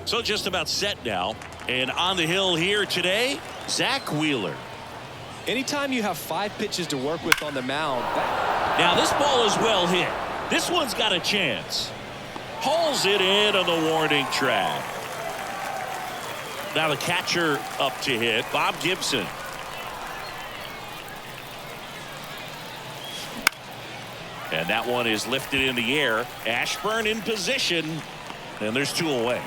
So just about set now. And on the hill here today, Zach Wheeler. Anytime you have 5 pitches to work with on the mound. Now this ball is well hit. This one's got a chance. Hauls it in on the warning track. Now the catcher up to hit, Bob Gibson. And that one is lifted in the air. Ashburn in position. And there's 2 away.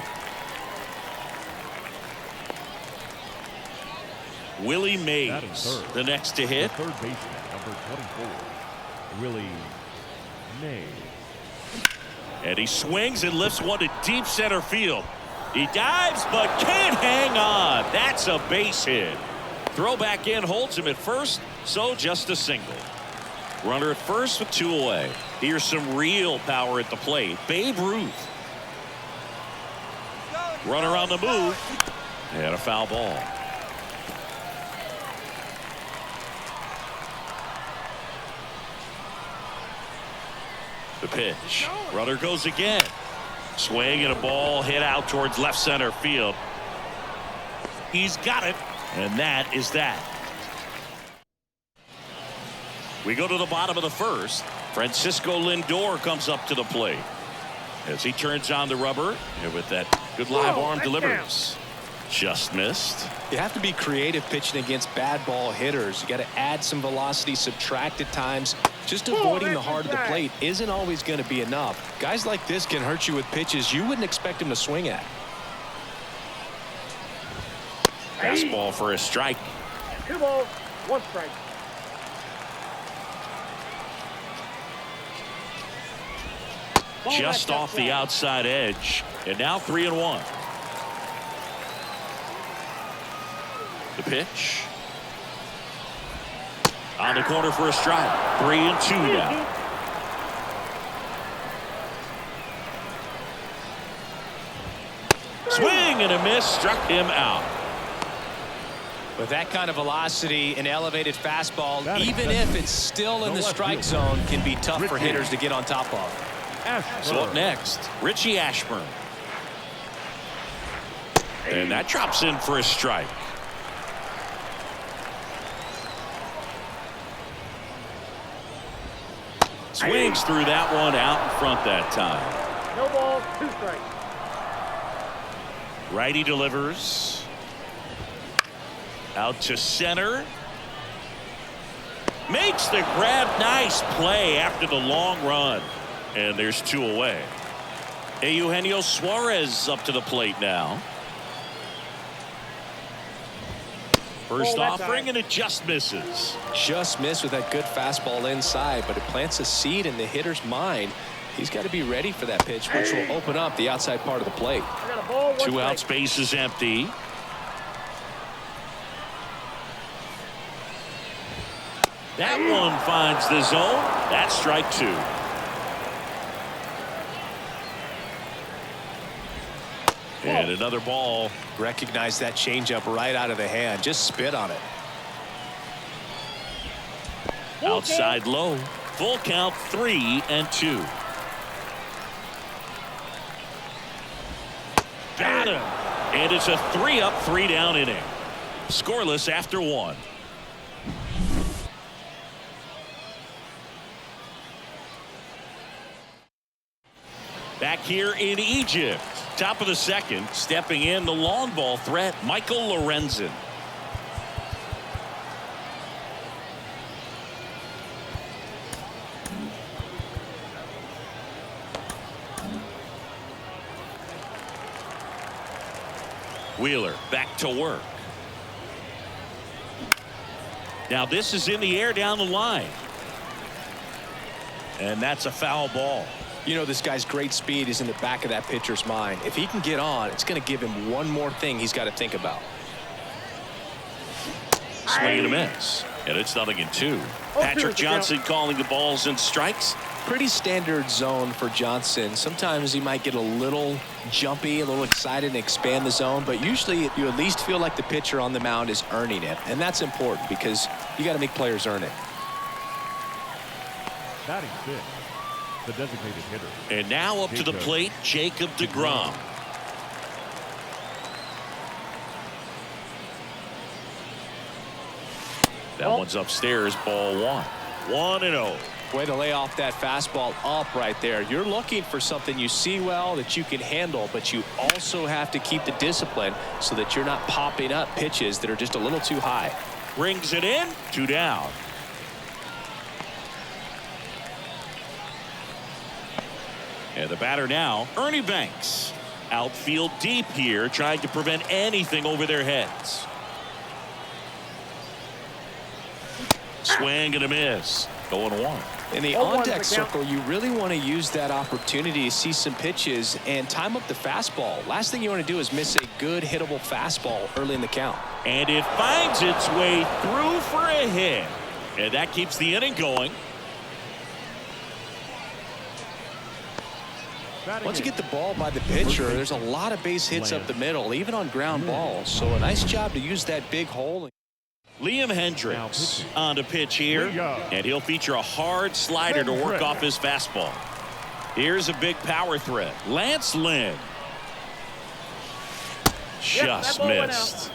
Willie Mays, the next to hit. The third baseman, number 24, Willie Mays. And he swings and lifts one to deep center field. He dives but can't hang on. That's a base hit. Throw back in holds him at first, so just a single. Runner at first with 2 away. Here's some real power at the plate. Babe Ruth. Runner on the move. And a foul ball. The pitch. Runner goes again. Swing and a ball hit out towards left center field. He's got it. And that is that. We go to the bottom of the first. Francisco Lindor comes up to the plate as he turns on the rubber. And with that good live arm delivers. Just missed. You have to be creative pitching against bad ball hitters. You got to add some velocity, subtract at times. Just avoiding the heart of the plate isn't always going to be enough. Guys like this can hurt you with pitches you wouldn't expect him to swing at. Fastball for a strike. 2 balls, 1 strike. Just off the outside edge. And now 3-1. The pitch. On the corner for a strike. 3-2 now. Swing and a miss, struck him out. With that kind of velocity, an elevated fastball, even if it's still in the strike zone, can be tough for hitters to get on top of. So up next, Richie Ashburn. And that drops in for a strike. Swings through that one out in front that time. No balls, 2 strikes. Righty delivers. Out to center. Makes the grab. Nice play after the long run. And there's 2 away. Eugenio Suarez up to the plate now. First offering, and it just misses. Just missed with that good fastball inside, but it plants a seed in the hitter's mind. He's got to be ready for that pitch, which will open up the outside part of the plate. 2 outs, base is empty. That one finds the zone. That's strike 2. And another ball. Recognize that changeup right out of the hand. Just spit on it. Outside low. Full count, 3-2. Got him. And it's a 3-up, 3-down inning. Scoreless after 1. Back here in Egypt. Top of the second. Stepping in the long ball threat, Michael Lorenzen. Wheeler back to work. Now this is in the air down the line. And that's a foul ball. You know, this guy's great speed is in the back of that pitcher's mind. If he can get on, it's going to give him one more thing he's got to think about. Swing and a miss. And it's 0-2. Patrick Johnson calling the balls and strikes. Pretty standard zone for Johnson. Sometimes he might get a little jumpy, a little excited and expand the zone, but usually you at least feel like the pitcher on the mound is earning it. And that's important because you got to make players earn it. Batting 5th, the designated hitter. And now up to the plate, Jacob deGrom. That one's upstairs, ball 1. 1-0. Way to lay off that fastball up right there. You're looking for something you see well that you can handle, but you also have to keep the discipline so that you're not popping up pitches that are just a little too high. Brings it in, 2 down. And the batter now, Ernie Banks. Outfield deep here, trying to prevent anything over their heads. Swing and a miss. Going 1. In the on-deck circle, you really want to use that opportunity to see some pitches and time up the fastball. Last thing you want to do is miss a good hittable fastball early in the count. And it finds its way through for a hit. And that keeps the inning going. Once you get the ball by the pitcher, there's a lot of base hits up the middle, even on ground balls. So a nice job to use that big hole. Liam Hendricks on the pitch here, and he'll feature a hard slider to work off his fastball. Here's a big power threat. Lance Lynn. Just missed.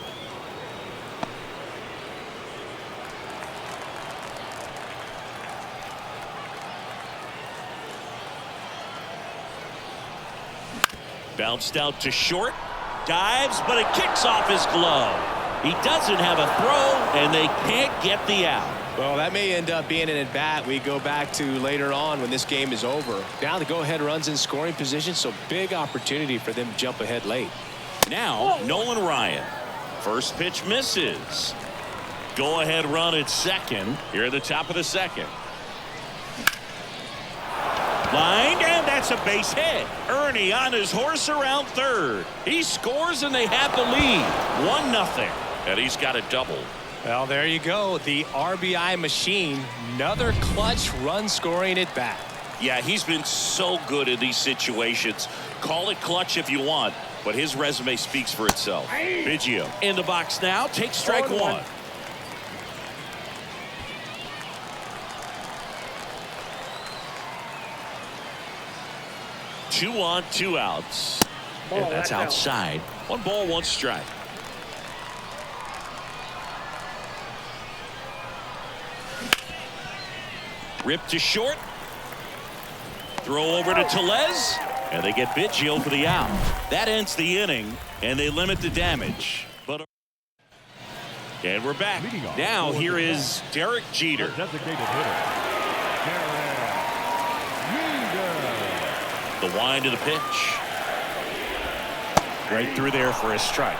Bounced out to short. Dives, but it kicks off his glove. He doesn't have a throw, and they can't get the out. Well, that may end up being an at-bat we go back to later on when this game is over. Now the go-ahead runs in scoring position, so big opportunity for them to jump ahead late. Now, Nolan Ryan. First pitch misses. Go-ahead run at second here at the top of the second. Lined, and that's a base hit. Ernie on his horse around third. He scores, and they have the lead. 1-0. And he's got a double. Well, there you go. The RBI machine. Another clutch run scoring at bat. Yeah, he's been so good in these situations. Call it clutch if you want, but his resume speaks for itself. Biggio in the box now. Takes strike one. Two on, two outs. And that's outside. 1 ball, 1 strike. Ripped to short. Throw over to Tellez. And they get Biggio for the out. That ends the inning, and they limit the damage. And we're back. Now here is Derek Jeter. Designated hitter. The wind of the pitch. Right through there for a strike.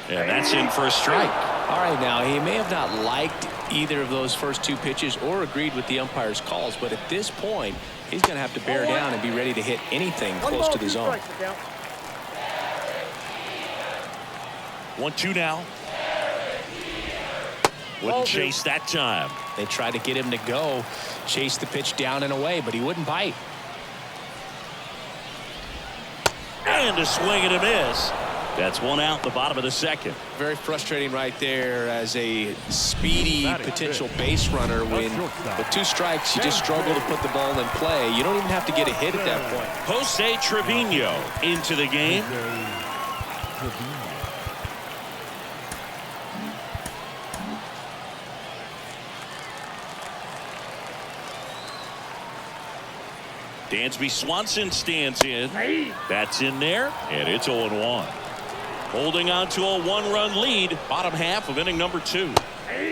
And that's in for a strike. All right, now he may have not liked either of those first 2 pitches or agreed with the umpire's calls, but at this point, he's going to have to bear down and be ready to hit anything close to the zone. 1-2 now. Wouldn't chase that time. They tried to get him to go, chase the pitch down and away, but he wouldn't bite. And a swing and a miss. That's 1 out, the bottom of the second. Very frustrating right there as a speedy potential base runner when with 2 strikes you just struggle to put the ball in play. You don't even have to get a hit at that point. Jose Trevino into the game. Dansby Swanson stands in. That's in there, and it's 0-1. Holding on to a 1-run lead, bottom half of inning number 2.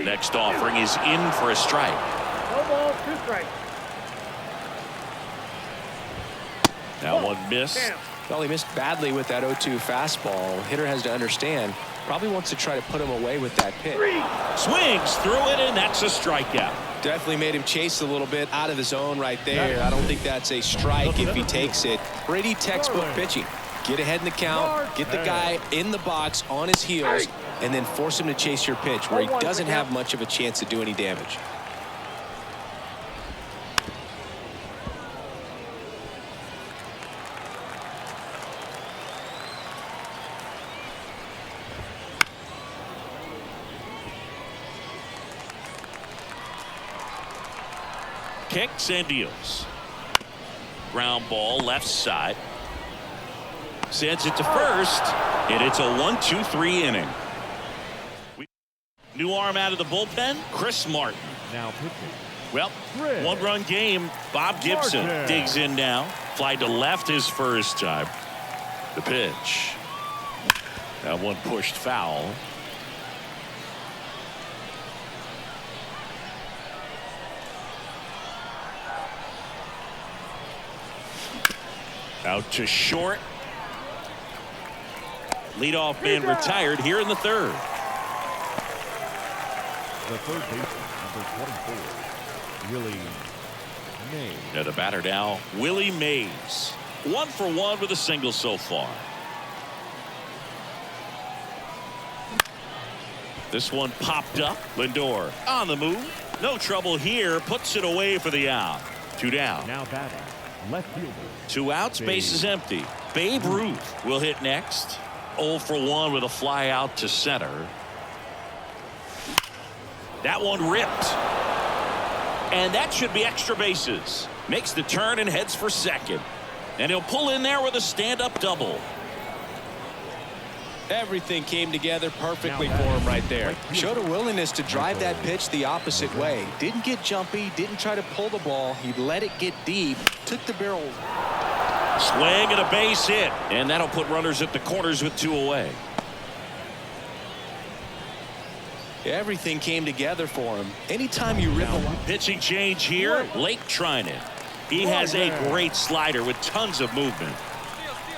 Next offering is in for a strike. No balls, 2 strikes. That one missed. Well, he missed badly with that 0-2 fastball. Hitter has to understand, probably wants to try to put him away with that pitch. Swings through it, and that's a strikeout. Definitely made him chase a little bit out of the zone right there. I don't think that's a strike if he takes it. Pretty textbook pitching. Get ahead in the count, get the guy in the box on his heels, and then force him to chase your pitch where he doesn't have much of a chance to do any damage. Kicks and deals. Ground ball left side. Sends it to first, and it's a 1-2-3 inning. New arm out of the bullpen, Chris Martin. Now pitching. Well, 1-run game. Bob Gibson digs in now. Fly to left his first time. The pitch. That one pushed foul. Out to short. Leadoff man retired here in the 3rd. The third baseman, number 24, Willie Mays. Now the batter now, Willie Mays. 1 for 1 with a single so far. This one popped up. Lindor on the move. No trouble here. Puts it away for the out. 2 down. Now batting, left fielder. 2 outs, base is empty. Babe Ruth will hit next. 0 for 1 with a fly out to center. That one ripped. And that should be extra bases. Makes the turn and heads for second. And he'll pull in there with a stand-up double. Everything came together perfectly for him right there. Showed a willingness to drive that pitch the opposite way. Didn't get jumpy, didn't try to pull the ball. He let it get deep, took the barrel. Swing and a base hit. And that'll put runners at the corners with 2 away. Everything came together for him. Anytime you rip a pitching change here, Lake trying it. He has a great slider with tons of movement.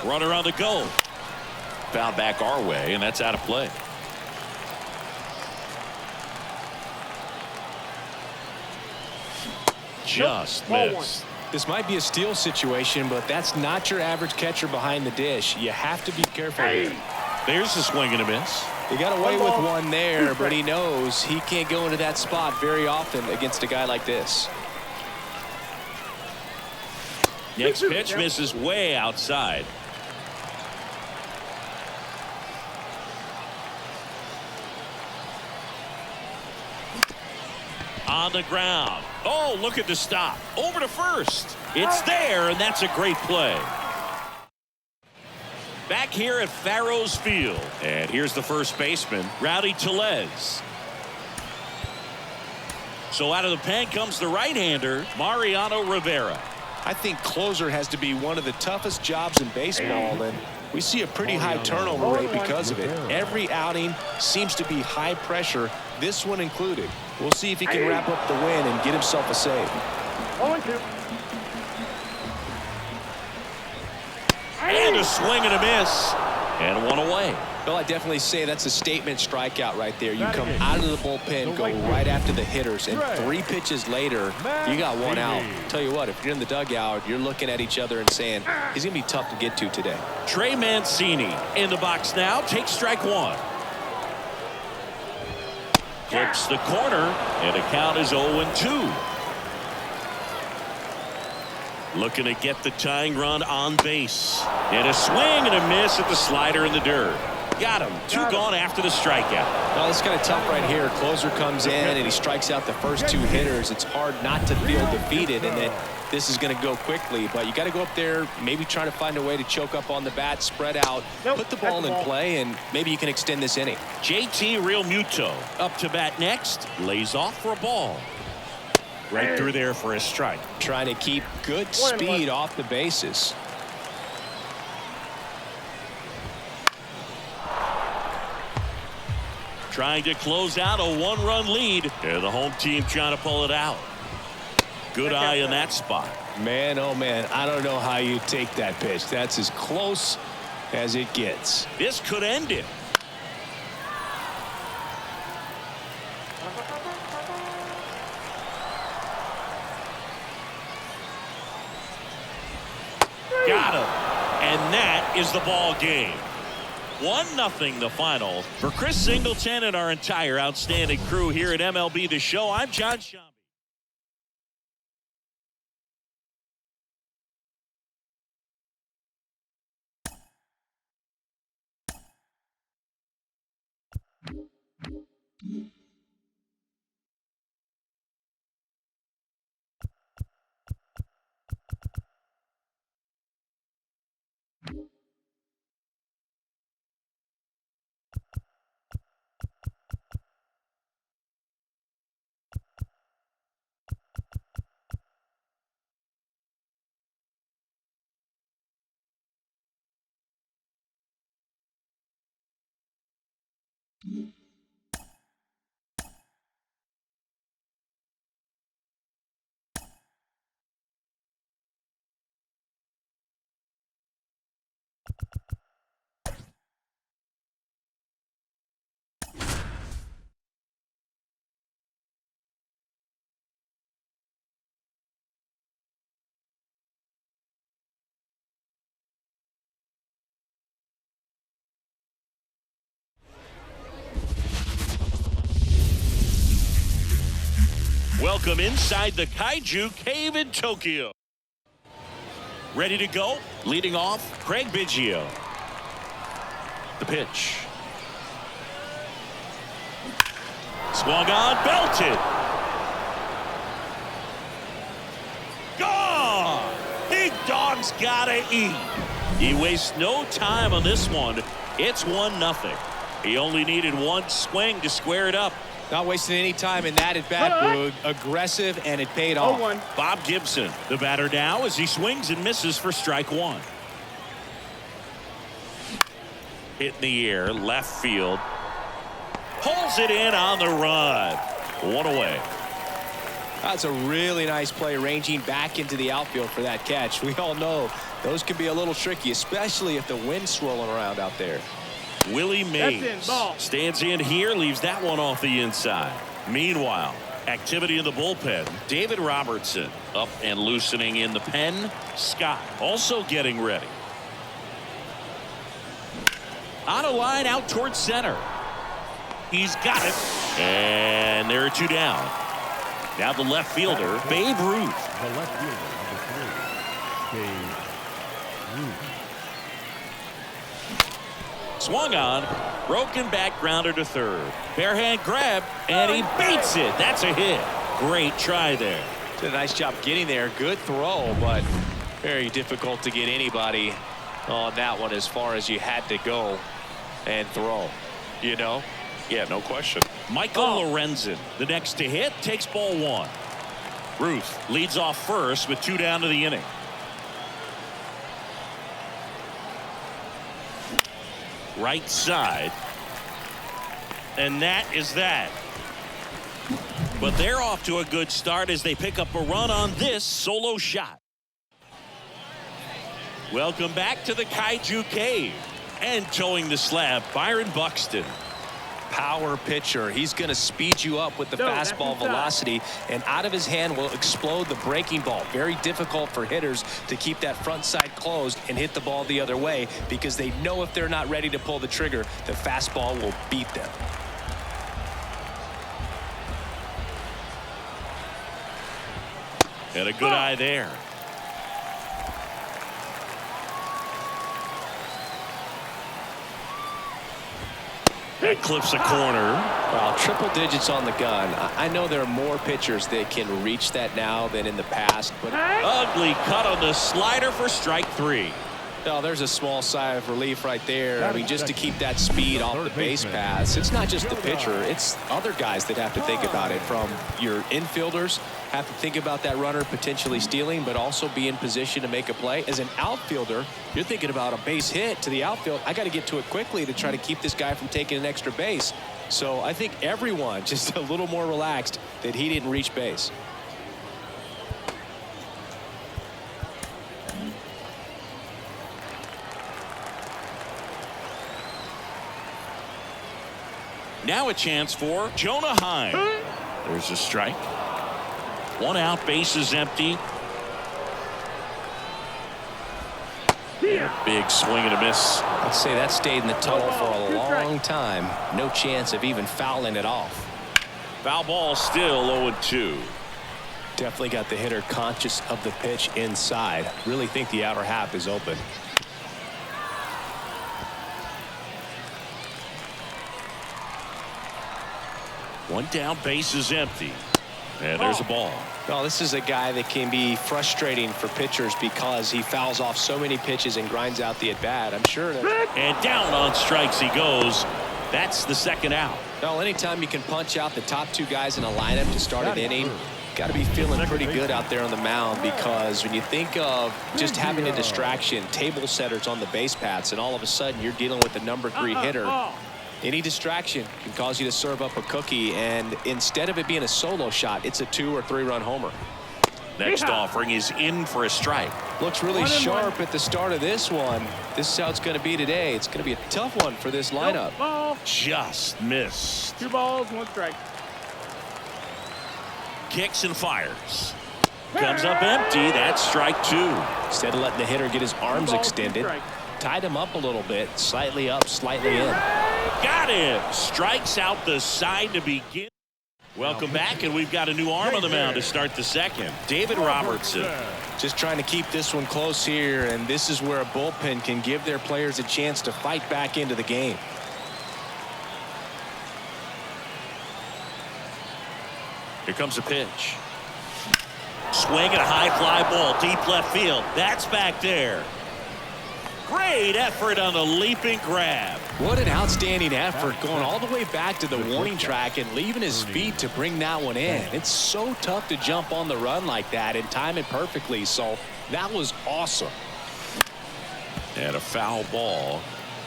Runner on the go. Foul back our way, and that's out of play. Just missed. This might be a steal situation, but that's not your average catcher behind the dish. You have to be careful here. There's a swing and a miss. He got away with one there, but he knows he can't go into that spot very often against a guy like this. Next pitch misses way outside. On the ground. Oh, look at the stop. Over to first. It's there, and that's a great play. Back here at Farrows Field. And here's the first baseman, Rowdy Tellez. So out of the pen comes the right-hander, Mariano Rivera. I think closer has to be one of the toughest jobs in baseball, and we see a pretty high turnover rate because of it. Every outing seems to be high pressure, this one included. We'll see if he can wrap up the win and get himself a save. 0-2. And a swing and a miss. And one away. Well, I definitely say that's a statement strikeout right there. You come out of the bullpen, go right after the hitters, and 3 pitches later, you got one out. Tell you what, if you're in the dugout, you're looking at each other and saying, he's going to be tough to get to today. Trey Mancini in the box now. Takes strike 1. Clips the corner, and the count is 0-2. Looking to get the tying run on base. And a swing and a miss at the slider in the dirt. Got him. 2 gone after the strikeout. Well, it's kind of tough right here. Closer comes in and he strikes out the first 2 hitters. It's hard not to feel defeated and that this is going to go quickly. But you got to go up there, maybe try to find a way to choke up on the bat, spread out, put the ball in play, and maybe you can extend this inning. JT Realmuto up to bat next. Lays off for a ball. Right through there for a strike. Trying to keep good speed off the bases. Trying to close out a 1-run lead. And the home team trying to pull it out. Good eye in that spot. Man, oh man, I don't know how you take that pitch. That's as close as it gets. This could end it. Got him. And that is the ball game. 1-0 the final. For Chris Singleton and our entire outstanding crew here at MLB The Show, I'm John Shambi. Welcome inside the Kaiju Cave in Tokyo. Ready to go? Leading off, Craig Biggio. The pitch. Swung on, belted. Gone! Big dog's gotta eat. He wastes no time on this one. It's 1-0. He only needed one swing to square it up. Not wasting any time in that at bat, Boog. Aggressive, and it paid off. 0-1. Bob Gibson, the batter now, as he swings and misses for strike 1. Hit in the air, left field. Pulls it in on the run. 1 away. That's a really nice play, ranging back into the outfield for that catch. We all know those can be a little tricky, especially if the wind's swirling around out there. Willie Mays ball. stands in here, leaves that one off the inside. Meanwhile, Activity in the bullpen. David Robertson up and loosening in the pen. Scott also getting ready. On a line out towards center. He's got it. And there are two down. Now the left fielder, Babe Ruth. The left fielder, number 3, Babe Ruth. Swung on, broken back grounder to third. Bare hand grab, and he beats it. That's a hit. Great try there. Did a nice job getting there. Good throw, but very difficult to get anybody on that one as far as you had to go and throw. You know? Yeah, no question. Michael Lorenzen, the next to hit, takes ball 1. Ruth leads off first with 2 down to the inning. Right side. And that is that. But they're off to a good start as they pick up a run on this solo shot. Welcome back to the Kaiju Cave. And towing the slab, Byron Buxton. Power pitcher. He's going to speed you up with the fastball velocity, and out of his hand will explode the breaking ball. Very difficult for hitters to keep that front side closed and hit the ball the other way, because they know if they're not ready to pull the trigger, the fastball will beat them. And a good eye there. That clips a corner. Well, triple digits on the gun. I know there are more pitchers that can reach that now than in the past, but Ugly cut on the slider for strike 3. no, there's a small sigh of relief right there. I mean, just to keep that speed off the base paths. It's not just the pitcher, it's other guys that have to think about it. From your infielders have to think about that runner potentially stealing, but also be in position to make a play. As an outfielder, you're thinking about a base hit to the outfield. I got to get to it quickly to try to keep this guy from taking an extra base. So I think everyone just a little more relaxed that he didn't reach base. Now a chance for Jonah Heim. There's a strike. 1 out, bases empty. Big swing and a miss. I'd say that stayed in the tunnel for a long time. No chance of even fouling it off. Foul ball still 0-2. Definitely got the hitter conscious of the pitch inside. Really think the outer half is open. One down, bases empty. And there's a ball. Well, this is a guy that can be frustrating for pitchers because he fouls off so many pitches and grinds out the at-bat. I'm sure that. And down on strikes he goes. That's the second out. Well, anytime you can punch out the top 2 guys in a lineup to start an inning, got to be feeling pretty good out there on the mound, because when you think of just having a distraction, table setters on the base paths, and all of a sudden you're dealing with the number 3 hitter. Any distraction can cause you to serve up a cookie, and instead of it being a solo shot, it's a 2 or 3 run homer. Next offering is in for a strike. Looks really sharp at the start of this one. This is how it's going to be today. It's going to be a tough one for this lineup. Just missed. 2 balls, 1 strike. Kicks and fires. Comes up empty. That's strike 2. Instead of letting the hitter get his arms extended, tied him up a little bit, slightly up, slightly in. Got him. Strikes out the side to begin. Welcome back, and we've got a new arm on the mound to start the second. David Robertson. Just trying to keep this one close here, and this is where a bullpen can give their players a chance to fight back into the game. Here comes a pitch. Swing and a high fly ball, deep left field. That's back there. Great effort on the leaping grab. What an outstanding effort, going all the way back to the warning track and leaving his feet to bring that one in. It's so tough to jump on the run like that and time it perfectly, so that was awesome. And a foul ball.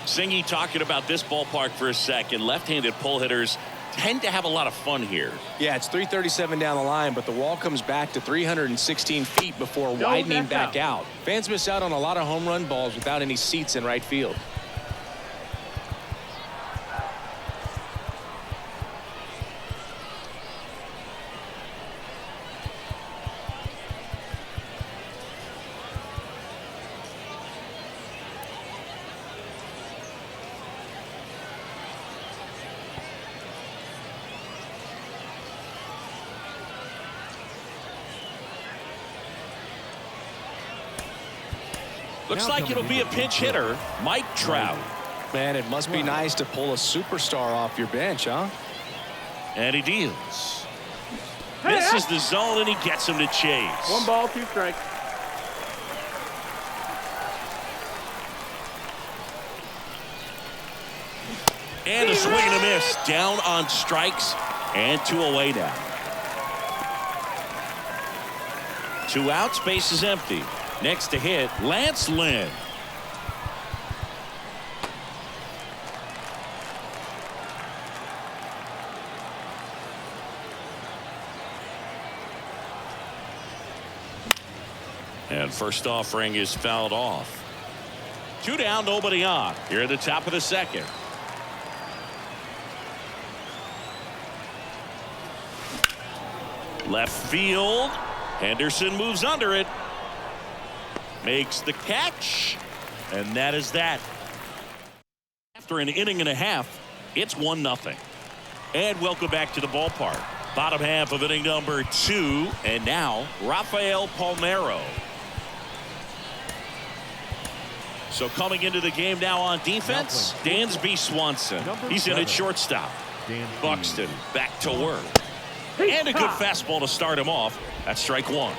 Singy talking about this ballpark for a second. Left-handed pull hitters tend to have a lot of fun here. Yeah, it's 337 down the line, but the wall comes back to 316 feet before widening back out. Fans miss out on a lot of home run balls without any seats in right field. Looks like it'll be a pinch hitter, Mike Trout. Man, it must be nice to pull a superstar off your bench, huh? And he deals. Misses the zone, and he gets him to chase. 1 ball, 2 strikes. And a swing and a miss. Down on strikes, and 2 away now. 2 outs, base is empty. Next to hit, Lance Lynn. And first offering is fouled off. 2 down, nobody on. Here at the top of the second. Left field. Henderson moves under it. Makes the catch. And that is that. After an inning and a half, it's 1-0. And welcome back to the ballpark. Bottom half of inning number 2. And now, Rafael Palmeiro. So coming into the game now on defense, Dansby Swanson. He's in at shortstop. Buxton back to work. And a good fastball to start him off. That's strike 1.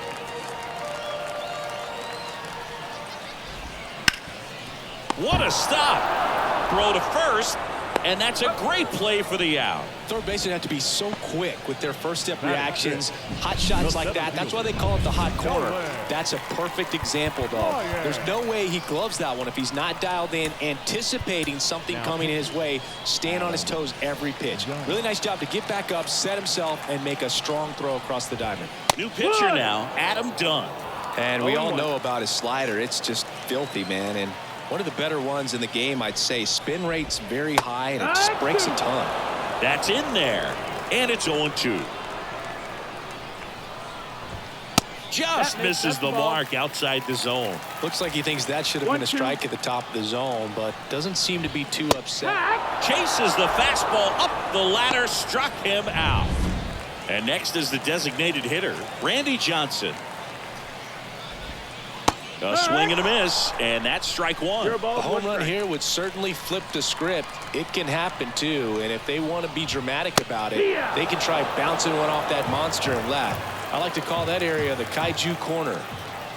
What a stop. Throw to first. And that's a great play for the out. Third basemen have to be so quick with their first step reactions. Hot shots like that. That's why they call it the hot corner. That's a perfect example, though. There's no way he gloves that one if he's not dialed in, anticipating something coming his way, staying on his toes every pitch. Really nice job to get back up, set himself, and make a strong throw across the diamond. New pitcher now, Adam Dunn. And we all know about his slider. It's just filthy, man. And one of the better ones in the game, I'd say. Spin rate's very high, and it just breaks a ton. That's in there. And it's 0-2. Just misses the mark outside the zone. Looks like he thinks that should have been a strike at the top of the zone, but doesn't seem to be too upset. Chases the fastball up the ladder, struck him out. And next is the designated hitter, Randy Johnson. A swing and a miss, and that's strike 1. A home run here would certainly flip the script. It can happen too, and if they want to be dramatic about it, they can try bouncing one off that monster and left. I like to call that area the Kaiju corner.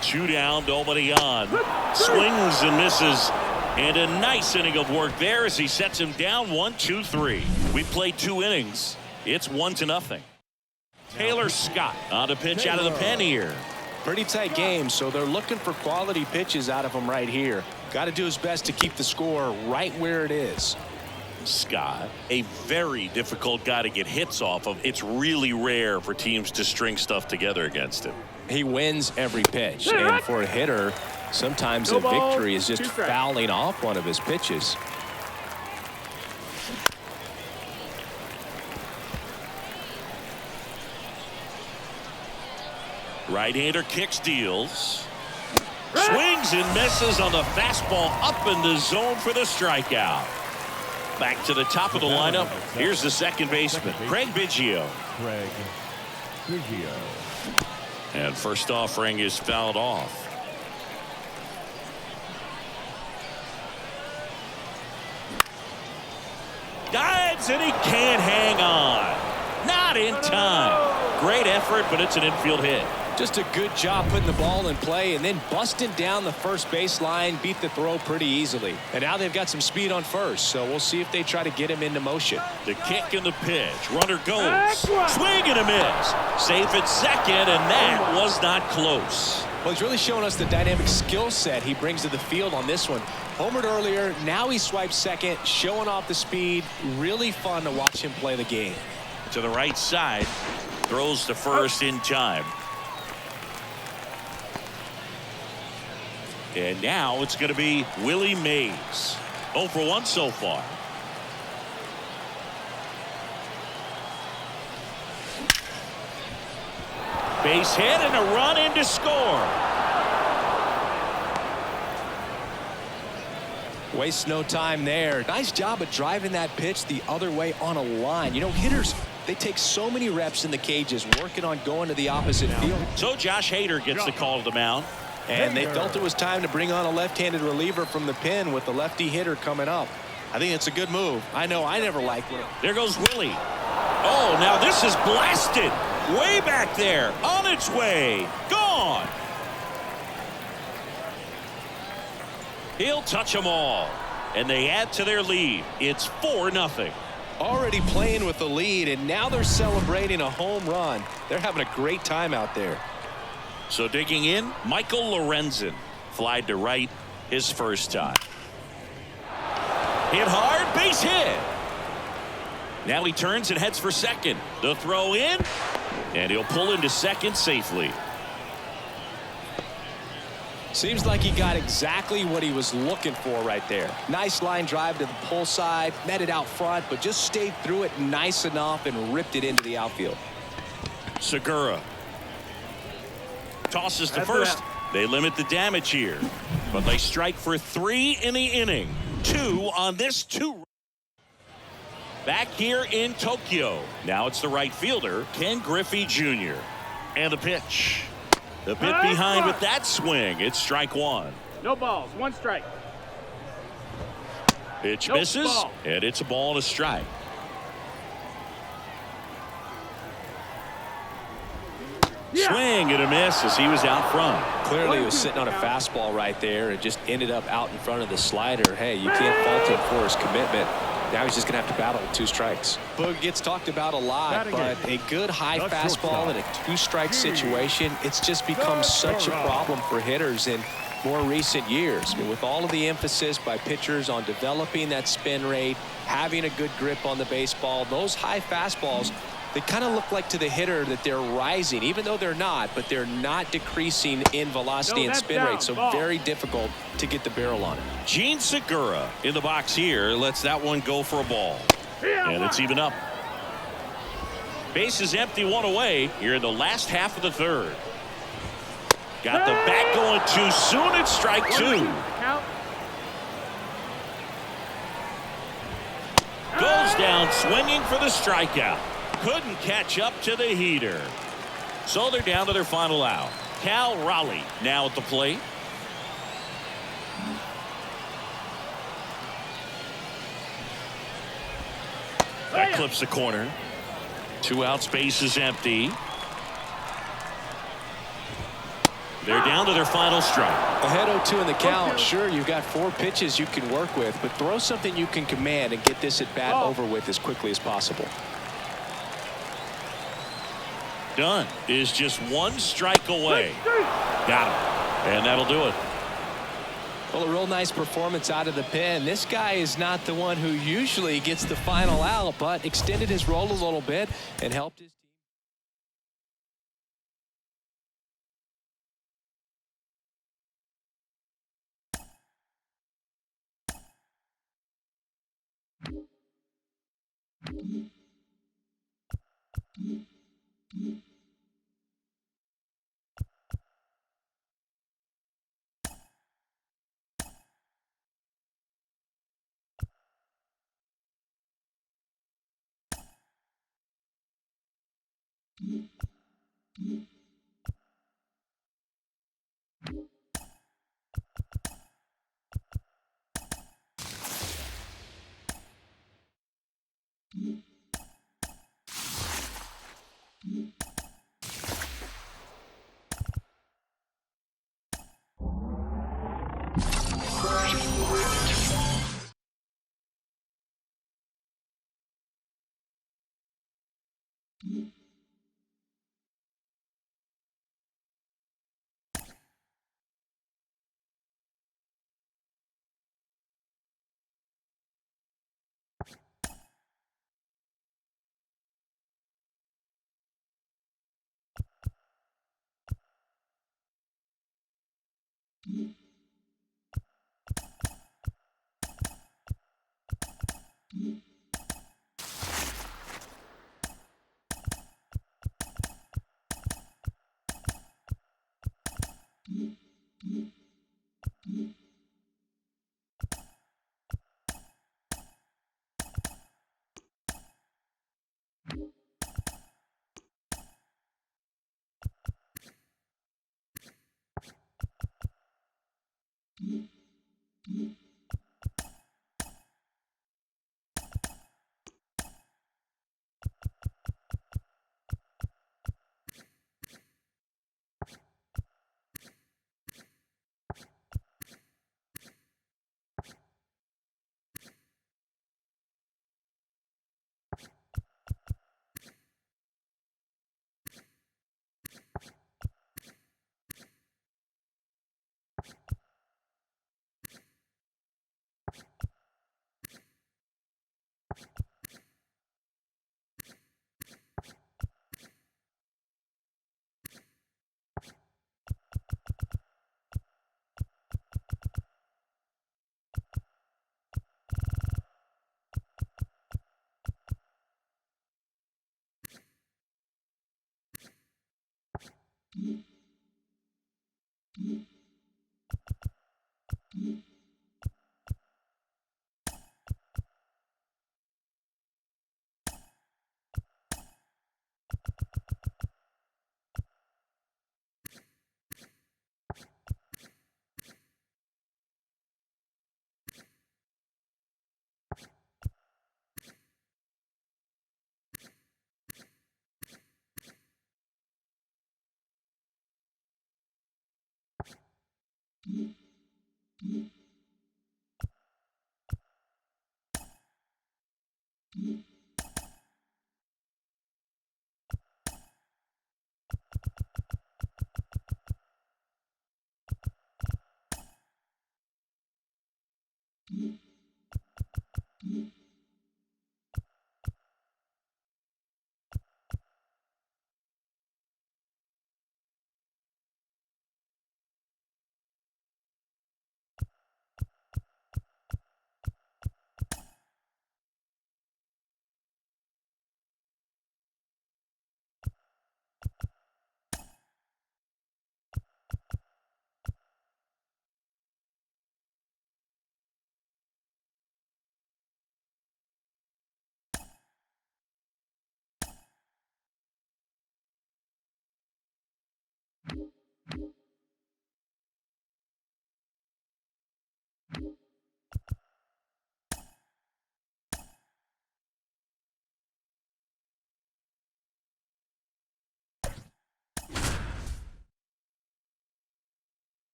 2 down, nobody on. Swings and misses, and a nice inning of work there as he sets him down 1-2-3. We played 2 innings. It's 1-0. Taylor Scott on a pitch out of the pen here. Pretty tight game, so they're looking for quality pitches out of him right here. Got to do his best to keep the score right where it is. Scott, a very difficult guy to get hits off of. It's really rare for teams to string stuff together against him. He wins every pitch, and for a hitter, sometimes a victory is just fouling off one of his pitches. Right-hander kicks, deals. Swings and misses on the fastball up in the zone for the strikeout. Back to the top of the lineup. Here's the second baseman, Craig Biggio. And first offering is fouled off. Dives, and he can't hang on. Not in time. Great effort, but it's an infield hit. Just a good job putting the ball in play and then busting down the first baseline, beat the throw pretty easily. And now they've got some speed on first, so we'll see if they try to get him into motion. The kick and the pitch. Runner goes. Swing and a miss. Safe at second, and that was not close. Well, he's really showing us the dynamic skill set he brings to the field on this one. Homered earlier, now he swipes second, showing off the speed. Really fun to watch him play the game. To the right side. Throws to first in time. And now it's going to be Willie Mays. 0 for 1 so far. Base hit and a run in to score. Waste no time there. Nice job of driving that pitch the other way on a line. You know, hitters, they take so many reps in the cages working on going to the opposite field. So Josh Hader gets the call to the mound. And they felt it was time to bring on a left-handed reliever from the pen with the lefty hitter coming up. I think it's a good move. I know I never liked it. There goes Willie. Oh, now this is blasted. Way back there. On its way. Gone. He'll touch them all. And they add to their lead. It's 4-0. Already playing with the lead, and now they're celebrating a home run. They're having a great time out there. So digging in, Michael Lorenzen. Flied to right his first time. Hit hard, base hit. Now he turns and heads for second. The throw in, and he'll pull into second safely. Seems like he got exactly what he was looking for right there. Nice line drive to the pull side, met it out front, but just stayed through it nice enough and ripped it into the outfield. Segura tosses to first. They limit the damage here, but they strike for 3 in the inning. 2 on this 2. Back here in Tokyo. Now it's the right fielder, Ken Griffey Jr. And the pitch. The bit behind with that swing. It's strike 1. No balls. 1 strike. Pitch Nope, misses, ball. and it's a ball and a strike. Yeah. Swing and a miss as he was out front. Clearly he was sitting on a fastball right there and just ended up out in front of the slider. Hey, you can't fault him for his commitment. Now he's just going to have to battle with 2 strikes. Boog gets talked about a lot, but a good high fastball in a 2-strike situation, it's just become such a problem for hitters in more recent years. I mean, with all of the emphasis by pitchers on developing that spin rate, having a good grip on the baseball, those high fastballs, they kind of look like to the hitter that they're rising, even though they're not, but they're not decreasing in velocity and spin rate. So very difficult to get the barrel on it. Gene Segura in the box here lets that one go for a ball. And it's even up. Base is empty, 1 away here in the last half of the 3rd. Got the bat going too soon. It's strike 2. Count. Goes down swinging for the strikeout. Couldn't catch up to the heater. So they're down to their final out. Cal Raleigh now at the plate. That clips the corner. 2 outs, base is empty. They're down to their final strike. Ahead 0-2 in the count. Sure, you've got 4 pitches you can work with, but throw something you can command and get this at bat over with as quickly as possible. Dunn is just 1 strike away. Got him. And that'll do it. Well, a real nice performance out of the pen. This guy is not the one who usually gets the final out, but extended his role a little bit and helped his team.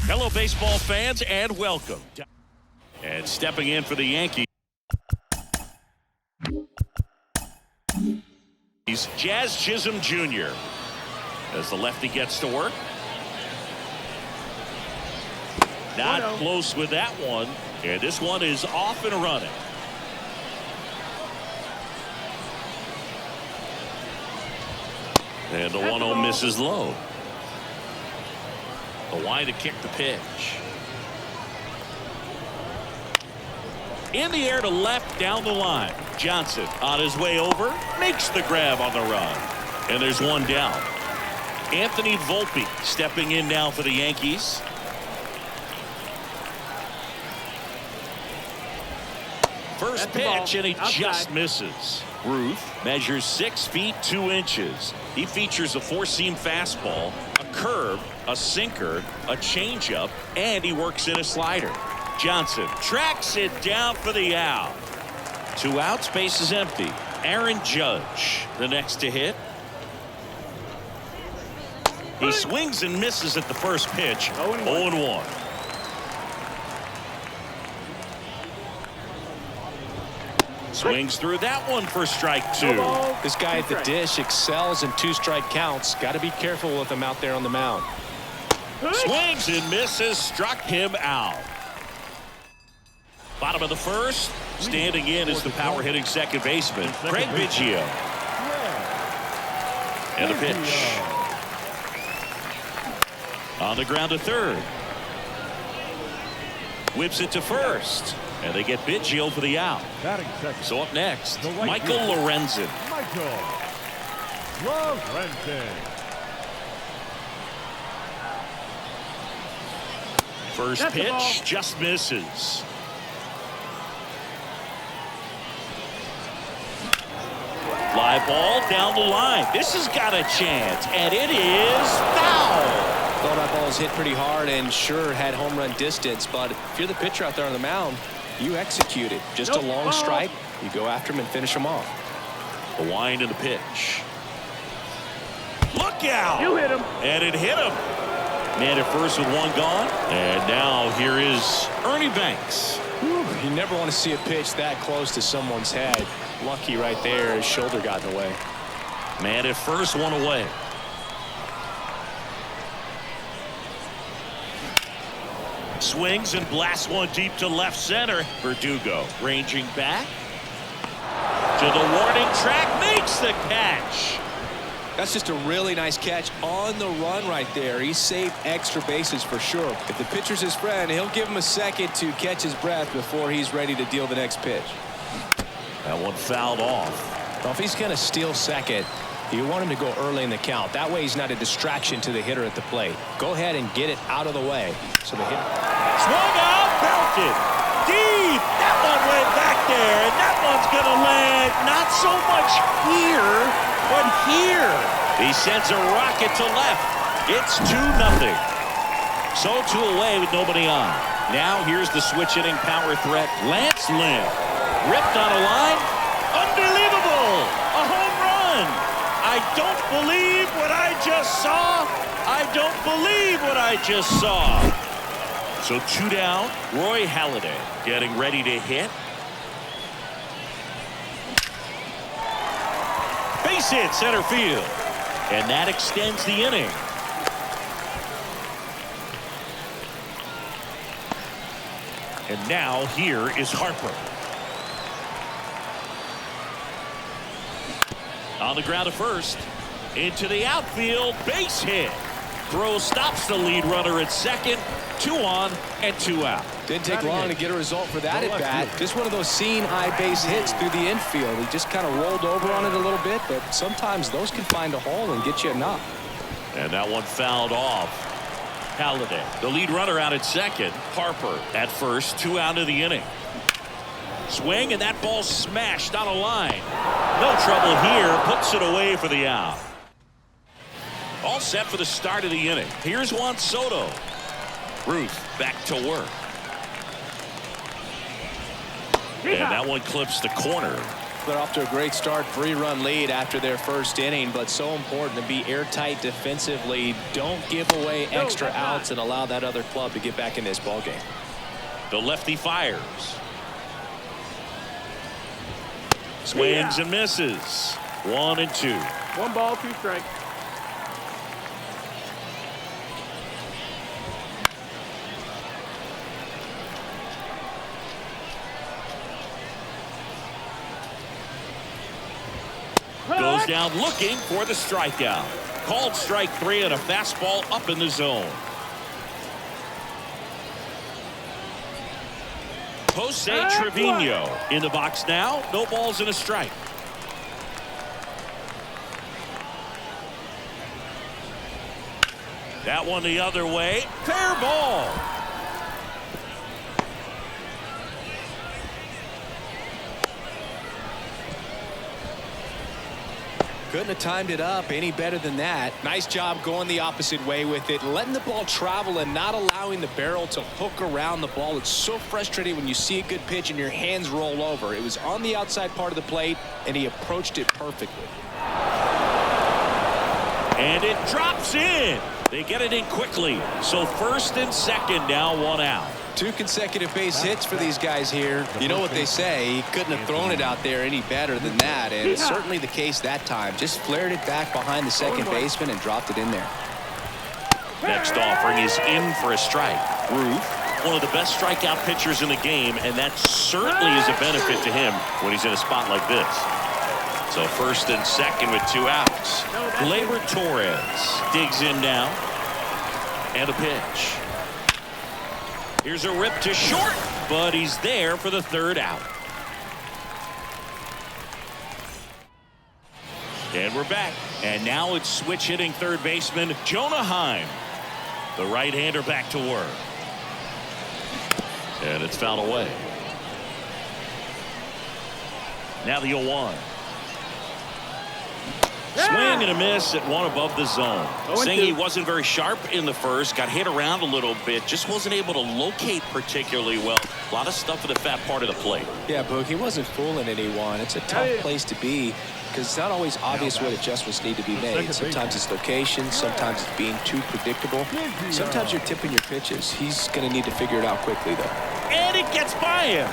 Hello, baseball fans, and welcome. And stepping in for the Yankees, Jazz Chisholm Jr. as the lefty gets to work. Not close with that one, and this one is off and running. And the 1-0 misses low. The wide to kick the pitch. In the air to left down the line. Johnson on his way over makes the grab on the run. And there's one down. Anthony Volpe stepping in now for the Yankees. First pitch, and he just misses. Ruth measures 6 feet 2 inches. He features a 4-seam fastball, a curve, a sinker, a changeup, and he works in a slider. Johnson tracks it down for the out. 2 outs, base is empty. Aaron Judge, the next to hit. He swings and misses at the first pitch. 0-1. Swings through that one for strike 2. This guy at the dish excels in 2-strike counts. Got to be careful with him out there on the mound. Swings and misses, struck him out. Bottom of the first, standing in is the power hitting second baseman, Craig Biggio. And a pitch. On the ground to third. Whips it to first. And they get Biggio for the out. So up next, Michael Lorenzen. First pitch just misses. Fly ball down the line. This has got a chance, and it is foul. Well, that ball is hit pretty hard and sure had home run distance, but if you're the pitcher out there on the mound, you execute it. Just a long strike. You go after him and finish him off. The wind and the pitch. Look out! You hit him. And it hit him. Man at first with one gone. And now here is Ernie Banks. Whew, you never want to see a pitch that close to someone's head. Lucky right there, his shoulder got in the way. Man at first, one away. Swings and blasts one deep to left center. Verdugo ranging back to the warning track, makes the catch. That's just a really nice catch on the run right there. He saved extra bases for sure. If the pitcher's his friend, he'll give him a second to catch his breath before he's ready to deal the next pitch. That one fouled off. Well, if he's going to steal second, you want him to go early in the count. That way he's not a distraction to the hitter at the plate. Go ahead and get it out of the way. So the hitter Swung out, belted deep. That one went back there, and that one's going to land not so much here, but here. He sends a rocket to left. It's 2-0. So 2 away with nobody on. Now here's the switch hitting power threat, Lance Lynn. Ripped on a line. Unbelievable. A home run. I don't believe what I just saw. I don't believe what I just saw. So 2 down. Roy Halladay getting ready to hit. Base hit center field. And that extends the inning. And now here is Harper. On the ground to first. Into the outfield. Base hit. Throw stops the lead runner at second. 2 on and 2 out. didn't take long to get a result for that at bat. Just one of those seeing eye base hits through the infield. He just kind of rolled over on it a little bit, but sometimes those can find a hole and get you a knock. And that one fouled off. Halladay, the lead runner, out at second. Harper at first. 2 out of the inning. Swing, and that ball smashed on a line. No trouble here. Puts it away for the out. All set for the start of the inning. Here's Juan Soto. Ruth back to work. And that one clips the corner. They're off to a great start. 3-run lead after their first inning, but so important to be airtight defensively. Don't give away extra outs and allow that other club to get back in this ball game. The lefty fires. Swings and misses. 1 and 2. 1 ball, 2 strikes. Goes down looking for the strikeout. Called strike 3 and a fastball up in the zone. Jose Trevino in the box now. No balls and a strike. That one the other way. Fair ball. Couldn't have timed it up any better than that. Nice job going the opposite way with it, letting the ball travel and not allowing the barrel to hook around the ball. It's so frustrating when you see a good pitch and your hands roll over. It was on the outside part of the plate, and he approached it perfectly. And it drops in. They get it in quickly. So first and second, now 1 out. 2 consecutive base hits for these guys here. You know what they say, he couldn't have thrown it out there any better than that, and it's certainly the case that time. Just flared it back behind the second baseman and dropped it in there. Next offering is in for a strike. Ruth, one of the best strikeout pitchers in the game, and that certainly is a benefit to him when he's in a spot like this. So first and second with 2 outs. Gleyber Torres digs in now. And a pitch. Here's a rip to short, but he's there for the 3rd out. And we're back. And now it's switch hitting third baseman Jonah Heim. The right-hander back to work. And it's fouled away. Now the 0-1. Swing and a miss at one above the zone. Saying he wasn't very sharp in the first, got hit around a little bit, just wasn't able to locate particularly well. A lot of stuff in the fat part of the plate. Yeah, Boog, he wasn't fooling anyone. It's a tough place to be because it's not always obvious what adjustments need to be made. Sometimes it's location, sometimes it's being too predictable. Sometimes you're tipping your pitches. He's going to need to figure it out quickly, though. And it gets by him.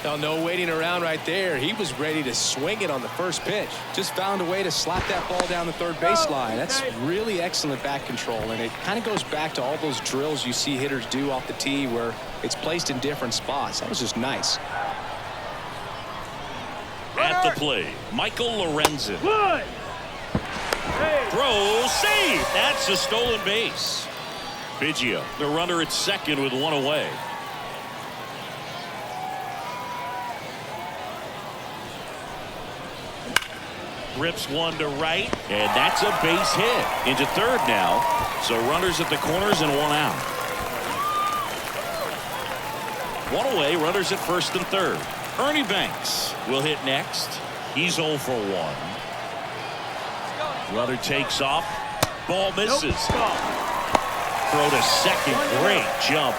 Oh, no waiting around right there. He was ready to swing it on the first pitch. Just found a way to slap that ball down the third baseline. That's really excellent back control, and it kind of goes back to all those drills you see hitters do off the tee where it's placed in different spots. That was just nice. At the plate, Michael Lorenzen. Throw, save. That's a stolen base. Biggio, the runner at second with one away. Rips one to right, and that's a base hit. Into third now, so runners at the corners and one out. One away, runners at first and third. Ernie Banks will hit next. He's 0 for 1. Runner takes off. Ball misses. Throw to second. Great jump.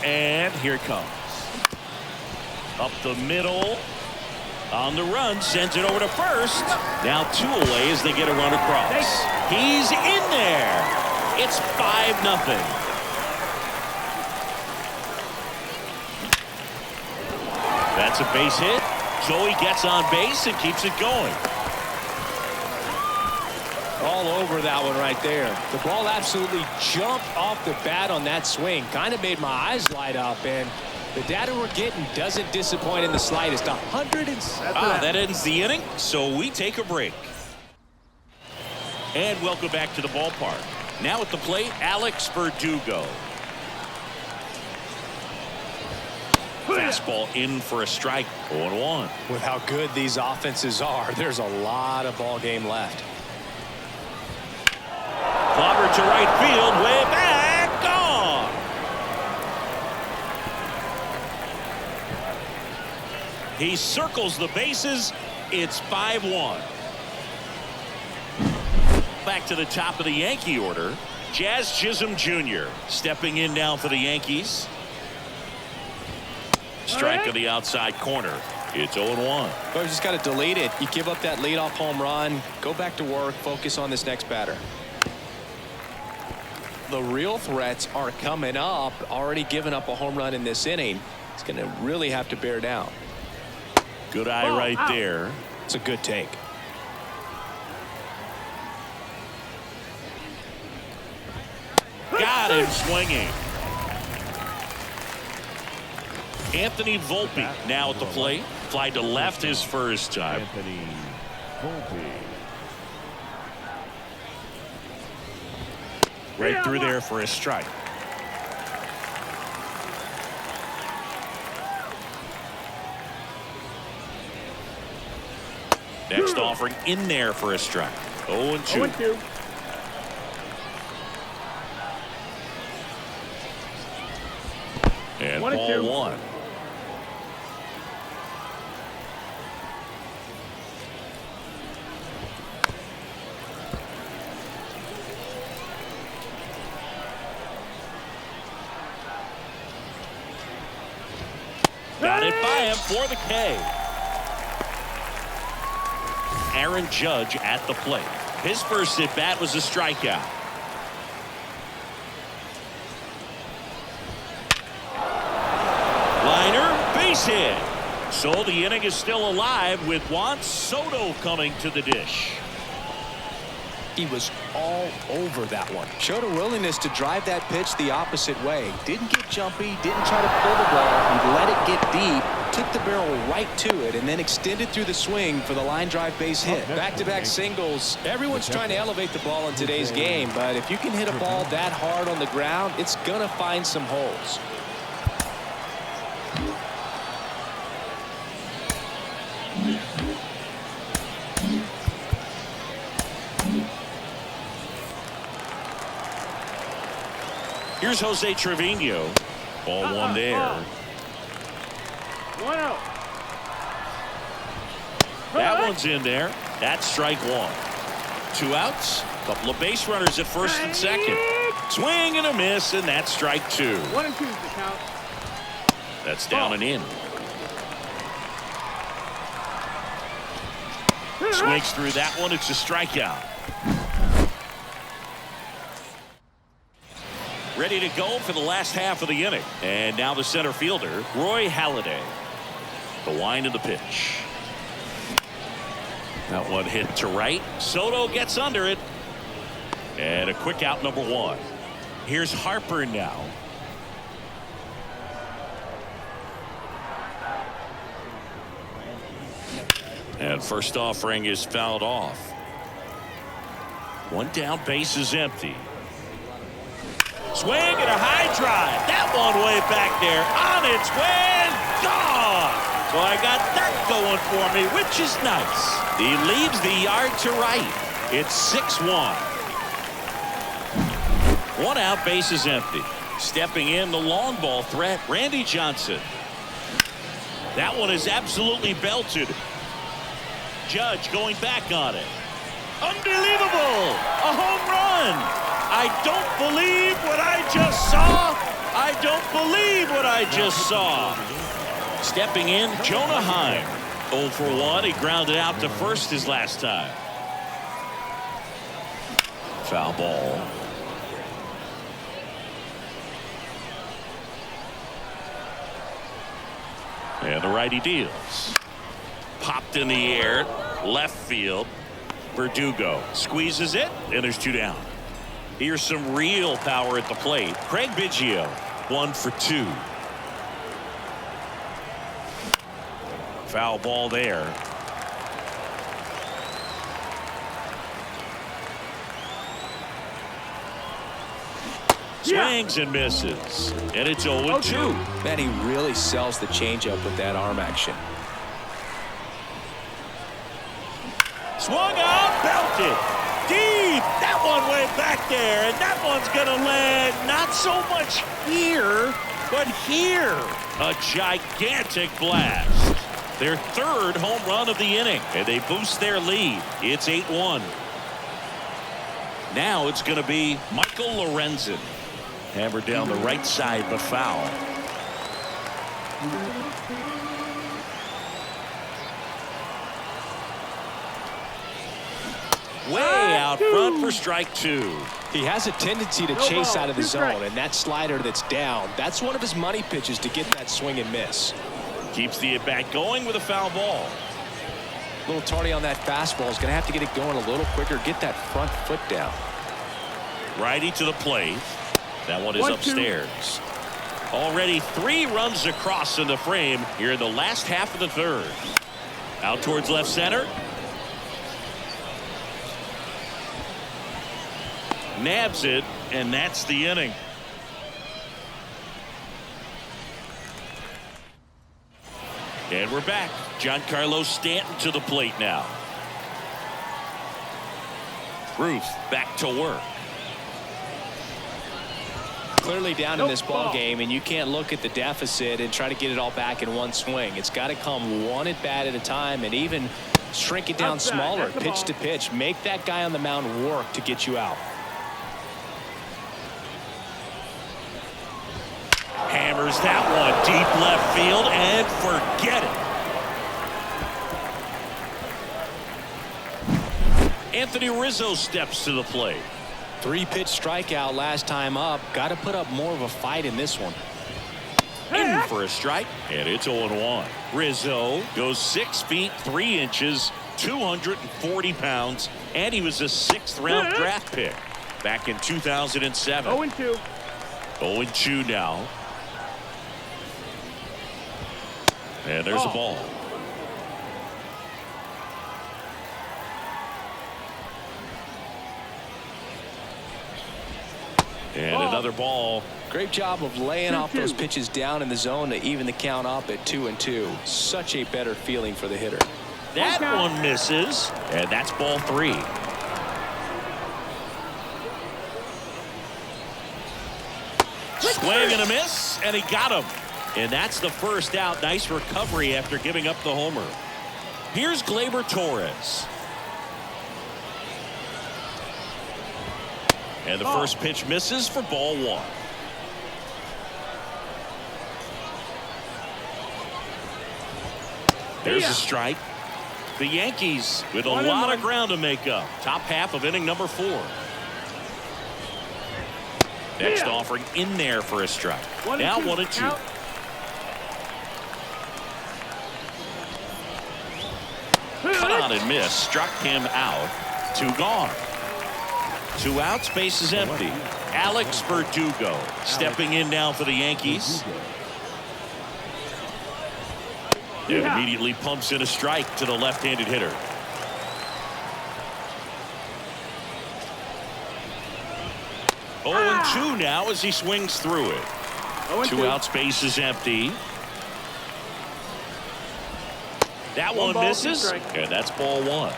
And here it comes. Up the middle. On the run. Sends it over to first. Now 2 away as they get a run across. He's in there. It's 5-0. That's a base hit. Joey gets on base and keeps it going. All over that one right there. The ball absolutely jumped off the bat on that swing. Kind of made my eyes light up, and the data we're getting doesn't disappoint in the slightest. 107. That ends the inning, so we take a break. And welcome back to the ballpark. Now at the plate, Alex Verdugo. Fastball in for a strike. 0-1. With how good these offenses are, there's a lot of ball game left. Clobber to right field, way back, gone. He circles the bases. It's 5-1. Back to the top of the Yankee order. Jazz Chisholm Jr. stepping in now for the Yankees. Strike on the outside corner. It's 0-1. Well, you just got to delete it. You give up that leadoff home run. Go back to work. Focus on this next batter. The real threats are coming up. Already given up a home run in this inning. It's going to really have to bear down. Good eye right there. It's a good take. Got him swinging. Anthony Volpe now at the plate. Fly to left his first time. Anthony Volpe. Right through there for a strike. Next offering in there for a strike. 0-2. And ball 1. Got it by him for the K. Aaron Judge at the plate. His first at bat was a strikeout. Liner, base hit. So the inning is still alive with Juan Soto coming to the dish. He was all over that one. Showed a willingness to drive that pitch the opposite way. Didn't get jumpy, didn't try to pull the ball. He let it get deep, took the barrel right to it, and then extended through the swing for the line drive base hit. Back-to-back singles. Everyone's trying to elevate the ball in today's game, but if you can hit a ball that hard on the ground, it's going to find some holes. Here's Jose Trevino. Ball one there. 1-0. That one's in there. That's strike one. 2 outs. Couple of base runners at first and second. Swing and a miss, and that's strike 2. 1 and 2 is the count. That's down and in. Swings through that one. It's a strikeout. Ready to go for the last half of the inning. And now the center fielder, Roy Halladay. The wind of the pitch. That one hit to right. Soto gets under it. And a quick out, number 1. Here's Harper now. And first offering is fouled off. 1 down, base is empty. Swing and a high drive. That one way back there. On its way and gone. So I got that going for me, which is nice. He leaves the yard to right. It's 6-1. 1 out, base is empty. Stepping in, the long ball threat, Randy Johnson. That one is absolutely belted. Judge going back on it. Unbelievable! A home run! I don't believe what I just saw. I don't believe what I just saw. Stepping in, Jonah Heim. 0 for 1. He grounded out to first his last time. Foul ball. And the righty deals. Popped in the air, left field. Verdugo squeezes it, and there's 2 down. Here's some real power at the plate. Craig Biggio, 1 for 2. Foul ball there. Swings and misses. And it's 0-2. Man, he really sells the changeup with that arm action. Swung out, belted. Deep. That one way back there. And that one's going to land not so much here, but here. A gigantic blast. Their 3rd home run of the inning. And they boost their lead. It's 8-1. Now it's going to be Michael Lorenzen. Hammered down the right side, but foul. Way out front for strike 2. He has a tendency to chase out of the zone, and that slider that's down, that's one of his money pitches to get that swing and miss. Keeps the at-bat going with a foul ball. A little tardy on that fastball. Is going to have to get it going a little quicker, get that front foot down. Righty to the plate. That one is upstairs. Already 3 runs across in the frame here in the last half of the 3rd. Out towards left center. Nabs it, and that's the inning. And we're back. Giancarlo Stanton to the plate now. Ruth back to work. Clearly down in this ball game, and you can't look at the deficit and try to get it all back in one swing. It's got to come one at bat at a time, and even shrink it down smaller, pitch to pitch. Make that guy on the mound work to get you out. Hammers that one deep left field and forget it. Anthony Rizzo steps to the plate. 3-pitch strikeout last time up. Got to put up more of a fight in this one. In for a strike, and it's 0-1. Rizzo goes 6 feet 3 inches, 240 pounds, and he was a 6th-round draft pick back in 2007. 0-2. 0-2 now. And there's a ball. And another ball. Great job of laying off those pitches down in the zone to even the count up at 2-2. Such a better feeling for the hitter. That one misses, and that's ball 3. Swing and a miss, and he got him. And that's the first out. Nice recovery after giving up the homer. Here's Gleyber Torres. And the first pitch misses for ball one. There's a strike. The Yankees with a lot of ground to make up. Top half of inning number 4. Next offering in there for a strike. Now 1-2. Cut on and miss. Struck him out. 2 gone. 2 outs. Base is empty. Alex Verdugo stepping in now for the Yankees. And immediately pumps in a strike to the left-handed hitter. Oh, 2 now as he swings through it. 2 outs, base is empty. That one misses, and that's ball 1.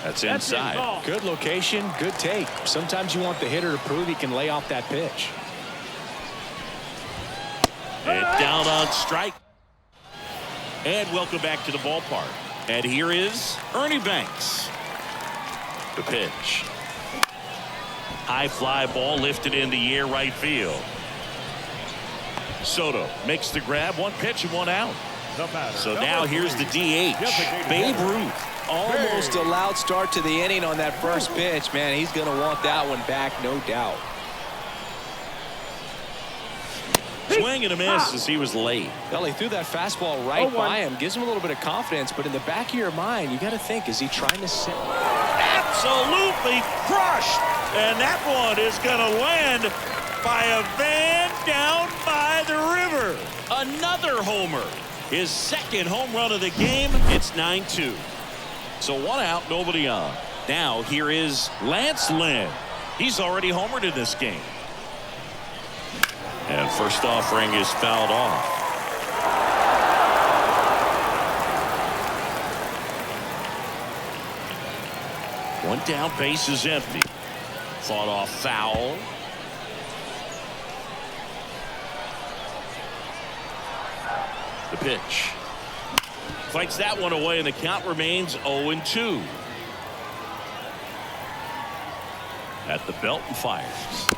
That's inside. Good location, good take. Sometimes you want the hitter to prove he can lay off that pitch. And down on strike. And welcome back to the ballpark. And here is Ernie Banks. The pitch. High fly ball lifted in the air right field. Soto makes the grab. 1 pitch and 1 out. So now here's the DH, Babe Ruth. Almost a loud start to the inning on that first pitch. Man, he's going to want that one back, no doubt. Swing and a miss as he was late. Well, he threw that fastball right by him. Gives him a little bit of confidence, but in the back of your mind, you got to think, is he trying to sit? Absolutely crushed. And that one is going to land by a van down by the river. Another homer. His 2nd home run of the game. It's 9-2. So 1 out, nobody on. Now here is Lance Lynn. He's already homered in this game. And first offering is fouled off. One down, base is empty. Fought off foul. The pitch. Fights that one away, and the count remains 0-2. At the belt and fires.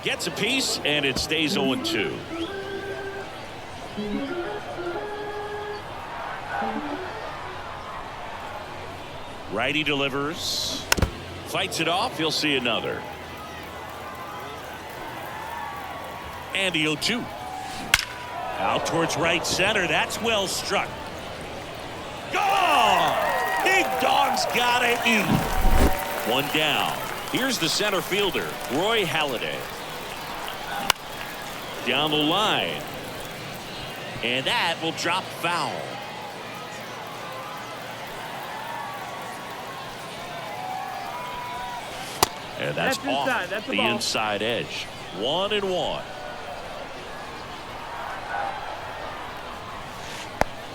Gets a piece, and it stays 0-2. Righty delivers. Fights it off. He'll see another. And the 0-2. Out towards right center. That's well struck. Gone! Big dog's gotta eat. 1 down. Here's the center fielder, Roy Halladay. Down the line. And that will drop foul. And that's off inside. That's the ball. inside edge. 1-1.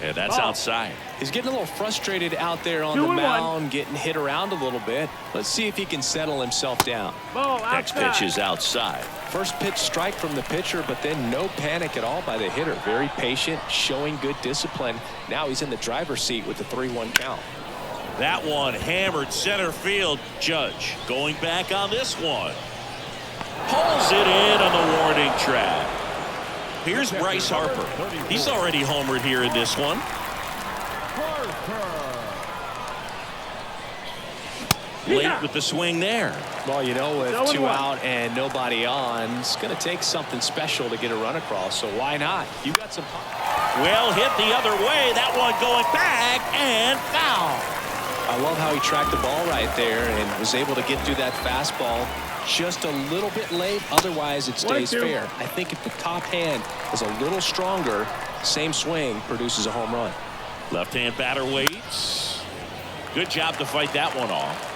And that's Ball. outside. He's getting a little frustrated out there on the 2-1. mound, getting hit around a little bit. Let's see if he can settle himself down. Ball Next outside. pitch is outside. First pitch strike from the pitcher, but then no panic at all by the hitter. Very patient, showing good discipline. Now he's in the driver's seat with the 3-1 count. That one hammered center field. Judge going back on this one. Pulls it in on the warning track. Here's Bryce Harper. He's already homered here in this one. Late with the swing there. Well, you know, with 0-1. 2 out and nobody on, it's going to take something special to get a run across. So why not? You got some. Well hit the other way. That one going back and foul. I love how he tracked the ball right there and was able to get through that fastball just a little bit late. Otherwise, it stays 1-2. fair. I think if the top hand is a little stronger, same swing produces a home run. Left-hand batter waits. Good job to fight that one off.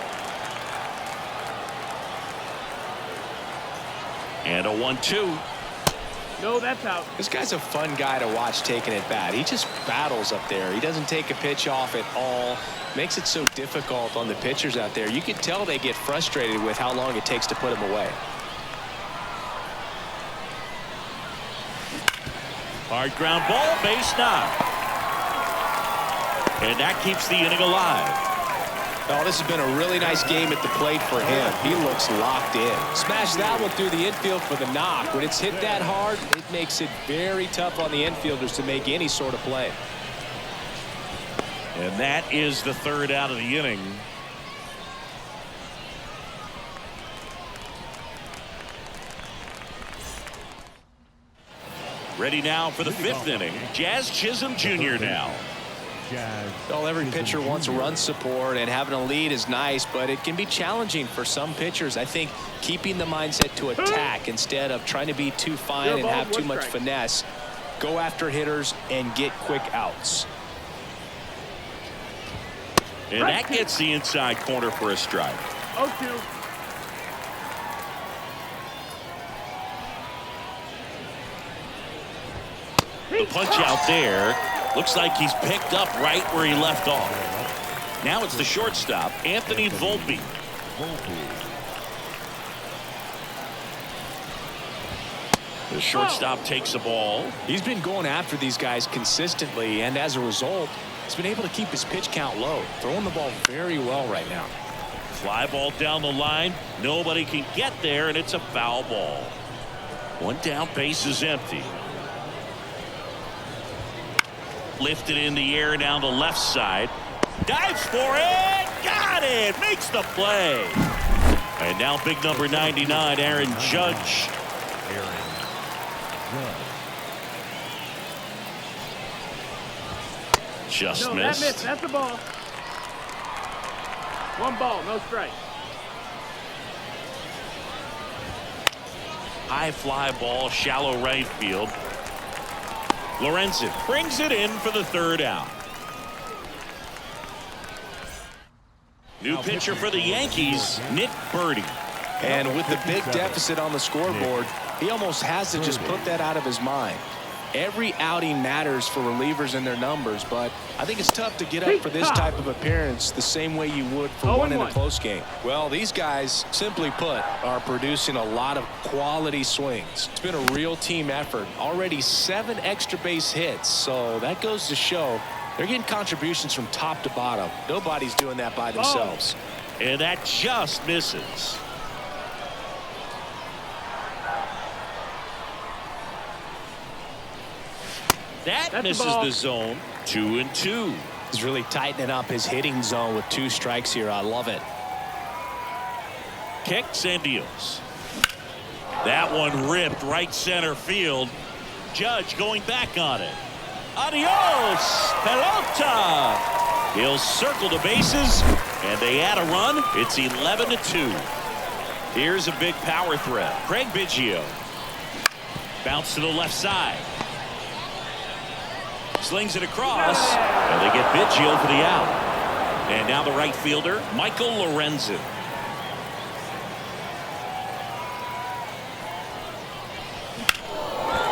And a 1-2. No, that's out. This guy's a fun guy to watch taking at bat. He just battles up there. He doesn't take a pitch off at all. Makes it so difficult on the pitchers out there. You can tell they get frustrated with how long it takes to put him away. Hard ground ball, base knock. And that keeps the inning alive. Oh, this has been a really nice game at the plate for him. He looks locked in. Smash that one through the infield for the knock. When it's hit that hard, it makes it very tough on the infielders to make any sort of play. And that is the third out of the inning. Ready now for the fifth inning. Jazz Chisholm Jr. now. Well, every pitcher wants run support, and having a lead is nice, but it can be challenging for some pitchers. I think keeping the mindset to attack instead of trying to be too fine and have too much finesse. Go after hitters and get quick outs. And that gets the inside corner for a strike. 0-2. The punch out there. Looks like he's picked up right where he left off. Now it's the shortstop, Anthony Volpe. The shortstop takes the ball. He's been going after these guys consistently, and as a result, he's been able to keep his pitch count low. Throwing the ball very well right now. Fly ball down the line. Nobody can get there, and it's a foul ball. One down, base is empty. Lifted in the air down the left side. Dives for it. Got it. Makes the play. And now big number 99, Aaron Judge. Just No, missed. that missed. That's the ball. One ball, no strike. High fly ball, shallow right field. Lorenzen brings it in for the third out. New pitcher for the Yankees, Nick Birdie. And with the big deficit on the scoreboard, he almost has to just put that out of his mind. Every outing matters for relievers and their numbers, but I think it's tough to get up for this type of appearance the same way you would for one in a close game. Well, these guys, simply put, are producing a lot of quality swings. It's been a real team effort. Already 7 extra base hits, so that goes to show they're getting contributions from top to bottom. Nobody's doing that by themselves. And that just misses. That misses the zone. 2-2. He's really tightening up his hitting zone with 2 strikes here. I love it. Kicks and deals. That one ripped right center field. Judge going back on it. Adios, pelota. He'll circle the bases, and they add a run. It's 11-2. Here's a big power threat. Craig Biggio. Bounce to the left side. Slings it across, and they get Biggio for the out. And now the right fielder, Michael Lorenzen.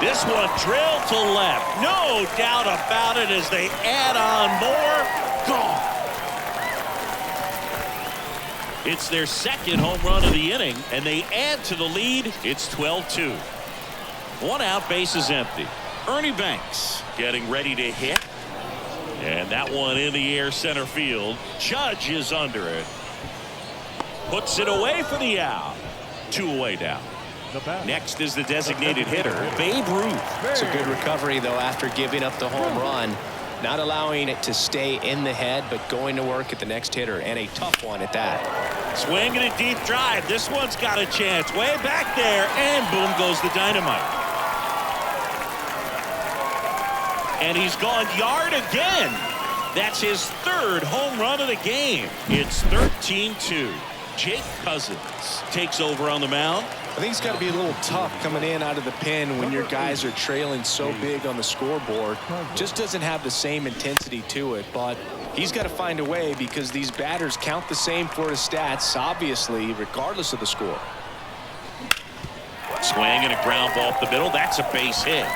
This one drilled to left. No doubt about it as they add on more. Gone. It's their second home run of the inning, and they add to the lead. It's 12-2. One out, base is empty. Ernie Banks getting ready to hit. And that one in the air center field. Judge is under it. Puts it away for the out. 2 away now. Next is the designated hitter, Babe Ruth. It's a good recovery, though, after giving up the home run. Not allowing it to stay in the head, but going to work at the next hitter, and a tough one at that. Swinging a deep drive. This one's got a chance. Way back there, and boom goes the dynamite. And he's gone yard again. That's his 3rd home run of the game. It's 13-2. Jake Cousins takes over on the mound. I think it's got to be a little tough coming in out of the pen when your guys are trailing so big on the scoreboard. Just doesn't have the same intensity to it, but he's got to find a way because these batters count the same for his stats, obviously, regardless of the score. Swing and a ground ball up the middle. That's a base hit.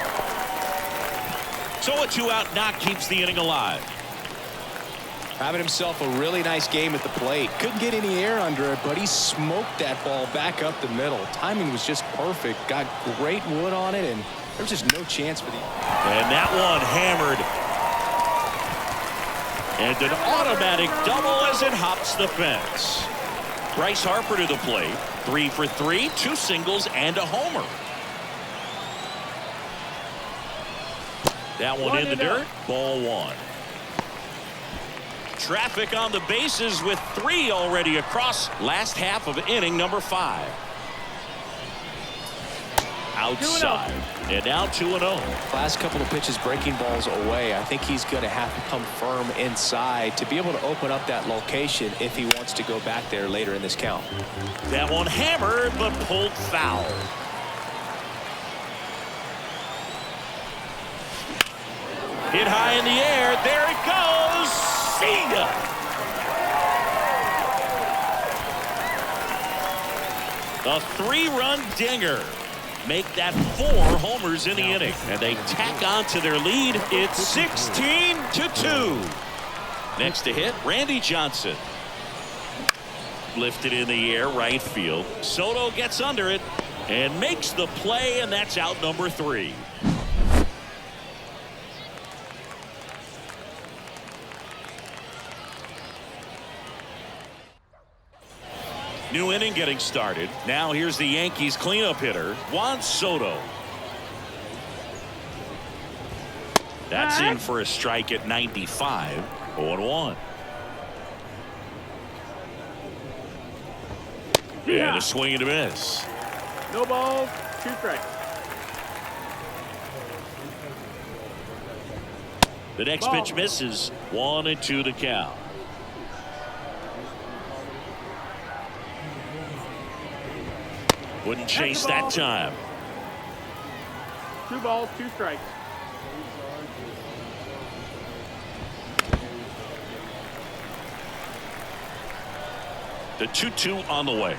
So a 2-out knock keeps the inning alive. Having himself a really nice game at the plate. Couldn't get any air under it, but he smoked that ball back up the middle. Timing was just perfect. Got great wood on it, and there was just no chance for the... And that one hammered. And an automatic double as it hops the fence. Bryce Harper to the plate. 3 for 3, 2 singles and a homer. That one in the dirt. Ball 1. Traffic on the bases with 3 already across. Last half of inning number 5. Outside. And now 2-0. Last couple of pitches breaking balls away. I think he's going to have to come firm inside to be able to open up that location if he wants to go back there later in this count. That one hammered but pulled foul. Hit high in the air. There it goes. See ya. A 3-run dinger. Make that 4 homers in the inning. And they tack on to their lead. It's 16-2. Next to hit, Randy Johnson. Lifted in the air, right field. Soto gets under it and makes the play, and that's out number 3. New inning getting started. Now here's the Yankees cleanup hitter, Juan Soto. That's in for a strike at 95. 0-1. And a swing and a miss. No balls, 2 strikes. The next pitch misses. 1-2 to count. Wouldn't chase that time. 2 balls, 2 strikes. The 2-2 on the way.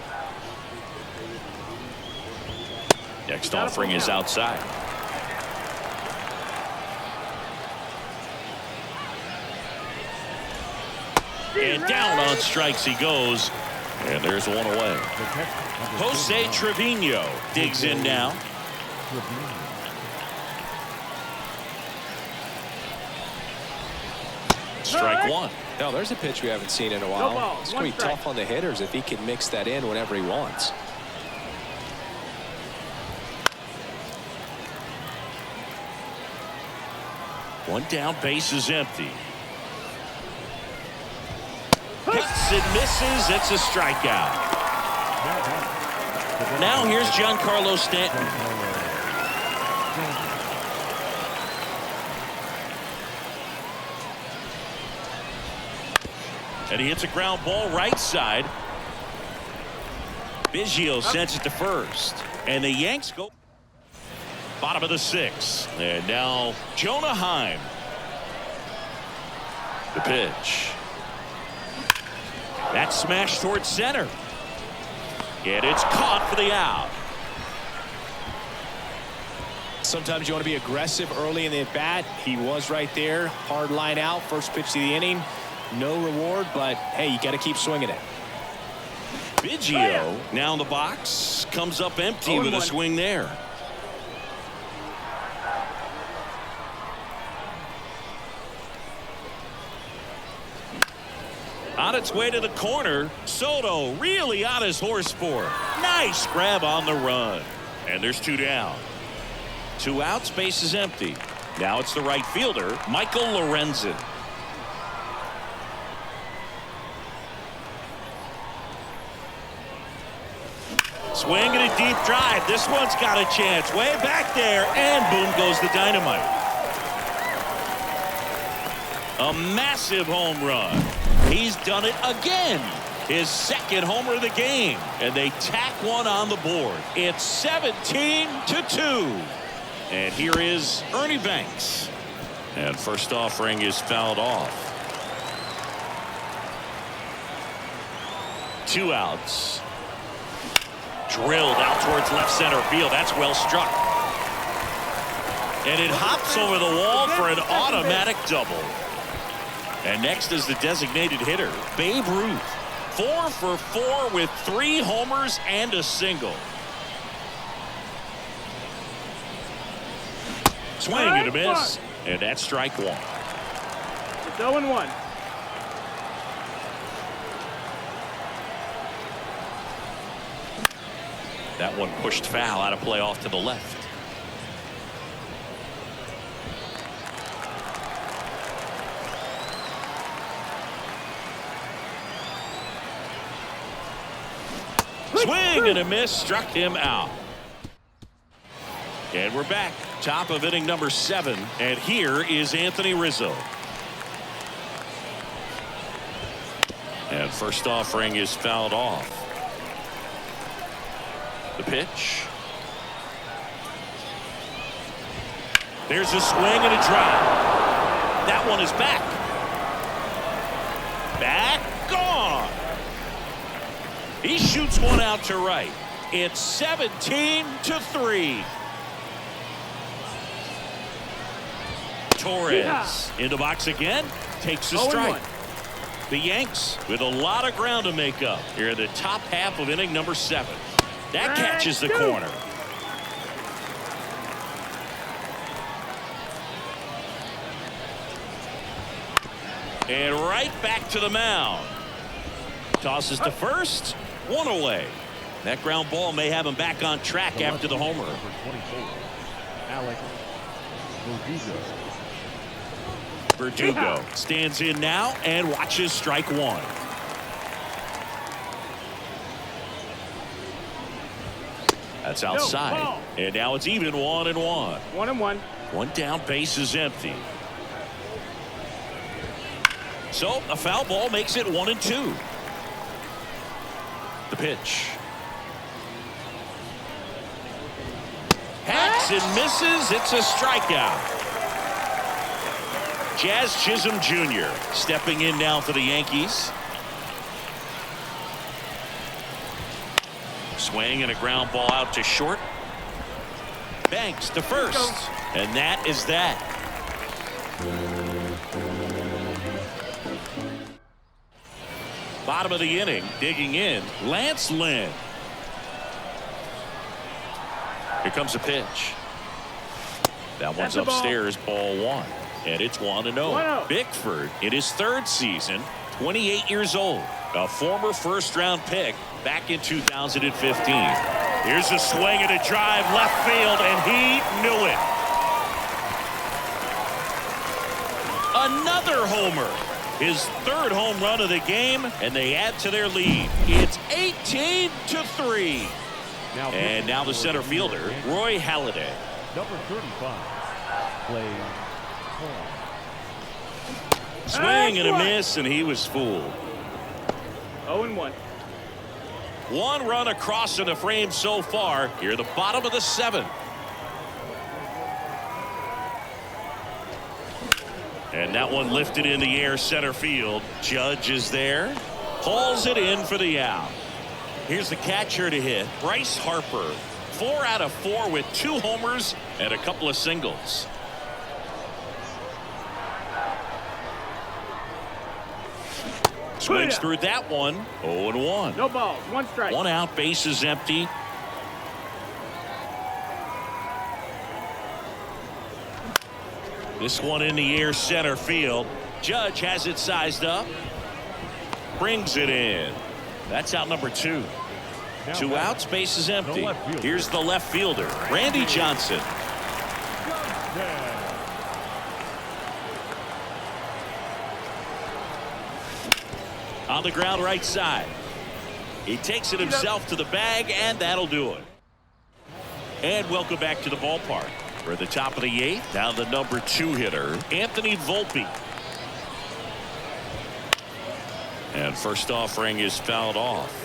Next offering is outside. And down on strikes he goes. And there's one away. Jose Trevino digs in now. Strike 1. No, there's a pitch we haven't seen in a while. It's going to be tough on the hitters if he can mix that in whenever he wants. One down, base is empty. Hits and misses. It's a strikeout. Now here's Giancarlo Stanton. And he hits a ground ball right side. Biggio sends it to first. And the Yanks go bottom of the 6th. And now Jonah Heim. The pitch. That's smashed towards center. And it's caught for the out. Sometimes you want to be aggressive early in the at-bat. He was right there. Hard line out. First pitch to the inning. No reward, but hey, you got to keep swinging it. Biggio now in the box. Comes up empty with a swing there. On its way to the corner. Soto really on his horse for it. Nice grab on the run. And there's 2 down. 2 outs, base is empty. Now it's the right fielder, Michael Lorenzen. Swing and a deep drive. This one's got a chance. Way back there. And boom goes the dynamite. A massive home run. He's done it again. His 2nd homer of the game. And they tack one on the board. It's 17-2. And here is Ernie Banks. And first offering is fouled off. 2 outs. drilled out towards left center field. That's well struck. And it hops over the wall for an automatic double. And next is the designated hitter, Babe Ruth. 4 for 4 with 3 homers and a single. Swing and a miss. And that's strike one. It's 0-1. That one pushed foul out of play off to the left. Swing and a miss, struck him out. And we're back. Top of inning number 7. And here is Anthony Rizzo. And first offering is fouled off. The pitch. There's a swing and a drive. That one is back. Back, gone. He shoots one out to right. It's 17-3. Torres in the box again. Takes a strike. The Yanks with a lot of ground to make up here in the top half of inning number 7. That catches the corner. And right back to the mound. Tosses to first. 1 away. That ground ball may have him back on track after the homer. Number 24, Alex Verdugo stands in now and watches strike one. That's outside. And now it's even 1-1. 1-1. One down, base is empty. So a foul ball makes it 1-2. The pitch. Hacks and misses. It's a strikeout. Jazz Chisholm Jr. stepping in now for the Yankees. Swing and a ground ball out to short. Banks to first. And that is that. Bottom of the inning, digging in, Lance Lynn. Here comes a pitch. That one's upstairs, ball 1. And it's 1-0. Bickford in his 3rd season, 28 years old. A former first-round pick back in 2015. Here's a swing and a drive left field, and he knew it. Another homer. His 3rd home run of the game, and they add to their lead. It's 18-3. And now the center fielder, Roy Halladay. Number 35, plays home. Swing and a miss, and he was fooled. 0-1. 1 run across in the frame so far. Here, the bottom of the 7th. And that one lifted in the air center field. Judge is there. Hauls it in for the out. Here's the catcher to hit, Bryce Harper. 4 out of 4 with 2 homers and a couple of singles. Swings through that one. 0-1. No balls. 1 strike. 1 out, base is empty. This one in the air center field. Judge has it sized up. Brings it in. That's out number 2. 2 outs, base is empty. Here's the left fielder, Randy Johnson. On the ground right side. He takes it himself to the bag, and that'll do it. And welcome back to the ballpark. We're at the top of the 8th. Now the number 2 hitter, Anthony Volpe. And first offering is fouled off.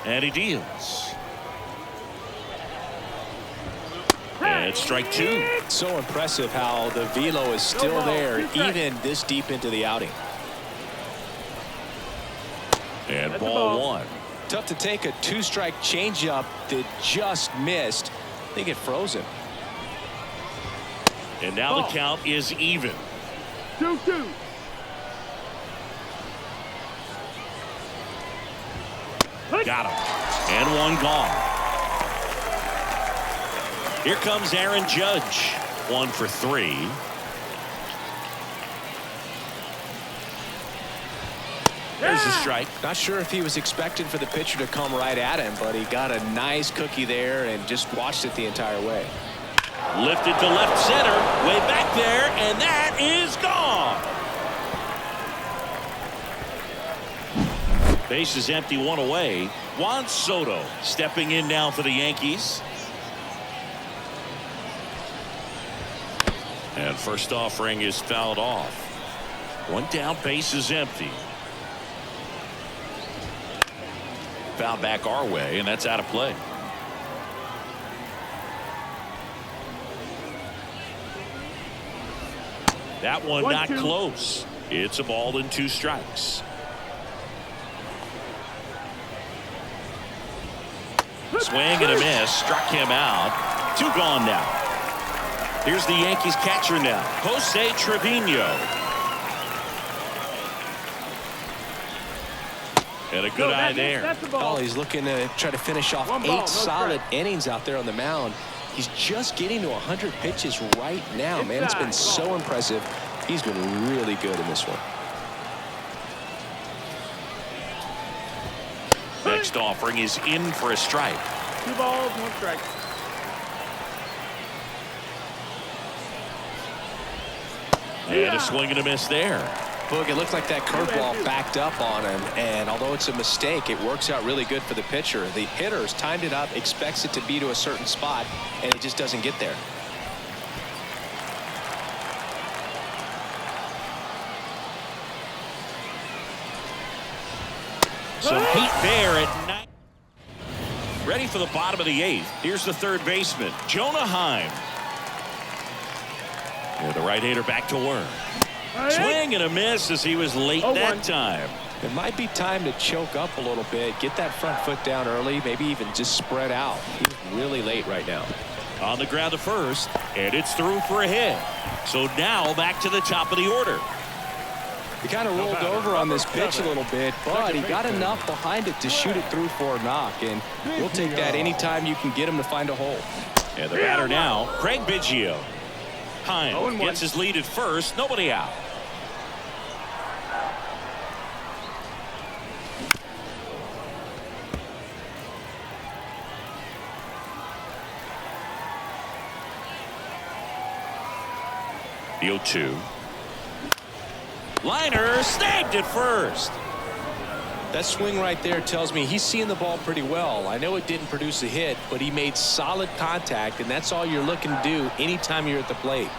And he deals. That's strike two. So impressive how the velo is still there even this deep into the outing. And That's a ball ball. one. Tough to take a two-strike changeup that just missed. I think it froze him. And now the Ball. count is even. 2-2. Got him. And one gone. Here comes Aaron Judge. 1 for 3. There's the strike. Not sure if he was expecting for the pitcher to come right at him, but he got a nice cookie there and just watched it the entire way. Lifted to left center. Way back there. And that is gone. Base is empty, 1 away. Juan Soto stepping in now for the Yankees. And first offering is fouled off. 1 down, base is empty. Foul back our way, and that's out of play. That one not 1-2. close. It's a ball and 2 strikes. Swing and a miss. Struck him out. 2 gone now. Here's the Yankees catcher now, Jose Trevino. And a good eye there. That's the Oh, ball. he's looking to try to finish off 1 ball, 8 no solid strike. innings out there on the mound. He's just getting to 100 pitches right now, man. It's been Inside. so impressive. He's been really good in this one. Next offering is in for a strike. 2 balls, 1 strike. And a swing and a miss there. Boog, it looked like that curveball backed up on him, and although it's a mistake, it works out really good for the pitcher. The hitter's timed it up, expects it to be to a certain spot, and it just doesn't get there. Some heat there at 9. Ready for the bottom of the 8th. Here's the third baseman, Jonah Heim. And the right-hander back to work. Swing and a miss as he was late that time. It might be time to choke up a little bit, get that front foot down early, maybe even just spread out. He's really late right now. On the ground to first, and it's through for a hit. So now back to the top of the order. He kind of rolled over on this pitch a little bit, but he got enough behind it to shoot it through for a knock, and we'll take that anytime you can get him to find a hole. And the batter now, Craig Biggio. Heim 0-1. gets his lead at first, nobody out. The 0-2. Liner snagged at first. That swing right there tells me he's seeing the ball pretty well. I know it didn't produce a hit, but he made solid contact, and that's all you're looking to do anytime you're at the plate.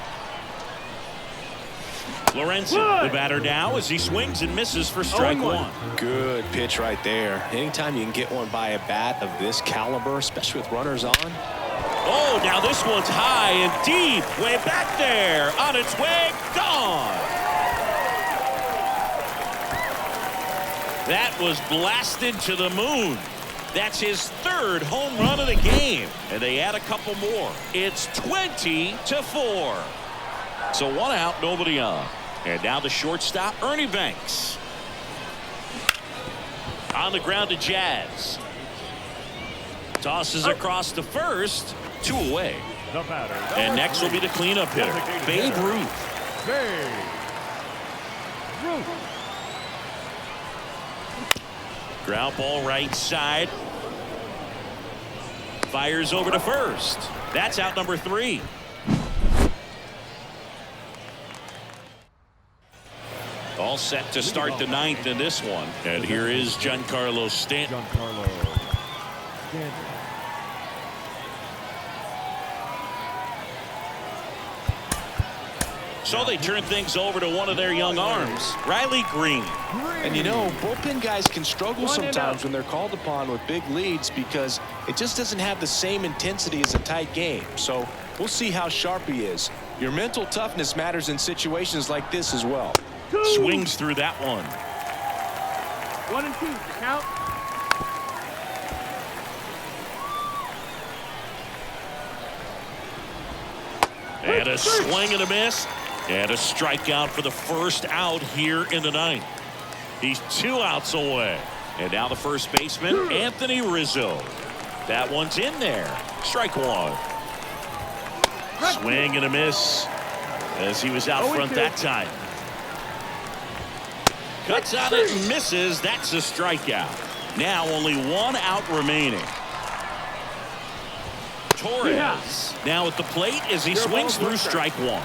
Lorenzen, the batter now, as he swings and misses for strike 1. Good pitch right there. Anytime you can get one by a bat of this caliber, especially with runners on. Oh, now this one's high and deep, way back there, on its way, gone. That was blasted to the moon. That's his 3rd home run of the game, and they add a couple more. It's 20-4. So 1 out, nobody on. And now the shortstop, Ernie Banks. On the ground to Jazz. Tosses across to first, 2 away. The batter. And next will be the cleanup hitter, Babe Ruth. Babe Ruth. Ground ball right side. Fires over to first. That's out number 3. All set to start the 9th in this one. And here is Giancarlo Stanton. Giancarlo Stanton. So they turn things over to one of their young arms, Riley Green. And you know, bullpen guys can struggle sometimes when they're called upon with big leads because it just doesn't have the same intensity as a tight game. So We'll see how sharp he is. Your mental toughness matters in situations like this as well. 2. Swings through that one. 1 and 2. Count. And a swing and a miss. And a strikeout for the first out here in the ninth. He's 2 outs away. And now the first baseman, Anthony Rizzo. That one's in there. Strike 1. Swing and a miss as he was out front that time. Cuts on it and misses. That's a strikeout. Now only 1 out remaining. Torres now at the plate as he swings through strike 1.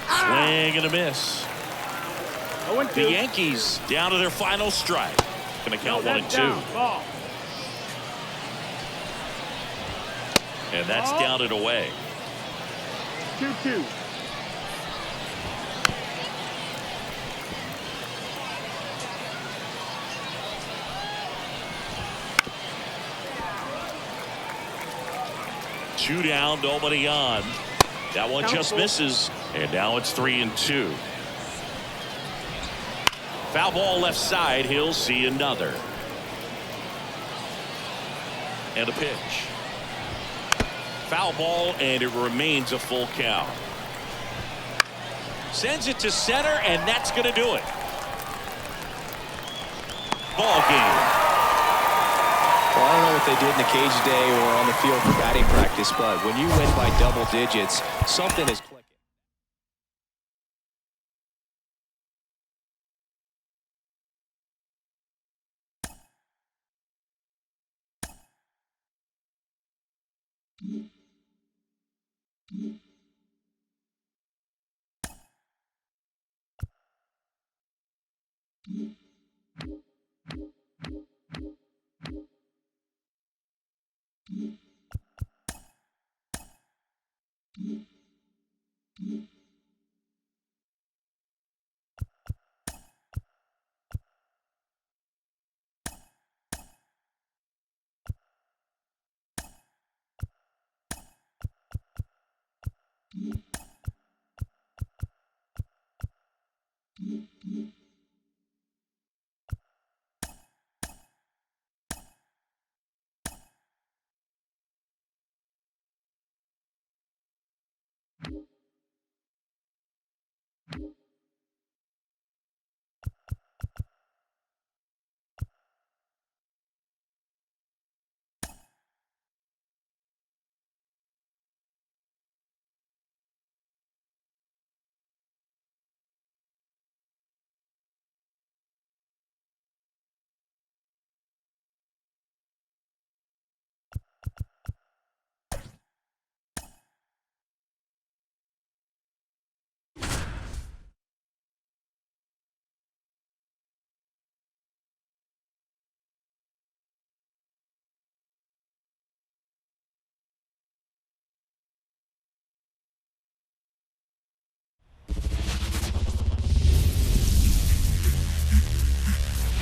Swing and a miss. The Yankees down to their final strike. Going to count 1 and 2. And that's down and away. 2-2. Two down, nobody on. That one just misses. And now it's 3 and 2. Foul ball left side. He'll see another. And a pitch. Foul ball, and it remains a full count. Sends it to center, and that's going to do it. Ball game. Well, I don't know what they did in the cage today or on the field for batting practice, but when you win by double digits, something is clicking.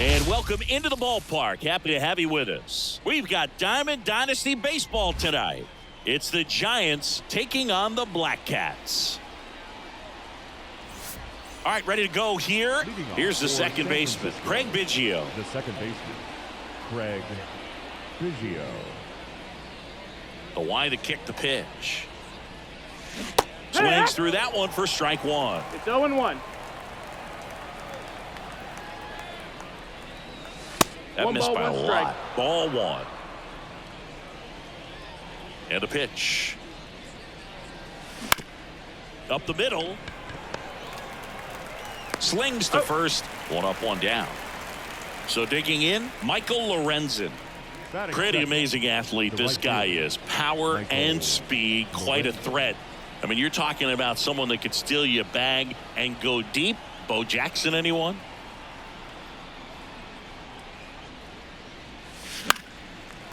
And welcome into the ballpark. Happy to have you with us. We've got Diamond Dynasty Baseball tonight. It's the Giants taking on the Black Cats. All right, ready to go here. Here's the second baseman, Craig Biggio. The second baseman, Craig Biggio. The wide to kick the pitch. Swings through that one for strike 1. It's 0-1. That missed by a lot. Ball 1. And a pitch. Up the middle. Slings to first. 1 up, 1 down. So digging in, Michael Lorenzen. Pretty amazing athlete this guy is. Power and speed, quite a threat. I mean, you're talking about someone that could steal you a bag and go deep. Bo Jackson, anyone?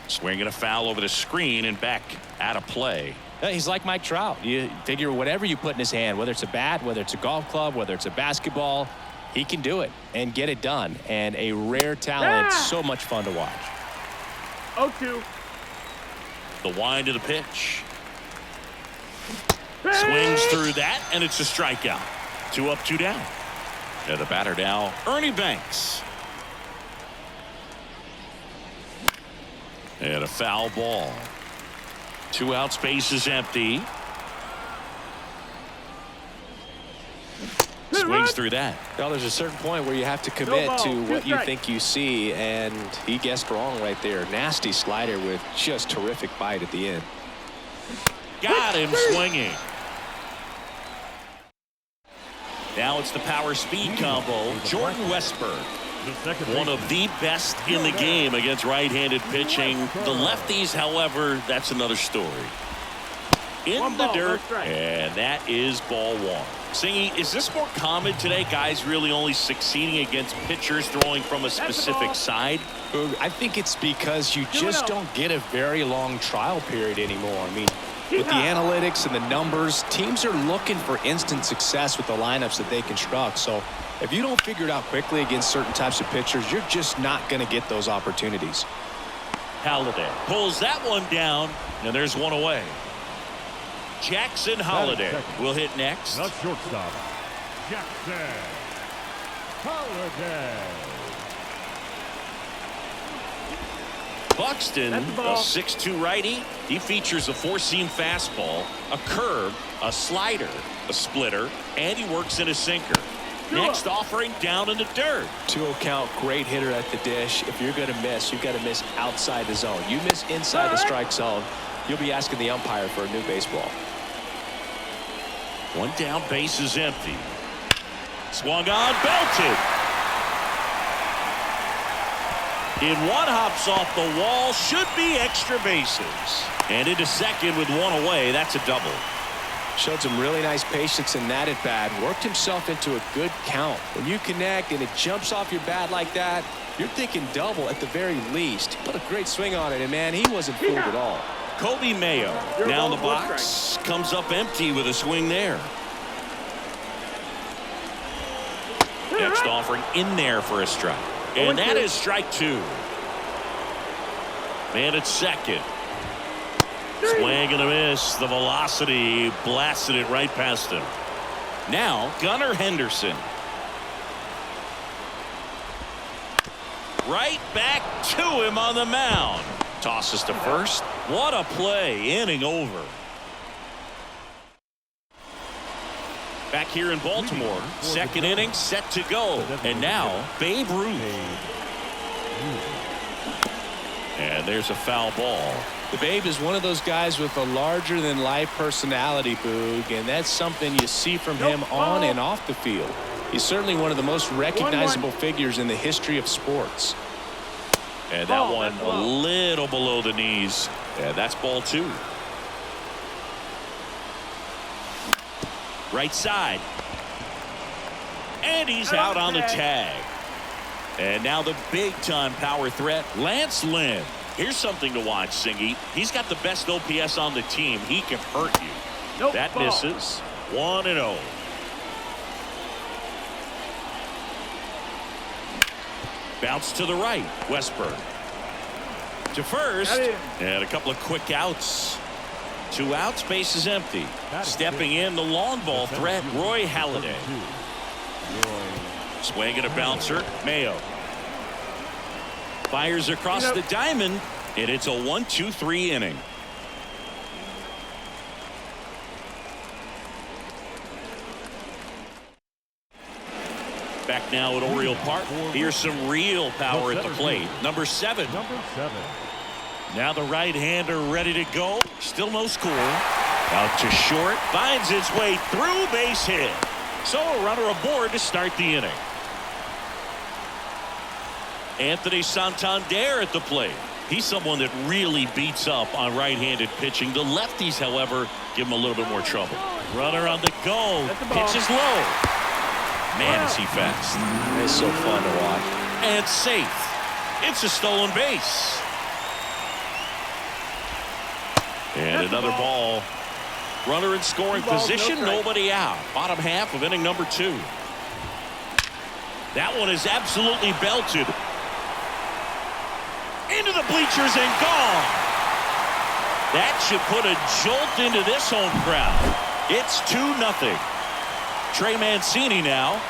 Swinging a foul over the screen and back out of play. He's like Mike Trout. You figure whatever you put in his hand, whether it's a bat, whether it's a golf club, whether it's a basketball, he can do it and get it done. And a rare talent, so much fun to watch. 0-2. The wind of the pitch. Swings through that, and it's a strikeout. 2 up, 2 down. And the batter now, Ernie Banks. And a foul ball. 2 outs, base is empty. Swings through that. Well, there's a certain point where you have to commit to what you think you see, and he guessed wrong right there. Nasty slider with just terrific bite at the end. Got him swinging. Now it's the power speed combo. Jordan Westburg, one of the best in the game against right-handed pitching. The lefties, however, that's another story. In the dirt, and that is ball 1. Singy, is this more common today? Guys really only succeeding against pitchers throwing from a specific side? I think it's because you just don't get a very long trial period anymore. I mean, with the analytics and the numbers, teams are looking for instant success with the lineups that they construct. So if you don't figure it out quickly against certain types of pitchers, you're just not going to get those opportunities. Halladay pulls that one down, and there's one away. Jackson Halladay will hit next. The shortstop, Jackson Halladay. Buxton, a 6'2" righty. He features a 4-seam fastball, a curve, a slider, a splitter, and he works in a sinker. Next offering down in the dirt. 2-0 count, great hitter at the dish. If you're going to miss, you've got to miss outside the zone. You miss inside the strike zone, you'll be asking the umpire for a new baseball. 1 down, base is empty. Swung on, belted. In 1 hops off the wall, should be extra bases. And into second with 1 away. That's a double. Showed some really nice patience in that at bat. Worked himself into a good count. When you connect and it jumps off your bat like that, you're thinking double at the very least. What a great swing on it, and man, he wasn't fooled at all. Kobe Mayo now in the box, comes up empty with a swing there. Next offering in there for a strike. And that is strike 2. Man at second. Swing and a miss. The velocity blasted it right past him. Now Gunnar Henderson. Right back to him on the mound. Tosses to first. What a play. Inning over. Back here in Baltimore. Second inning set to go. And now Babe Ruth. And there's a foul ball. The Babe is one of those guys with a larger-than-life personality, Boog, and that's something you see from him on and off the field. He's certainly one of the most recognizable figures in the history of sports. And that one a little below the knees. And that's ball 2. Right side. And he's out on the tag. And now the big-time power threat, Lance Lynn. Here's something to watch, Singy. He's got the best OPS on the team. He can hurt you. That misses. 1-0. Bounce to the right. Westburg. To first. And a couple of quick outs. 2 outs, base is empty. Stepping in the long ball threat, Roy Halladay. Swing and a bouncer, Mayo. Fires across the diamond, and it's a 1-2-3 inning. Back now at Oriole Park. Here's some real power at the plate. Number 7. Now the right-hander ready to go. Still no score. Out to short. Finds its way through, base hit. So a runner aboard to start the inning. Anthony Santander at the plate. He's someone that really beats up on right-handed pitching. The lefties, however, give him a little bit more trouble. Runner on the go. Pitches low. Man, is he fast. It's so fun to watch. And safe. It's a stolen base. And another ball. Runner in scoring position, nobody out. Bottom half of inning number 2. That one is absolutely belted. Into the bleachers and gone. That should put a jolt into this home crowd. It's 2-0. Trey Mancini now.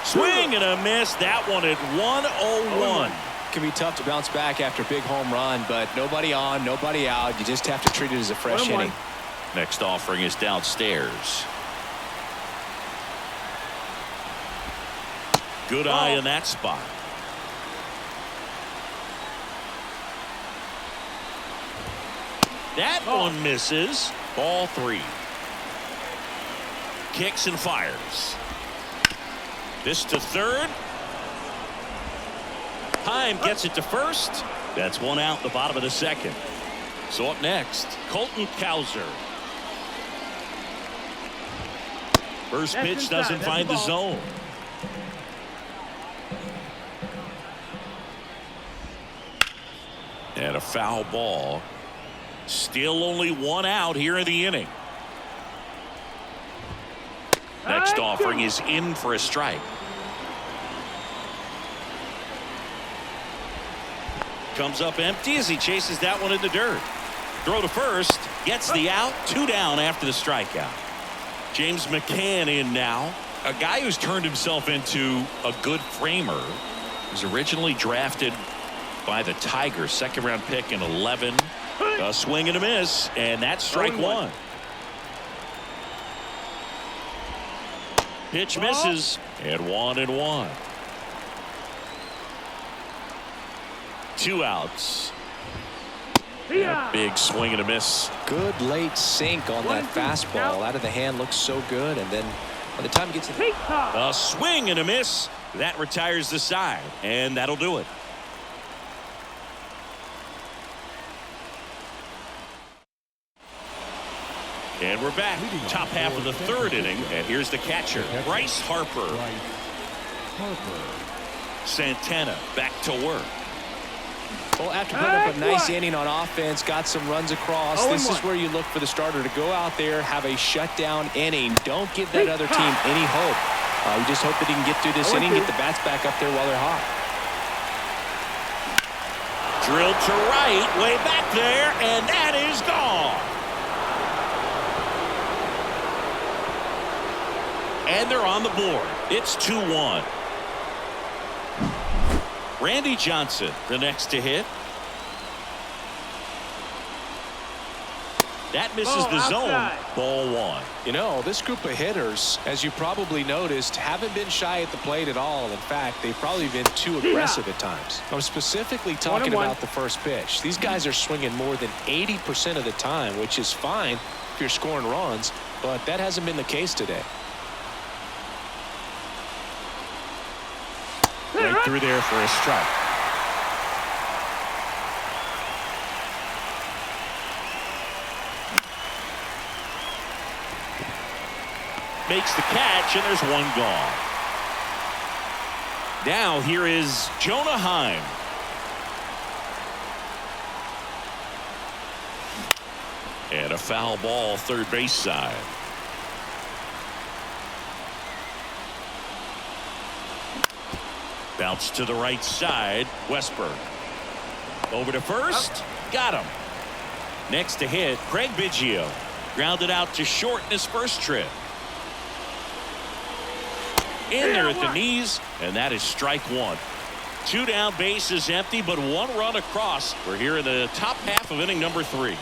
Swing and a miss. That one at 101. Can be tough to bounce back after a big home run, but nobody on, nobody out. You just have to treat it as a fresh 1-1. inning. Next offering is downstairs. Good eye in that spot. That one misses. Ball 3. Kicks and fires. This to third. Heim gets it to first. That's one out in the bottom of the second. So up next, Colton Cowser. First That's pitch inside. doesn't That's find the the ball. zone. And a foul ball. Still only one out here in the inning. Next offering is in for a strike. Comes up empty as he chases that one in the dirt. Throw to first. Gets the out. 2 down after the strikeout. James McCann in now. A guy who's turned himself into a good framer. Was originally drafted by the Tigers. Second-round pick in 11. A swing and a miss. And that's strike 1. Pitch misses. And 1-1. 2 outs. A big swing and a miss. Good late sink on that fastball. Out of the hand, looks so good, and then by the time it gets to the A swing and a miss. That retires the side, and that'll do it. And we're back. Top half of the third inning, and here's the catcher, Bryce Harper. Santana back to work. Well, after putting up a nice inning on offense, got some runs across, this is where you look for the starter to go out there, have a shutdown inning. Don't give that other team any hope. You just hope that he can get through this inning, get the bats back up there while they're hot. Drilled to right, way back there, and that is gone. And they're on the board. It's 2-1. Randy Johnson, the next to hit. That misses the zone. Ball 1. You know, this group of hitters, as you probably noticed, haven't been shy at the plate at all. In fact, they've probably been too aggressive at times. I'm specifically talking about the first pitch. These guys are swinging more than 80% of the time, which is fine if you're scoring runs, but that hasn't been the case today. Right through there for a strike. Makes the catch, and there's one gone. Now here is Jonah Heim. And a foul ball third base side. Bounce to the right side. Westberg. Over to first. Got him. Next to hit, Craig Biggio. Grounded out to short in his first trip. In there at the knees, and that is strike 1. 2 down, bases empty, but 1 run across. We're here in the top half of inning number 3.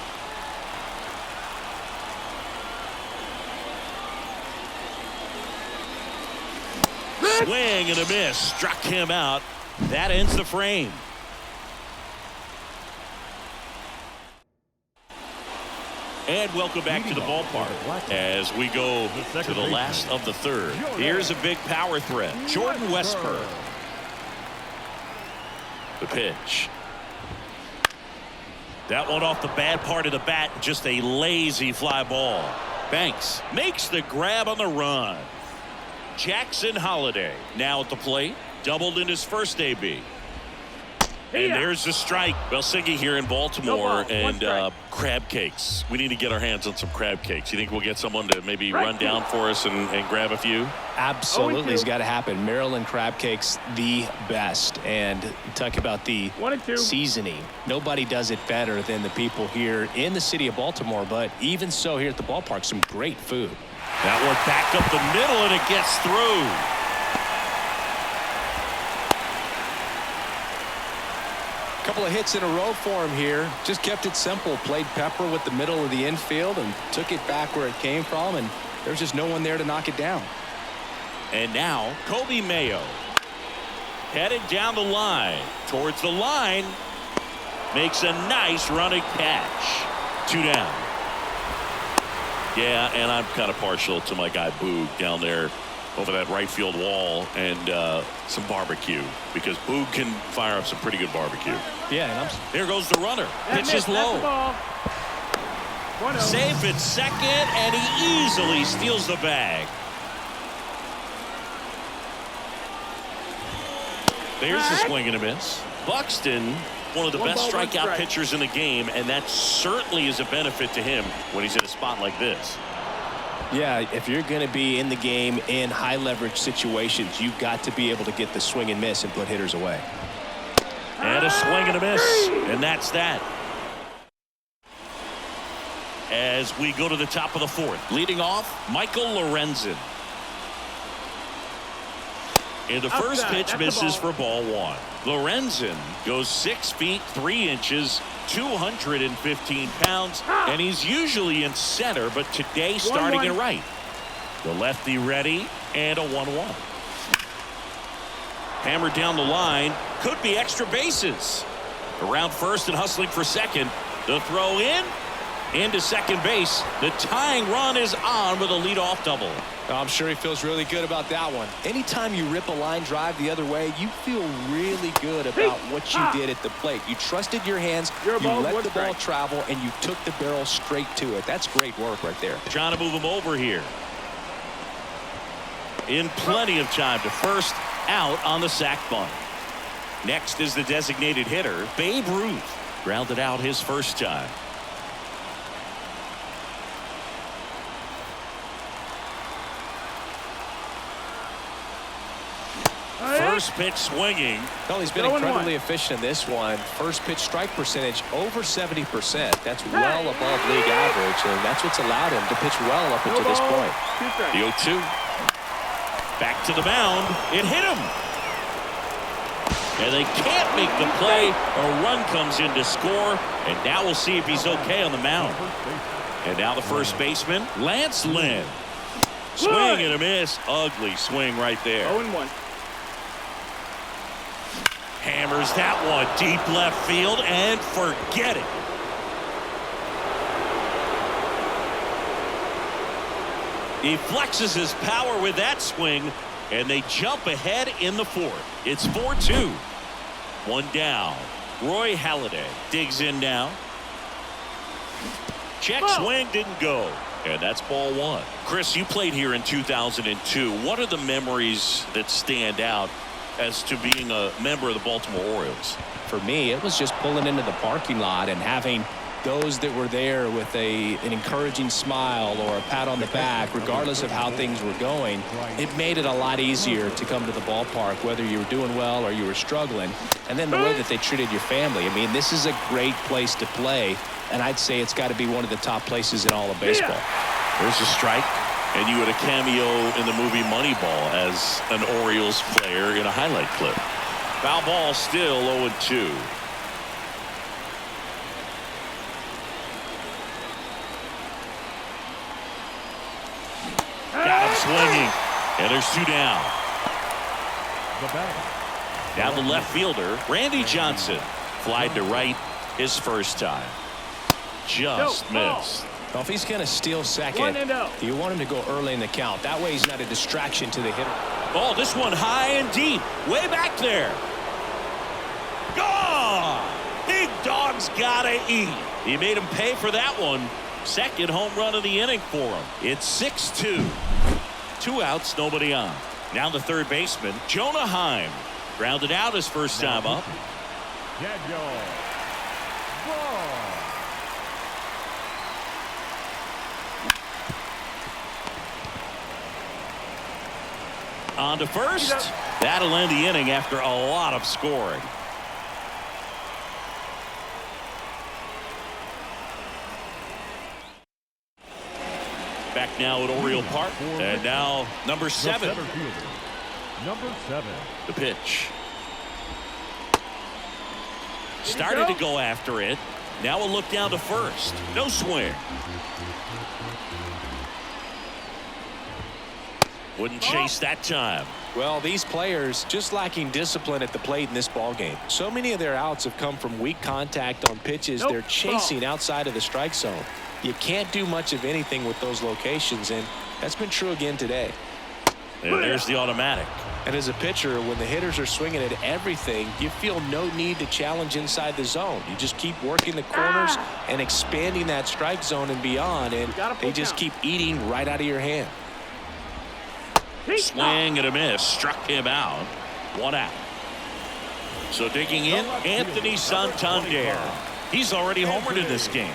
Swing and a miss. Struck him out. That ends the frame. And welcome back to the ballpark as we go to the last of the third. Here's a big power threat. Jordan Westberg. The pitch. That one off the bad part of the bat. Just a lazy fly ball. Banks makes the grab on the run. Jackson Holliday now at the plate. Doubled in his first AB. And there's the strike. Well, Siggy here in Baltimore, No ball, and crab cakes. We need to get our hands on some crab cakes. You think we'll get someone to maybe run down for us and grab a few? Absolutely, it's got to happen. Maryland crab cakes, the best. And talk about the 1 and 2. seasoning. Nobody does it better than the people here in the city of Baltimore. But even so, here at the ballpark, some great food. That one back up the middle, and it gets through. Couple of hits in a row for him here. Just kept it simple. Played pepper with the middle of the infield and took it back where it came from, and there's just no one there to knock it down. And now Kobe Mayo headed down the line towards the line, makes a nice running catch. 2 down. Yeah, and I'm kind of partial to my guy Boog down there over that right field wall, and some barbecue, because Boog can fire up some pretty good barbecue. Yeah, and Here goes the runner. Pitch is low. Safe at second, and he easily steals the bag. There's the swing and a miss. Buxton, one of the best strikeout pitchers in the game, and that certainly is a benefit to him when he's in a spot like this. Yeah, if you're going to be in the game in high leverage situations, you've got to be able to get the swing and miss and put hitters away. And a swing and a miss, and that's that. As we go to the top of the 4th, leading off, Michael Lorenzen. And the first pitch misses for ball 1. Lorenzen goes 6 feet 3 inches, 215 pounds, and he's usually in center, but today starting in right. The lefty ready, and a 1-1. Hammered down the line, could be extra bases. Around first and hustling for second. The throw in, into second base. The tying run is on with a leadoff double. I'm sure he feels really good about that one. Anytime you rip a line drive the other way, you feel really good about what you did at the plate. You trusted your hands, you let the ball travel, and you took the barrel straight to it. That's great work right there. Trying to move him over here. In plenty of time to first, out on the sac bunt. Next is the designated hitter, Babe Ruth. Grounded out his first time. First pitch swinging. Well, he's been incredibly efficient in this one. First pitch strike percentage over 70%. That's well above league average, and that's what's allowed him to pitch well up until this point. The 0-2. Back to the mound. It hit him. And they can't make the play. A run comes in to score, and now we'll see if he's okay on the mound. And now the first baseman, Lance Lynn. Swing and a miss. Ugly swing right there. 0-1. Hammers that one deep left field, and forget it. He flexes his power with that swing, and they jump ahead in the 4th. It's 4-2. 1 down. Roy Halladay digs in now. Check swing, didn't go. And that's ball 1. Chris, you played here in 2002. What are the memories that stand out as to being a member of the Baltimore Orioles? For me, it was just pulling into the parking lot and having those that were there with an encouraging smile or a pat on the back, regardless of how things were going. It made it a lot easier to come to the ballpark, whether you were doing well or you were struggling. And then the way that they treated your family. I mean, this is a great place to play, and I'd say it's got to be one of the top places in all of baseball. There's a strike. And you had a cameo in the movie Moneyball as an Orioles player in a highlight clip. Foul ball, still 0-2. Got him swinging. And there's 2 down. Down the left fielder, Randy Johnson. Flied to right his first time. Just missed. Well, if he's going to steal second, you want him to go early in the count. That way he's not a distraction to the hitter. Oh, this one high and deep. Way back there. Gone! Big dog's gotta eat. He made him pay for that one. Second home run of the inning for him. It's 6-2. 2 outs, nobody on. Now the third baseman, Jonah Heim. Grounded out his first time up. Daniel. Ball. On to first. That'll end the inning after a lot of scoring. Back now at Oriole Park. And now number 7. Number 7. The pitch. Started to go after it. Now a look down to first. No swing. Wouldn't chase that time. Well, these players just lacking discipline at the plate in this ball game. So many of their outs have come from weak contact on pitches they're chasing outside of the strike zone. You can't do much of anything with those locations, and that's been true again today. And there's the automatic. And as a pitcher, when the hitters are swinging at everything, you feel no need to challenge inside the zone. You just keep working the corners and expanding that strike zone and beyond, and they just keep eating right out of your hand. Swing and a miss. Struck him out. 1 out. So digging in, Anthony Santander. He's already homered in this game.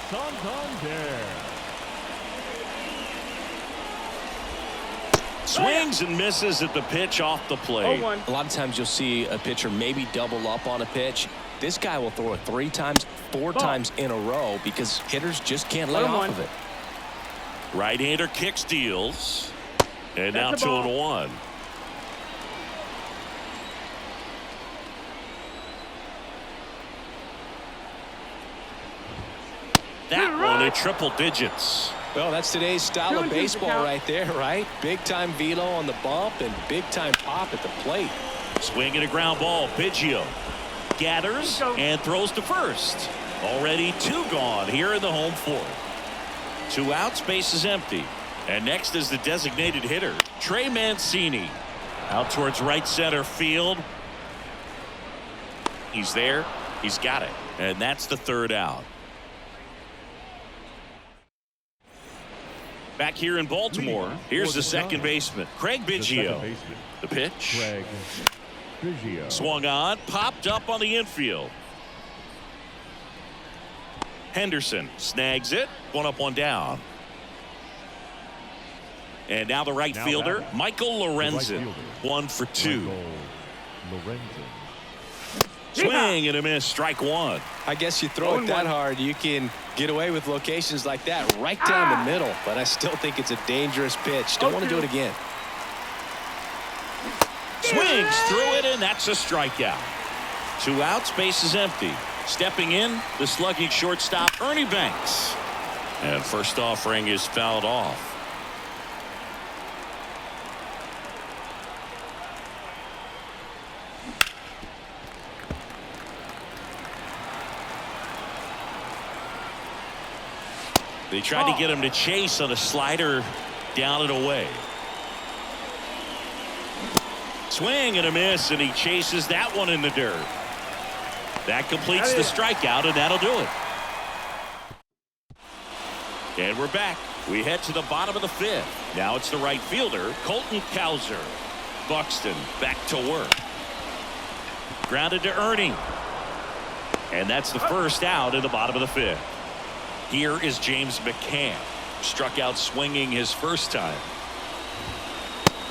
Santander. Swings and misses at the pitch off the plate. A lot of times you'll see a pitcher maybe double up on a pitch. This guy will throw it 3 times, 4 times in a row because hitters just can't lay off of it. Right-hander kick steals. And now 2-1. That one at triple digits. Well, that's today's style of baseball right there, right? Big-time velo on the bump and big-time pop at the plate. Swing and a ground ball. Biggio gathers and throws to first. Already 2 gone here in the home 4th. 2 outs, base is empty. And next is the designated hitter, Trey Mancini. Out towards right center field. He's there. He's got it. And that's the 3rd out. Back here in Baltimore, here's the second baseman, Craig Biggio. The pitch. Craig Biggio. Swung on, popped up on the infield. Henderson snags it. 1 up, 1 down. And now the right fielder, Michael Lorenzen. 1 for 2. Swing and a miss. Strike 1. I guess you throw it that hard, you can get away with locations like that right down the middle. But I still think it's a dangerous pitch. Don't want to do it again. Swings through it, and that's a strikeout. 2 outs, base is empty. Stepping in, the slugging shortstop, Ernie Banks. And first offering is fouled off. They tried to get him to chase on a slider down and away. Swing and a miss, and he chases that one in the dirt. That completes the strikeout, and that'll do it. And we're back. We head to the bottom of the 5th. Now it's the right fielder, Colton Cowser. Buxton back to work. Grounded to Ernie. And that's the first out in the bottom of the 5th. Here is James McCann. Struck out swinging his first time.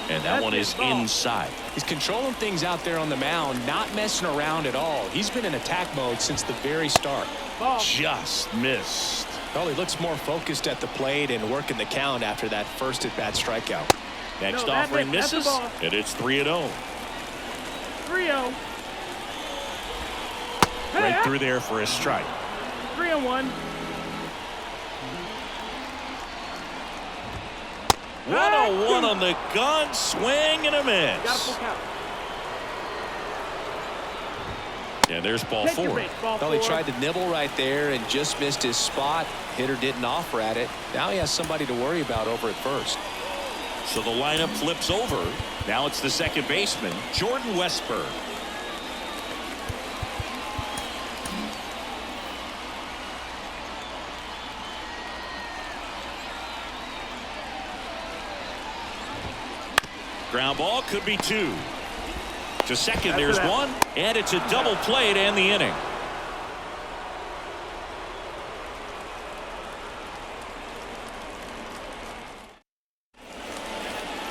And that one is inside. He's controlling things out there on the mound, not messing around at all. He's been in attack mode since the very start. Just missed. Well, he looks more focused at the plate and working the count after that first at-bat strikeout. Next offering misses, and it's 3-0. 3-0. Right through there for a strike. 3-1. 1-0-1 on the gun, swing and a miss. And there's ball 4. Well, he tried to nibble right there and just missed his spot. Hitter didn't offer at it. Now he has somebody to worry about over at first. So the lineup flips over. Now it's the second baseman, Jordan Westburg. Ground ball, could be 2. To second, there's one, and it's a double play to end the inning.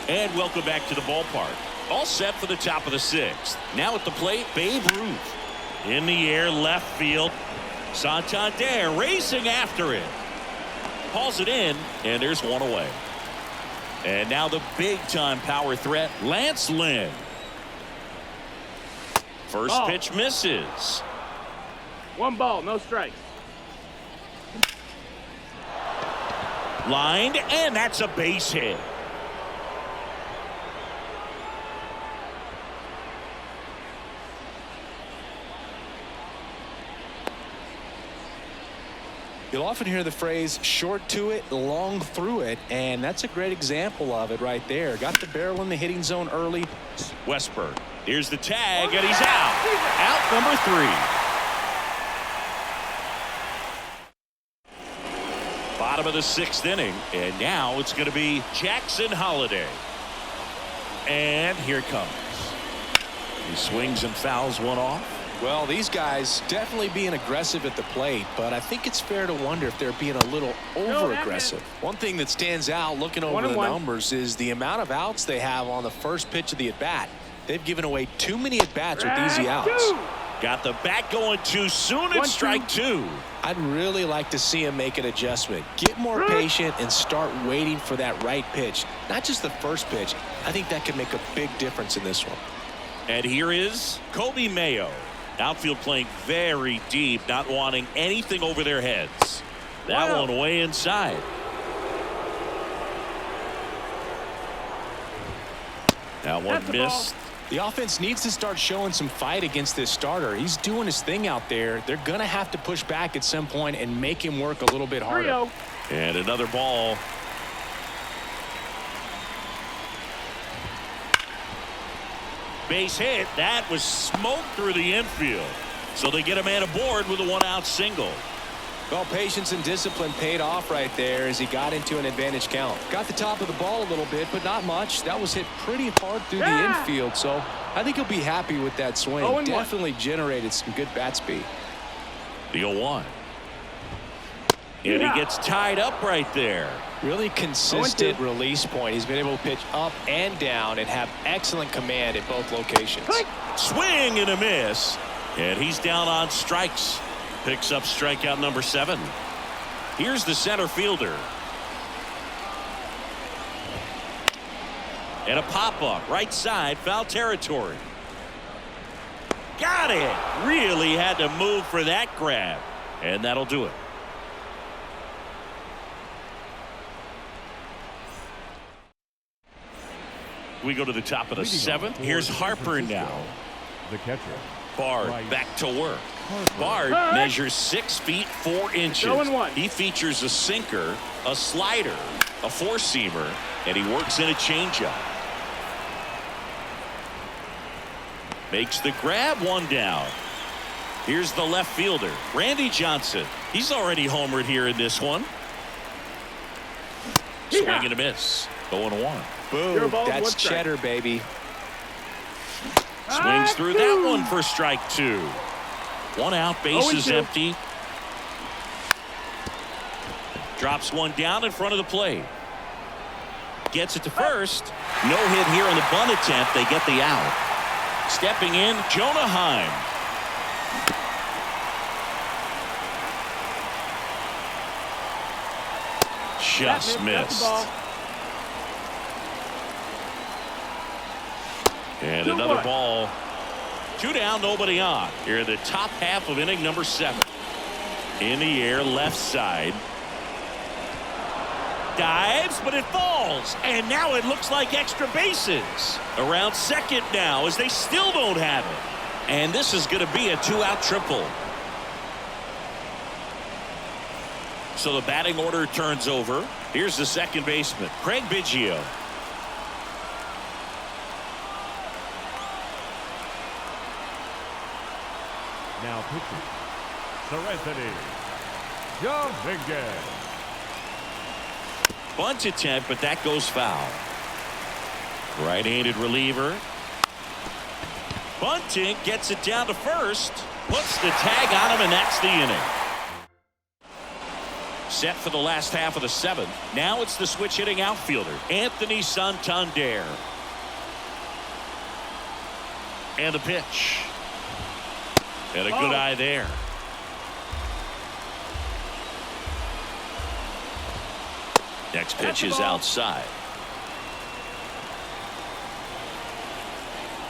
And welcome back to the ballpark. All set for the top of the 6th. Now at the plate, Babe Ruth. In the air, left field. Santander racing after it. Hauls it in, and there's one away. And now the big-time power threat, Lance Lynn. First pitch misses. 1 ball, no strikes. Lined, and that's a base hit. You'll often hear the phrase short to it, long through it, and that's a great example of it right there. Got the barrel in the hitting zone early. Westberg. Here's the tag, and he's out. Out number 3. Bottom of the 6th inning, and now it's going to be Jackson Holliday. And here it comes. He swings and fouls one off. Well, these guys definitely being aggressive at the plate, but I think it's fair to wonder if they're being a little over-aggressive. One thing that stands out looking over the numbers is the amount of outs they have on the first pitch of the at-bat. They've given away too many at-bats with easy outs. Got the bat going too soon at strike 2. I'd really like to see him make an adjustment. Get more patient and start waiting for that right pitch. Not just the first pitch. I think that could make a big difference in this one. And here is Kobe Mayo. Outfield playing very deep, not wanting anything over their heads. That one way inside. That one missed. The offense needs to start showing some fight against this starter. He's doing his thing out there. They're going to have to push back at some point and make him work a little bit harder. And another ball. Base hit. That was smoked through the infield. So they get a man aboard with a 1-out single. Well, patience and discipline paid off right there as he got into an advantage count. Got the top of the ball a little bit, but not much. That was hit pretty hard through the infield, so I think he'll be happy with that swing. Definitely generated some good bat speed. The 0-1. And he gets tied up right there. Really consistent release point. He's been able to pitch up and down and have excellent command at both locations. Swing and a miss. And he's down on strikes. Picks up strikeout number 7. Here's the center fielder. And a pop-up right side, foul territory. Got it. Really had to move for that grab. And that'll do it. We go to the top of the 7th. Here's Harper now. The catcher. Bard back to work. Bard measures 6 feet 4 inches. He features a sinker, a slider, a four-seamer, and he works in a changeup. Makes the grab, 1 down. Here's the left fielder, Randy Johnson. He's already homered here in this one. Swing and a miss. 0-1. Boom. That's cheddar, baby. Swings through that one for strike 2. 1 out, base is empty. Drops 1 down in front of the plate. Gets it to first. No hit here on the bunt attempt. They get the out. Stepping in, Jonah Heim. Just missed. And another ball. 2 down, nobody on. Here in the top half of inning number 7. In the air, left side. Dives, but it falls. And now it looks like extra bases. Around second now as they still don't have it. And this is going to be a 2-out triple. So the batting order turns over. Here's the second baseman, Craig Biggio. Now pitching. Serenity. Dominguez. Bunt attempt, but that goes foul. Right-handed reliever. Bunting gets it down to first, puts the tag on him, and that's the inning. Set for the last half of the seventh. Now it's the switch hitting outfielder, Anthony Santander. And a pitch. And a good eye there. Next pitch is outside.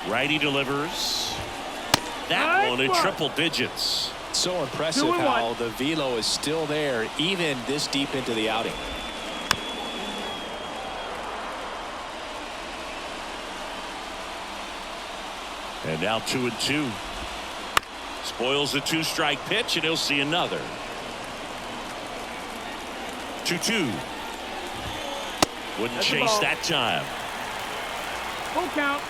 Righty delivers. That one in triple digits. So impressive how the velo is still there even this deep into the outing. And now 2-2. Spoils the 2-strike pitch, and he'll see another. 2-2. Wouldn't chase that time. Full count.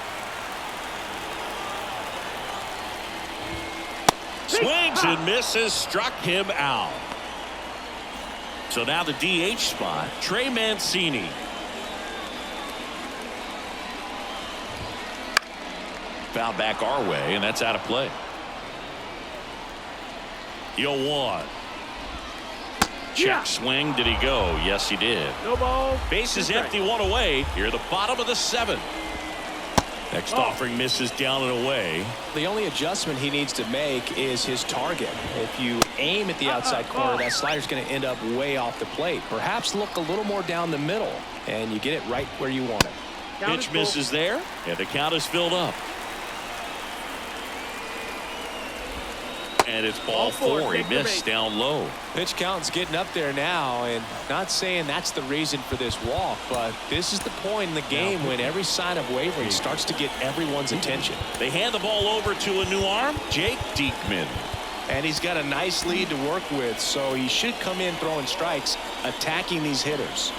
Swings and misses, struck him out. So now the DH spot, Trey Mancini. Foul back our way, and that's out of play. 0-1. Check swing. Did he go? Yes, he did. No ball. Base is empty, one away. Here at the bottom of the seventh. Next offering misses down and away. The only adjustment he needs to make is his target. If you aim at the outside corner, that slider's going to end up way off the plate. Perhaps look a little more down the middle, and you get it right where you want it. Pitch misses there, and the count is filled up. And it's ball four. He missed down low. Pitch count's getting up there now, and not saying that's the reason for this walk, but this is the point in the game when every sign of wavering starts to get everyone's attention. They hand the ball over to a new arm, Jake Diekman. And he's got a nice lead to work with, so he should come in throwing strikes, attacking these hitters.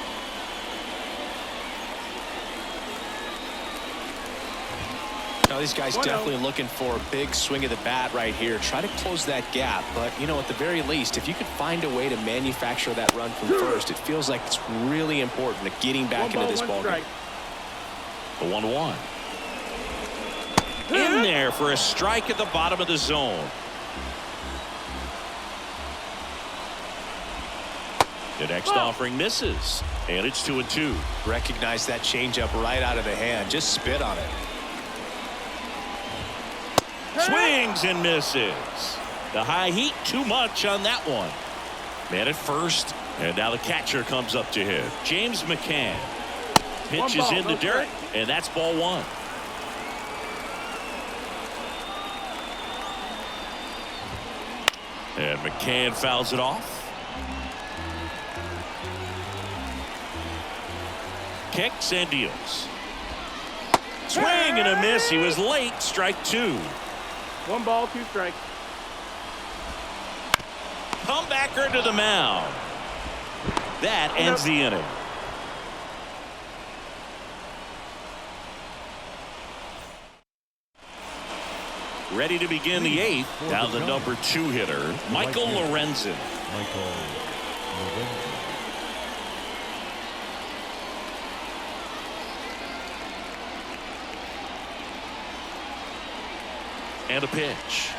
Now, these guys definitely looking for a big swing of the bat right here. Try to close that gap. But, you know, at the very least, if you could find a way to manufacture that run from first, it feels like it's really important to getting back into this ballgame. The 1-1. In there for a strike at the bottom of the zone. The next offering misses. And it's 2-2. Recognize that changeup right out of the hand. Just spit on it. Swings and misses. The high heat too much on that one. Man at first, and now the catcher comes up to hit. James McCann pitches in the dirt, and that's ball one. And McCann fouls it off. Kicks and deals. Swing and a miss. He was late. Strike two. 1 ball, 2 strikes. Comebacker to the mound. That ends the inning. Ready to begin the eighth. Now the number 2 hitter, Michael Lorenzen. And a pitch.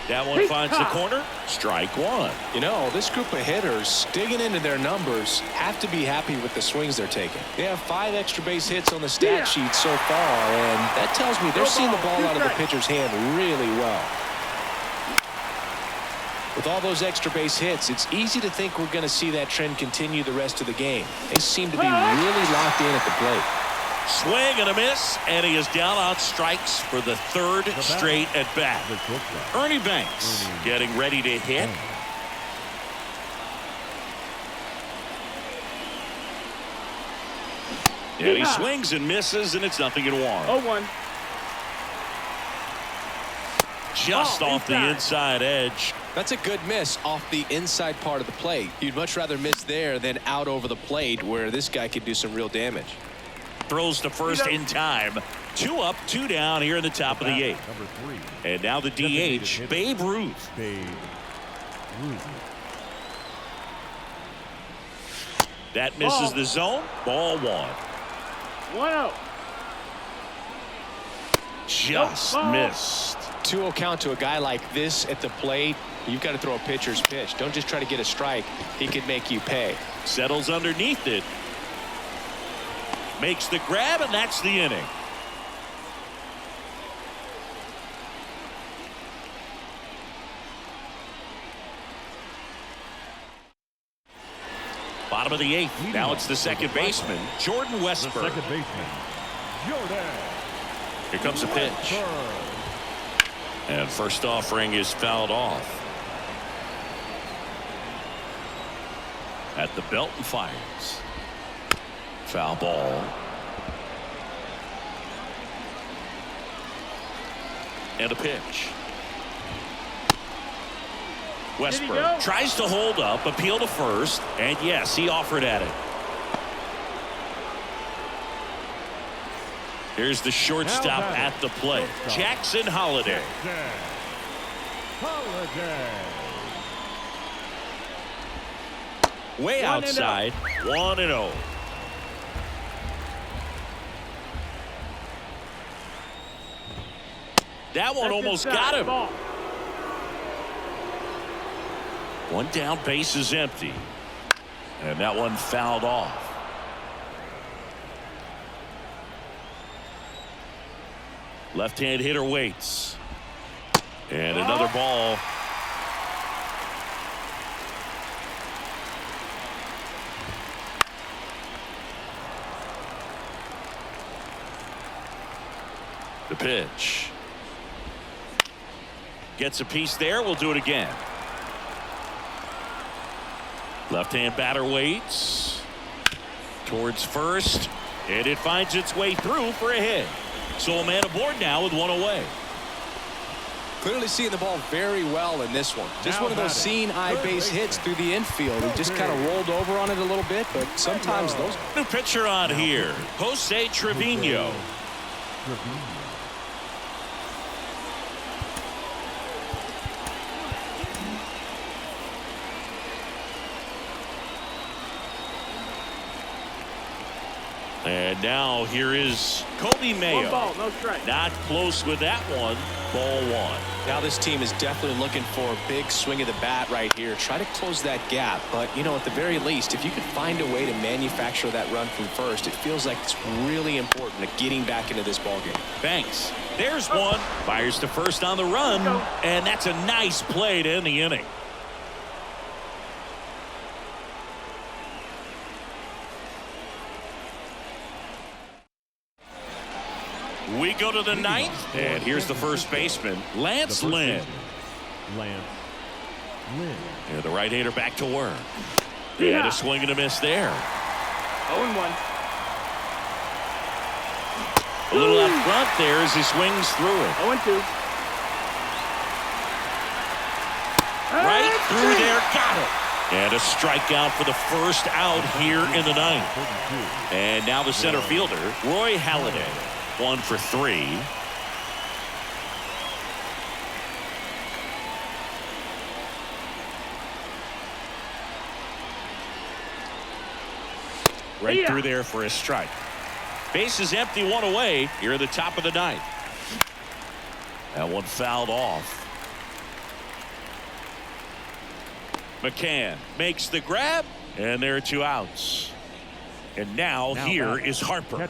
That one finds the corner. Strike one. You know, this group of hitters digging into their numbers have to be happy with the swings they're taking. They have 5 extra base hits on the stat sheet so far, and that tells me they're seeing the ball out of the pitcher's hand really well. With all those extra base hits, it's easy to think we're going to see that trend continue the rest of the game. They seem to be really locked in at the plate. Swing and a miss, and he is down on strikes for the 3rd straight at bat. Ernie Banks getting ready to hit. And he swings and misses, and it's 0-1. 0-1. Just off the inside edge. That's a good miss off the inside part of the plate. You'd much rather miss there than out over the plate where this guy could do some real damage. Throws to first in time. 2 up, 2 down here in the top of the 8th. And now the DH, Babe Ruth. That misses the zone. Ball 1. 1-0. just missed. 2-0 count to a guy like this at the plate. You've got to throw a pitcher's pitch. Don't just try to get a strike. He could make you pay. Settles underneath it. Makes the grab, and that's the inning. Bottom of the 8th. Now it's the second baseman, Jordan Westburg. Second baseman, Jordan. Here comes a pitch. And first offering is fouled off. At the belt and fires. Foul ball. And a pitch. Westburg tries to hold up, appeal to first, and yes, he offered at it. Here's the shortstop at the plate, Jackson Holliday. Way outside, 1-0. That one almost got him. One down, base is empty. And that one fouled off. Left-hand hitter waits. And another ball. The pitch. Gets a piece there. We'll do it again. Left-hand batter waits. Towards first. And it finds its way through for a hit. So a man aboard now with one away. Clearly seeing the ball very well in this one. Just one of those seeing eye base hits through the infield. He just kind of rolled over on it a little bit, but sometimes those. New pitcher on here, Jose Trevino. And now here is Kobe Mayo. 1 ball, no strike. Not close with that one. Ball 1. Now this team is definitely looking for a big swing of the bat right here. Try to close that gap. But, you know, at the very least, if you could find a way to manufacture that run from first, it feels like it's really important to getting back into this ball game. Banks. There's one. Fires to first on the run. And that's a nice play to end the inning. We go to the 9th, and here's the first baseman, Lance Lynn. Lance Lynn. And the right-hander back to work. And a swing and a miss there. 0-1. A little up front there as he swings through it. 0-2. Right through there, got it. And a strikeout for the first out here in the 9th. And now the center fielder, Roy Halladay. 1 for 3. Right through there for a strike. Base is empty, 1 away here at the top of the 9th. That one fouled off. McCann makes the grab, and there are 2 outs. And now here is Harper.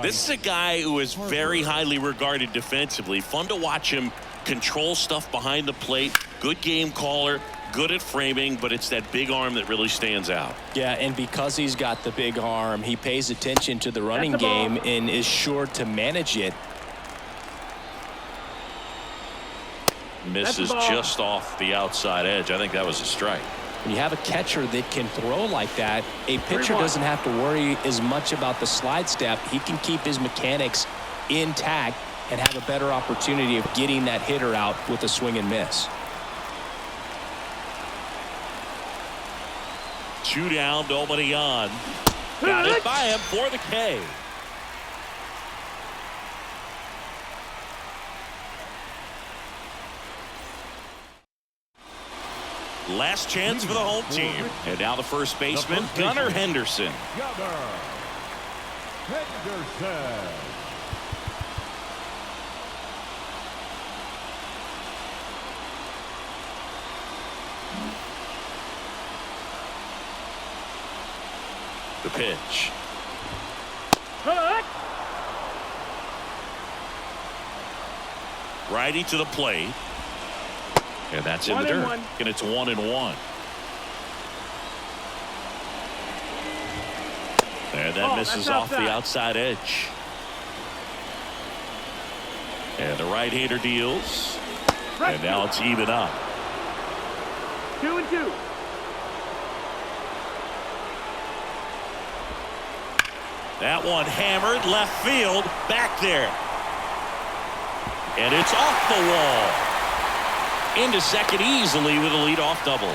This is a guy who is very highly regarded defensively. Fun to watch him control stuff behind the plate. Good game caller, good at framing, but it's that big arm that really stands out. Yeah, and because he's got the big arm, he pays attention to the running game and is sure to manage it. Misses just off the outside edge. I think that was a strike. When you have a catcher that can throw like that, a pitcher doesn't have to worry as much about the slide step. He can keep his mechanics intact and have a better opportunity of getting that hitter out with a swing and miss. 2 down, nobody on. Got it by him for the K. Last chance for the home team. And now the first baseman, Gunnar Henderson. The pitch. Hook. Righty to the plate. And that's in the dirt. 1-1. And it's 1-1. And that misses off the outside edge. And the right-hander deals. And now it's even up. 2-2. That one hammered left field, back there. And it's off the wall. Into second easily with a leadoff double.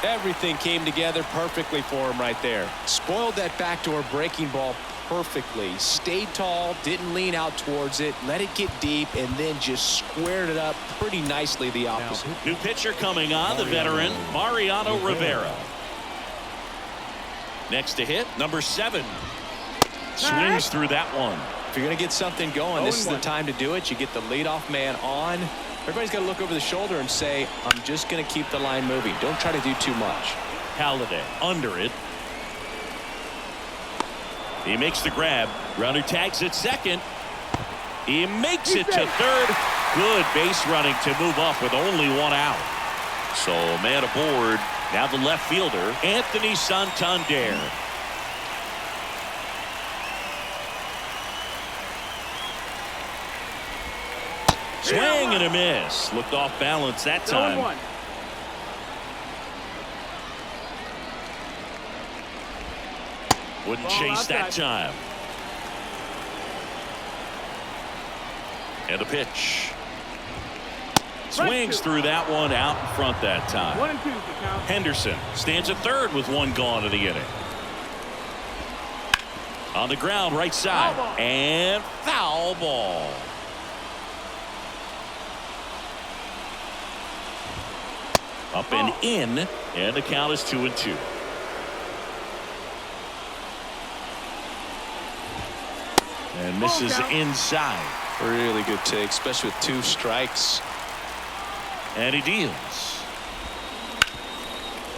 Everything came together perfectly for him right there. Spoiled that backdoor breaking ball perfectly. Stayed tall, didn't lean out towards it, let it get deep, and then just squared it up pretty nicely the opposite. New pitcher coming on, the veteran Mariano Rivera. Next to hit, number 7. Swings through that one. If you're going to get something going, this is the 0-1. time to do it. You get the leadoff man on. Everybody's got to look over the shoulder and say, I'm just going to keep the line moving. Don't try to do too much. Halladay under it. He makes the grab. Grounder tags at second. He makes it to third. Good base running to move up with only 1 out. So man aboard. Now the left fielder, Anthony Santander. Swing and a miss. Looked off balance that time. 0-1. Wouldn't Ball chase that outside. time. And the pitch. Swings through that one out in front that time. 1-2 is the count. Henderson stands at third with 1 gone in the inning. On the ground, right side. Foul ball. And foul ball. Up and in, and the count is 2-2. And misses inside. Really good take, especially with 2 strikes. And he deals.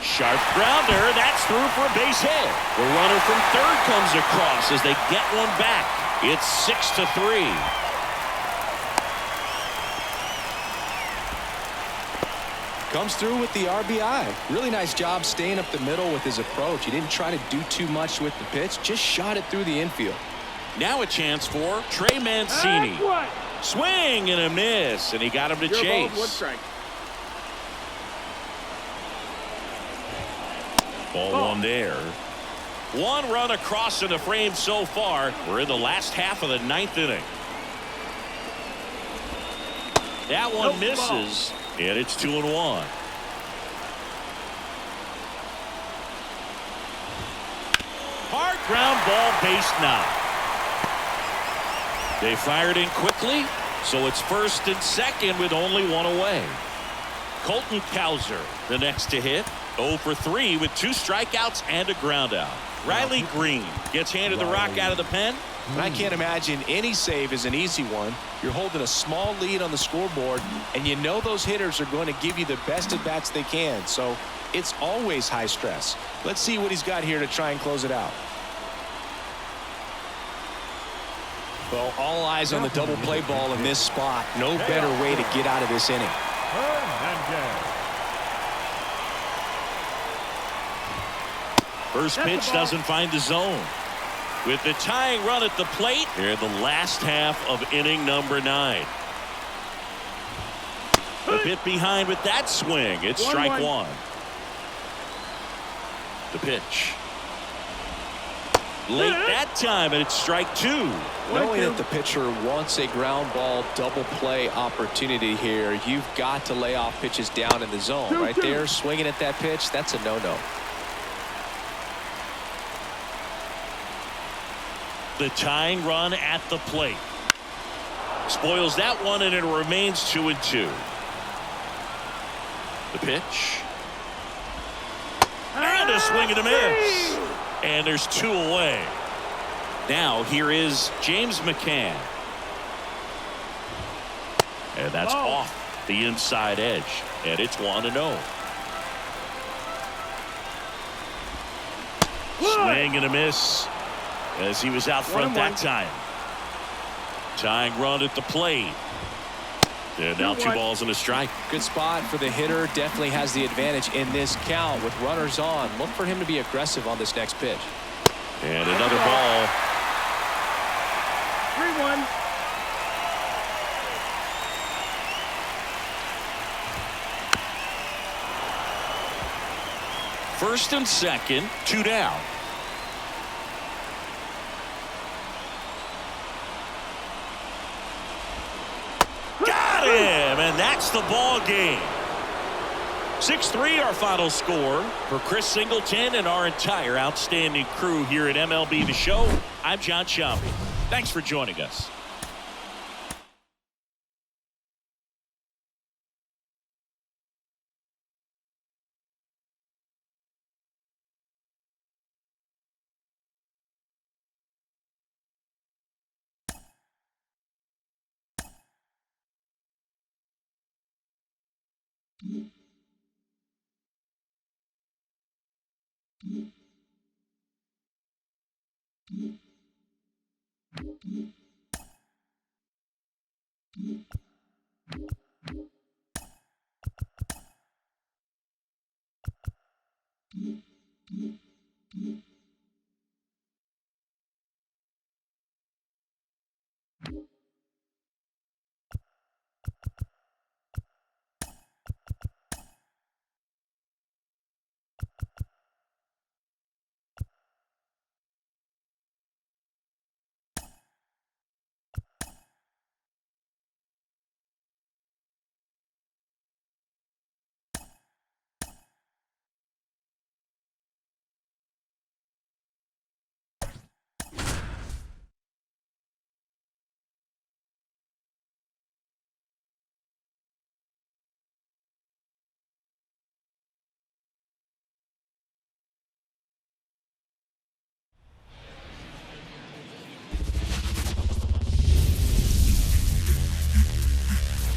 Sharp grounder. That's through for a base hit. The runner from third comes across as they get one back. It's 6-3. Comes through with the RBI. Really nice job staying up the middle with his approach. He didn't try to do too much with the pitch, just shot it through the infield. Now a chance for Trey Mancini. That's what? Swing and a miss, and he got him to Your chase. ball, 1 strike. Ball 1 there. 1 run across in the frame so far. We're in the last half of the 9th inning. That one misses, and it's 2-1. Hard ground ball, base knock. They fired in quickly, so it's first and second with only 1 away. Colton Cowser, the next to hit. 0 for 3 with 2 strikeouts and a ground out. Riley Green gets handed the rock out of the pen. And I can't imagine any save is an easy one. You're holding a small lead on the scoreboard, and you know those hitters are going to give you the best at bats they can. So it's always high stress. Let's see what he's got here to try and close it out. Well, all eyes on the double play ball in this spot. No better way to get out of this inning. First pitch doesn't find the zone. With the tying run at the plate, here in the last half of inning number 9. A bit behind with that swing. It's strike 1. The pitch. Late that time, and it's strike 2. Knowing that the pitcher wants a ground ball double play opportunity here, you've got to lay off pitches down in the zone. Right there, swinging at that pitch, that's a no-no. The tying run at the plate. Spoils that one, and it remains 2-2. The pitch. And a swing and a miss. And there's 2 away. Now here is James McCann. And that's off the inside edge. And it's 1-0. Swing and a miss as he was out front that time. Tying run at the plate. And now 2 balls and a strike. Good spot for the hitter. Definitely has the advantage in this count with runners on. Look for him to be aggressive on this next pitch. And another ball. 3-1. First and second, 2 down. Got him, and that's the ball game. 6-3 our final score. For Chris Singleton and our entire outstanding crew here at MLB The Show, I'm John Sciambi. Thanks for joining us.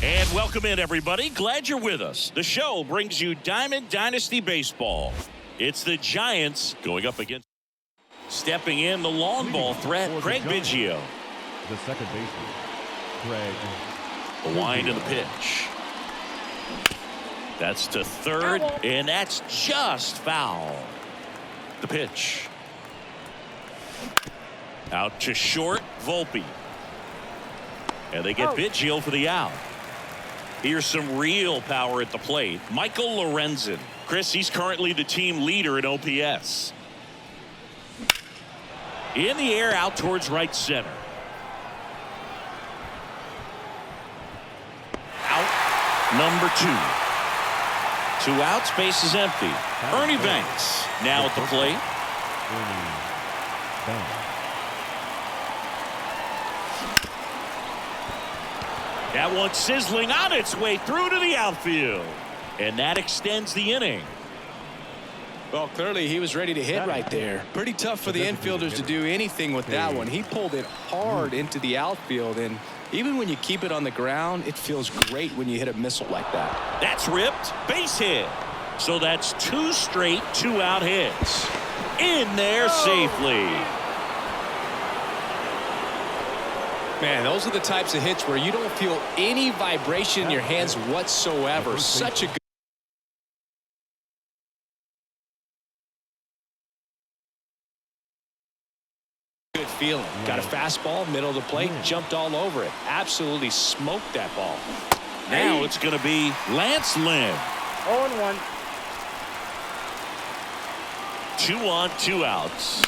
And welcome in, everybody. Glad you're with us. The show brings you Diamond Dynasty Baseball. It's the Giants going up against. Stepping in, the long ball threat, Craig Biggio. The second baseman, Craig. The wind and the pitch. That's to third, and that's just foul. The pitch. Out to short, Volpe. And they get Biggio for the out. Here's some real power at the plate. Michael Lorenzen. Chris, he's currently the team leader in OPS. In the air, out towards right center. Out, number 2. 2 outs, base is empty. Ernie Banks now at the plate. Ernie Banks. That one sizzling on its way through to the outfield. And that extends the inning. Well, clearly he was ready to hit right there. Pretty tough for the infielders to do anything with that one. He pulled it hard into the outfield, and even when you keep it on the ground, it feels great when you hit a missile like that. That's ripped. Base hit. So that's 2 straight 2-out hits. In there safely. Man, those are the types of hits where you don't feel any vibration in your hands whatsoever. Such a good feeling. Got a fastball, middle of the plate, jumped all over it. Absolutely smoked that ball. Now it's going to be Lance Lynn. 0-1. 2 on, 2 outs.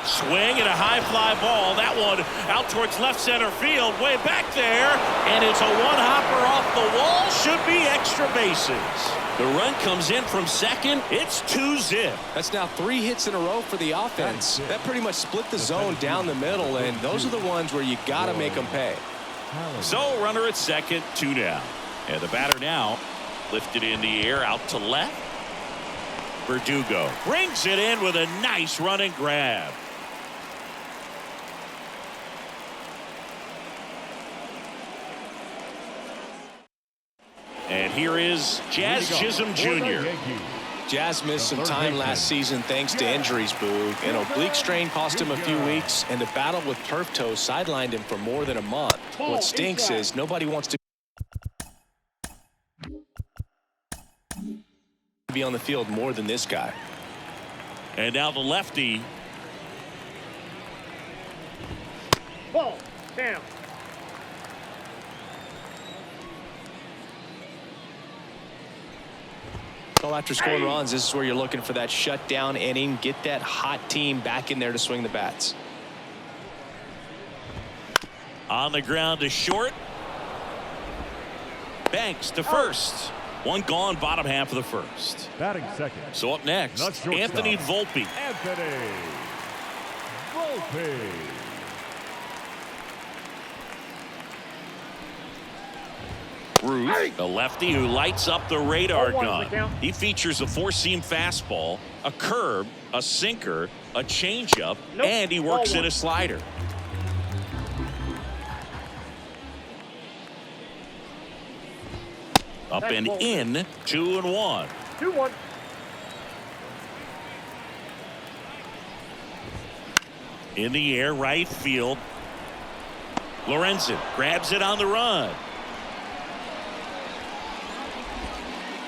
Swing and a high fly ball. That one out towards left center field, way back there, and it's a one-hopper off the wall. Should be extra bases. The run comes in from second. It's 2-zip. That's now 3 hits in a row for the offense. That pretty much split the zone down the middle, and those are the ones where you got to make them pay. So runner at second, 2 down. And the batter now lifted in the air out to left. Verdugo brings it in with a nice running grab. And here is Jazz Chisholm Jr. Jazz missed some time last season thanks to injuries, Boog. An oblique strain cost him a few weeks, and the battle with turf toe sidelined him for more than a month. What stinks is nobody wants to be on the field more than this guy. And now the lefty. Ball. Down. So after scoring runs, this is where you're looking for that shutdown inning. Get that hot team back in there to swing the bats. On the ground to short. Banks to first. One gone, bottom half of the first. Batting second. So up next, Anthony Volpe. Anthony Volpe. Ruth, a lefty who lights up the radar 0-1 gun. the count. He features a four-seam fastball, a curve, a sinker, a changeup, Nope. and he works 0-1. in a slider. Up That's and ball. in, 2-1. 2-1. In the air, right field. Lorenzen grabs it on the run.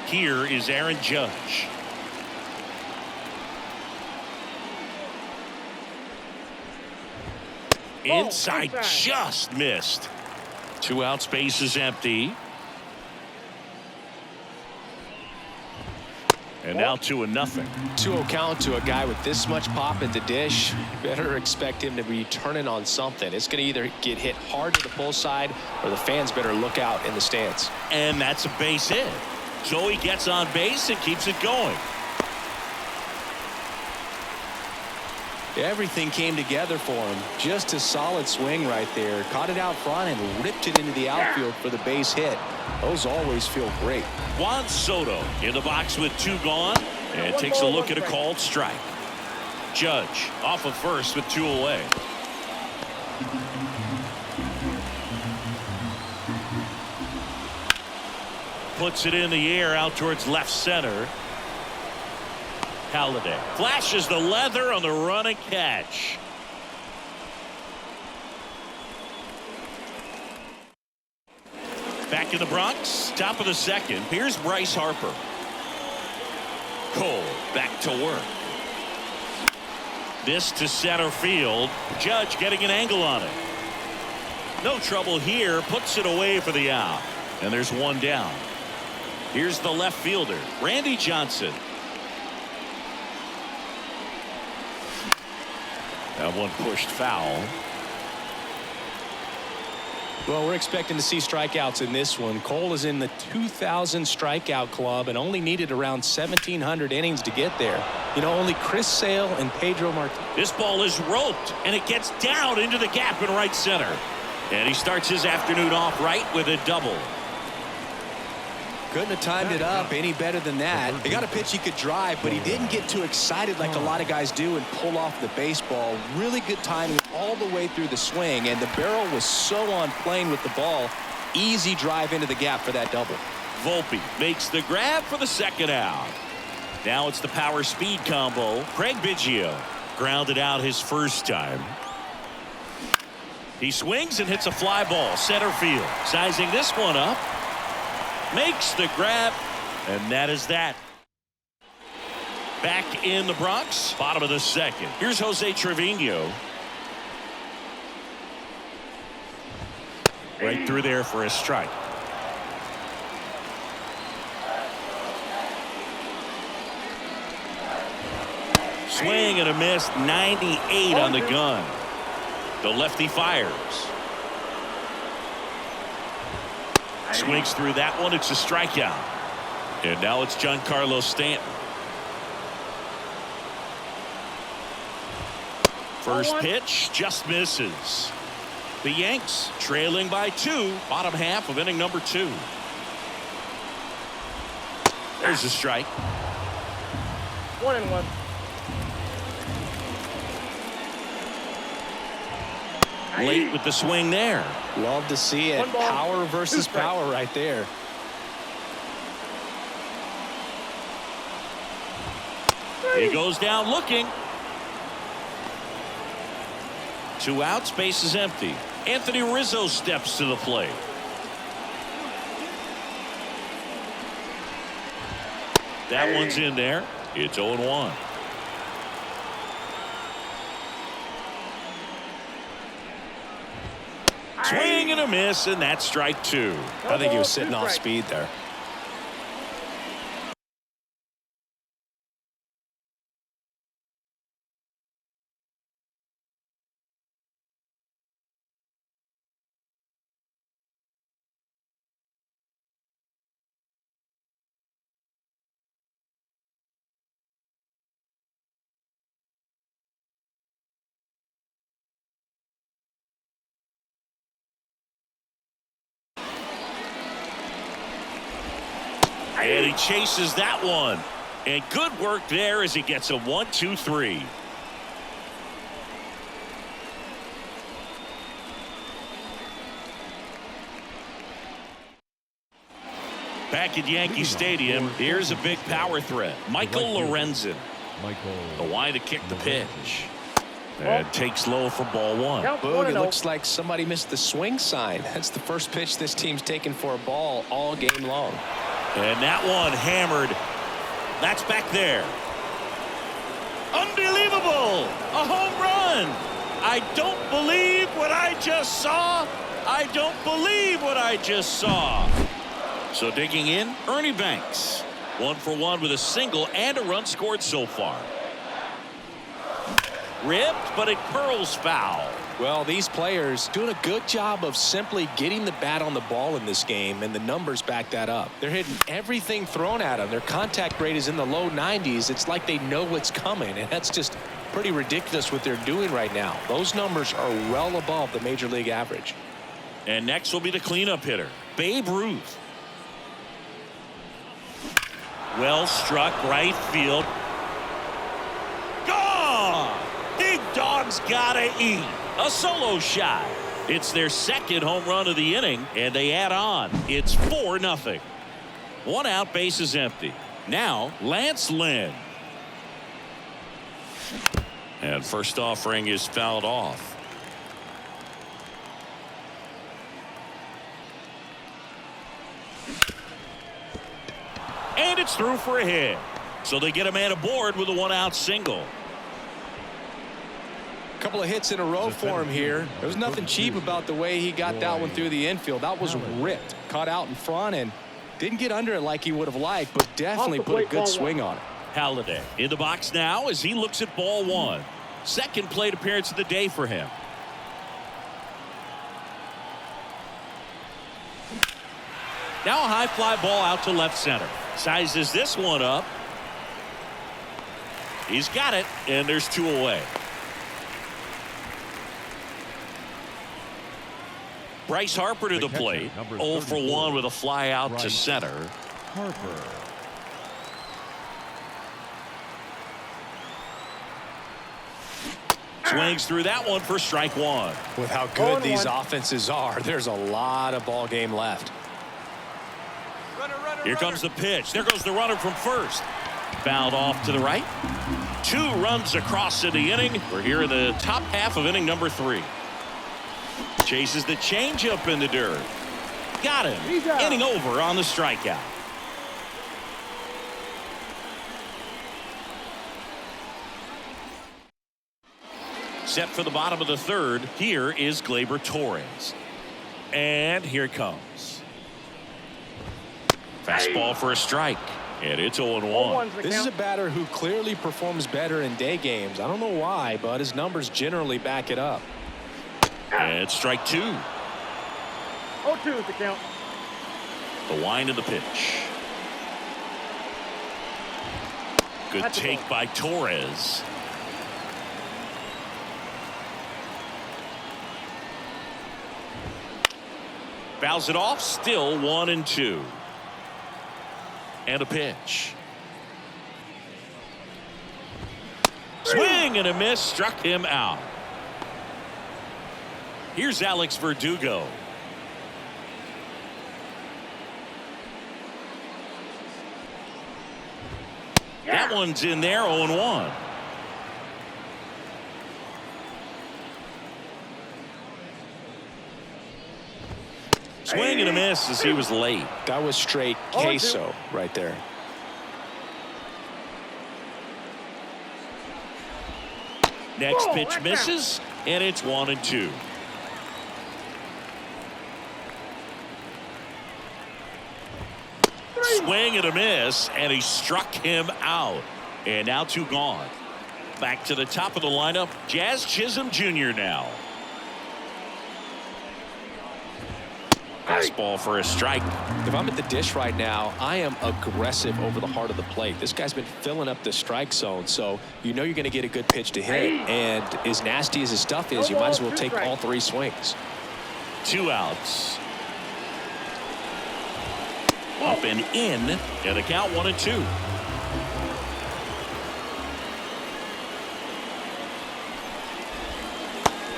Here is Aaron Judge. Inside, just missed. 2 outs, base is empty. And now 2-0. 2-0 count to a guy with this much pop at the dish. Better expect him to be turning on something. It's going to either get hit hard to the pull side, or the fans better look out in the stands. And that's a base hit. So he gets on base and keeps it going. Everything came together for him. Just a solid swing right there. Caught it out front and ripped it into the outfield for the base hit. Those always feel great. Juan Soto in the box with 2 gone and takes a look at a called strike. Judge off of first with 2 away. Puts it in the air out towards left center. Halladay flashes the leather on the run and catch. Back in the Bronx, top of the second. Here's Bryce Harper. Cole back to work. This to center field. Judge getting an angle on it. No trouble here. Puts it away for the out. And there's 1 down. Here's the left fielder, Randy Johnson. That one pushed foul. Well, we're expecting to see strikeouts in this one. Cole is in the 2,000 strikeout club and only needed around 1,700 innings to get there. You know, only Chris Sale and Pedro Martinez. This ball is roped, and it gets down into the gap in right center. And he starts his afternoon off right with a double. Couldn't have timed it up any better than that. They got a pitch he could drive, but he didn't get too excited like a lot of guys do and pull off the baseball. Really good timing all the way through the swing, and the barrel was so on plane with the ball. Easy drive into the gap for that double. Volpe makes the grab for the second out. Now it's the power speed combo. Craig Biggio grounded out his first time. He swings and hits a fly ball center field. Sizing this one up. Makes the grab, and that is that. Back in the Bronx, bottom of the second. Here's Jose Trevino. Right through there for a strike. Swing and a miss, 98 on the gun. The lefty fires. Swings through that one. It's a strikeout. And now it's Giancarlo Stanton. First pitch just misses. The Yanks trailing by 2, bottom half of inning number 2. There's a strike. 1-1. Late with the swing there. Love to see it. Power versus power right there. He goes down looking. 2 outs, base is empty. Anthony Rizzo steps to the plate. That one's in there. It's 0-1. Swing and a miss, and that's strike 2. I think he was sitting off speed there. And he chases that one. And good work there as he gets a 1-2-3. Back at Yankee Stadium, here's a big power threat. Michael Lorenzen. The line to kick the pitch. And takes low for ball 1. Boog, it looks like somebody missed the swing sign. That's the first pitch this team's taken for a ball all game long. And that one hammered. That's back there. Unbelievable. A home run. I don't believe what I just saw. I don't believe what I just saw. So digging in, Ernie Banks. 1 for 1 with a single and a run scored so far. Ripped, but it curls foul. Well, these players doing a good job of simply getting the bat on the ball in this game, and the numbers back that up. They're hitting everything thrown at them. Their contact rate is in the low 90s. It's like they know what's coming, and that's just pretty ridiculous what they're doing right now. Those numbers are well above the major league average. And next will be the cleanup hitter, Babe Ruth. Well struck, right field. Gone! Big dog's gotta eat. A solo shot. It's their second home run of the inning, and they add on. It's 4-0. 1 out, base is empty. Now, Lance Lynn. And first offering is fouled off. And it's through for a hit. So they get a man aboard with a 1-out single. Couple of hits in a row for him here. There was nothing cheap about the way he got that one through the infield. That was ripped, caught out in front, and didn't get under it like he would have liked, but definitely put a good swing on it. Halladay in the box now as he looks at ball 1. Second plate appearance of the day for him. Now a high fly ball out to left center. Sizes this one up. He's got it, and there's 2 away. Bryce Harper to the plate. 0 for 1 with a fly out to center. Harper. Swings through that one for strike 1. With how good these offenses are, there's a lot of ball game left. Here comes the pitch. There goes the runner from first. Fouled off to the right. 2 runs across in the inning. We're here in the top half of inning number 3. Chases the changeup in the dirt. Got him. Inning over on the strikeout. Set for the bottom of the 3rd. Here is Gleyber Torres. And here it comes. Fastball for a strike. And it's 0-1. This is a batter who clearly performs better in day games. I don't know why, but his numbers generally back it up. And strike 2. 0-2 is the count. The wind of the pitch. Good take by Torres. Fouls it off. Still 1-2. And a pitch. Swing and a miss. Struck him out. Here's Alex Verdugo. That one's in there, 0-1. Swing and a miss as he was late. That was straight queso right there. Next pitch misses, and it's 1-2. Swing and a miss, and he struck him out. And now 2 gone. Back to the top of the lineup, Jazz Chisholm Jr. now. Fastball for a strike. If I'm at the dish right now, I am aggressive over the heart of the plate. This guy's been filling up the strike zone, so you know you're going to get a good pitch to hit. And as nasty as his stuff is, you might as well take all 3 swings. 2 outs. Up and in, and the count 1-2.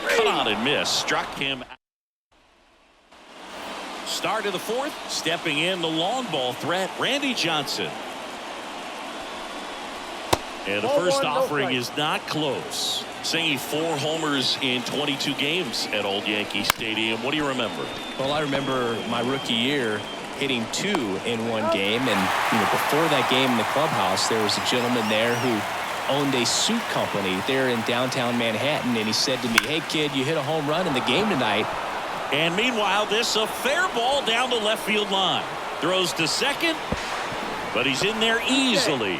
Cut on and miss, struck him out. Start of the 4th, stepping in the long ball threat, Randy Johnson. And the first offering is not close. Singing 4 homers in 22 games at Old Yankee Stadium. What do you remember? Well, I remember my rookie year hitting 2 in one game, and before that game in the clubhouse, there was a gentleman there who owned a suit company there in downtown Manhattan, and he said to me, "Hey kid, you hit a home run in the game tonight." And meanwhile, this a fair ball down the left field line. Throws to second, but he's in there easily.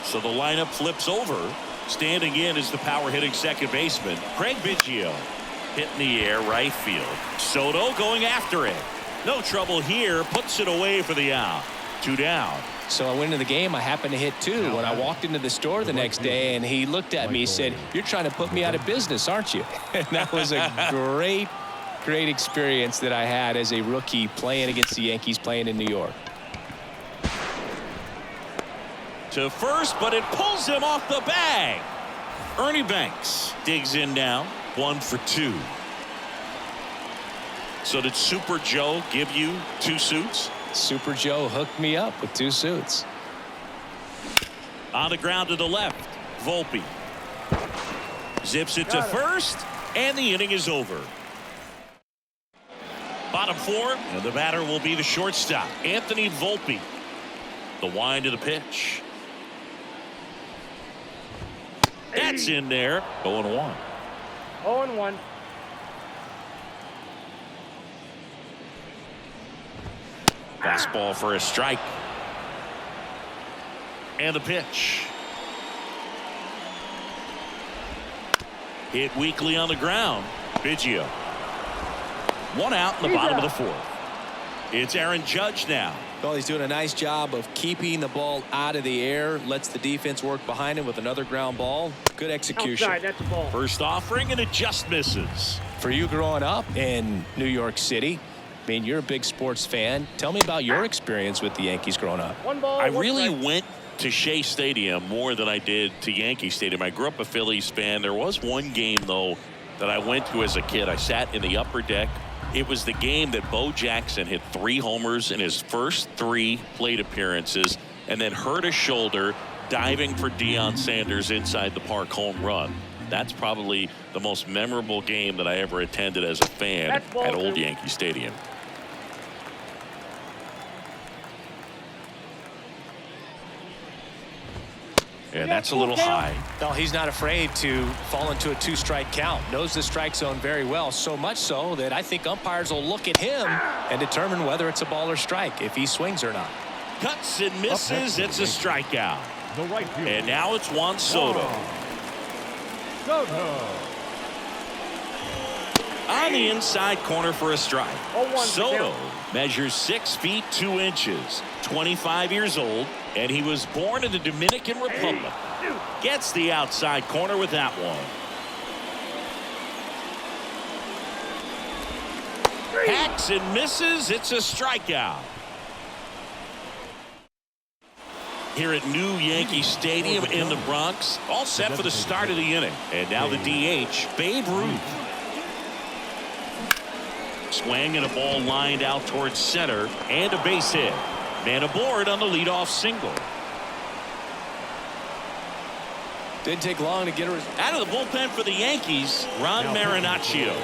So the lineup flips over. Standing in is the power hitting second baseman, Craig Biggio. Hit in the air, right field. Soto going after it. No trouble here, puts it away for the out. 2 down. So I went into the game. I happened to hit 2 when I walked into the store the next day, and he looked at me and said, "You're trying to put me out of business, aren't you?" And that was a great experience that I had as a rookie playing against the Yankees, playing in New York. To first, but it pulls him off the bag. Ernie Banks digs in now. 1 for 2. So did Super Joe give you 2 suits? Super Joe hooked me up with 2 suits. On the ground to the left, Volpe zips it to first, and the inning is over. Bottom 4, and the batter will be the shortstop, Anthony Volpe. The wind of the pitch. That's in there. 0-1. 0-1. Fastball for a strike. And the pitch. Hit weakly on the ground. Biggio. 1 out in the bottom of the 4th. It's Aaron Judge now. Well, he's doing a nice job of keeping the ball out of the air. Lets the defense work behind him with another ground ball. Good execution. Outside, that's a ball. First offering, and it just misses. For you growing up in New York City, I mean, you're a big sports fan. Tell me about your experience with the Yankees growing up. 1 ball. I 1 really strike. went to Shea Stadium more than I did to Yankee Stadium. I grew up a Phillies fan. There was one game, though, that I went to as a kid. I sat in the upper deck. It was the game that Bo Jackson hit 3 homers in his first 3 plate appearances and then hurt his shoulder diving for Deion Sanders inside the park home run. That's probably the most memorable game that I ever attended as a fan at Old Yankee Stadium. And that's a little high. No, he's not afraid to fall into a 2-strike count. Knows the strike zone very well, so much so that I think umpires will look at him and determine whether it's a ball or strike, if he swings or not. Cuts and misses. It's a strikeout. The right field. And now it's Juan Soto. Soto. On the inside corner for a strike. 0-1 Soto measures 6 feet 2 inches, 25 years old, and he was born in the Dominican Republic. Gets the outside corner with that one. Hacks and misses. It's a strikeout. Here at New Yankee Stadium in the Bronx, all set for the start of the inning. And now the DH, Babe Ruth. Swing and a ball lined out towards center, and a base hit. Man aboard on the leadoff single. Didn't take long to get her Out of the bullpen for the Yankees, Ron Marinaccio.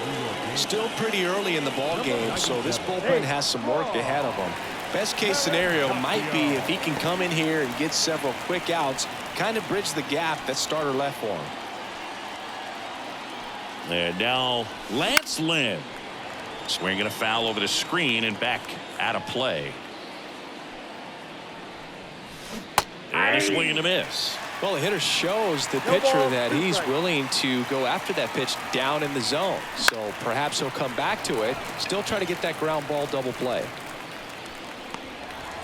still pretty early in the ball game, so this bullpen has some work ahead of them. Best case scenario might be if he can come in here and get several quick outs, kind of bridge the gap that starter left for him. And now Lance Lynn swinging a foul over the screen and back out of play. And a swing and a miss. Well, the hitter shows the pitcher that he's willing to go after that pitch down in the zone. So perhaps he'll come back to it, still try to get that ground ball double play.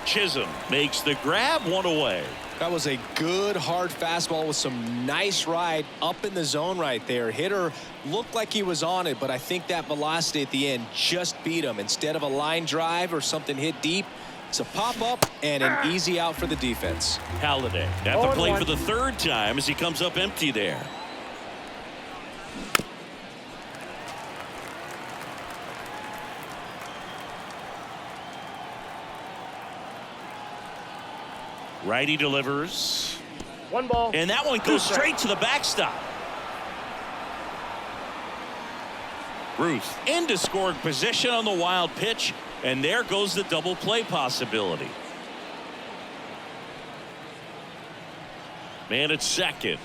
Chisholm makes the grab, one away. That was a good hard fastball with some nice ride up in the zone right there. Hitter looked like he was on it, but I think that velocity at the end just beat him. Instead of a line drive or something hit deep, it's a pop-up and an easy out for the defense. Halladay at the plate for the third time as he comes up empty there. Righty delivers. 1 ball. And that one goes straight to the backstop. Ruth into scoring position on the wild pitch. And there goes the double play possibility. Man at second.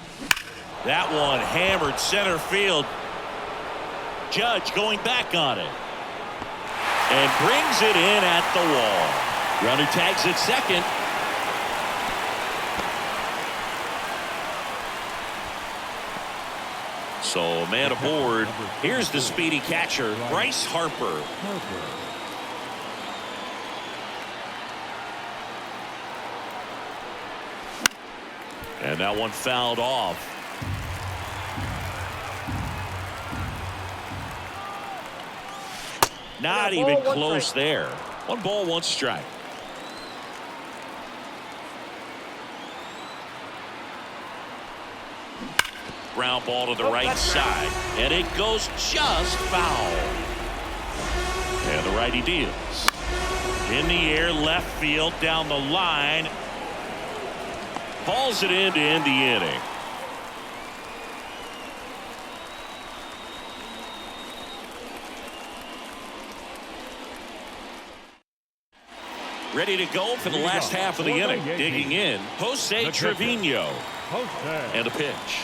That one hammered center field. Judge going back on it. And brings it in at the wall. Runner tags at second. So man aboard. Here's the speedy catcher, Bryce Harper. And that one fouled off. Not even close there. 1 ball, 1 strike. Ground ball to the right side. And it goes just foul. And the righty deals. In the air, left field, down the line. Hauls it in to end the inning. Ready to go for the last half of the inning. Digging in, Jose Trevino. And a pitch.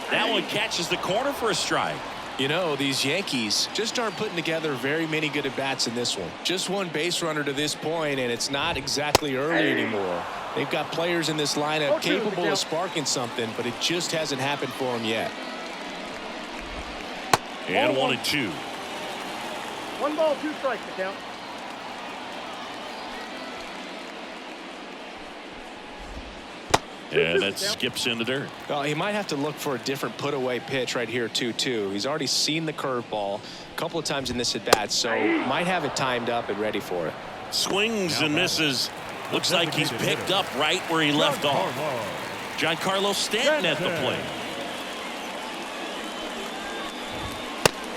That one catches the corner for a strike. You know, these Yankees just aren't putting together very many good at-bats in this one. Just 1 base runner to this point, and it's not exactly early anymore. They've got players in this lineup capable of sparking something, but it just hasn't happened for them yet. And 1-2. 1 ball, 2 strikes to count. And that skips in the dirt. Well, he might have to look for a different put-away pitch right here, 2-2. He's already seen the curveball a couple of times in this at-bat, so might have it timed up and ready for it. Swings and misses. Looks like he's picked up right where he left off. Giancarlo Stanton at the plate.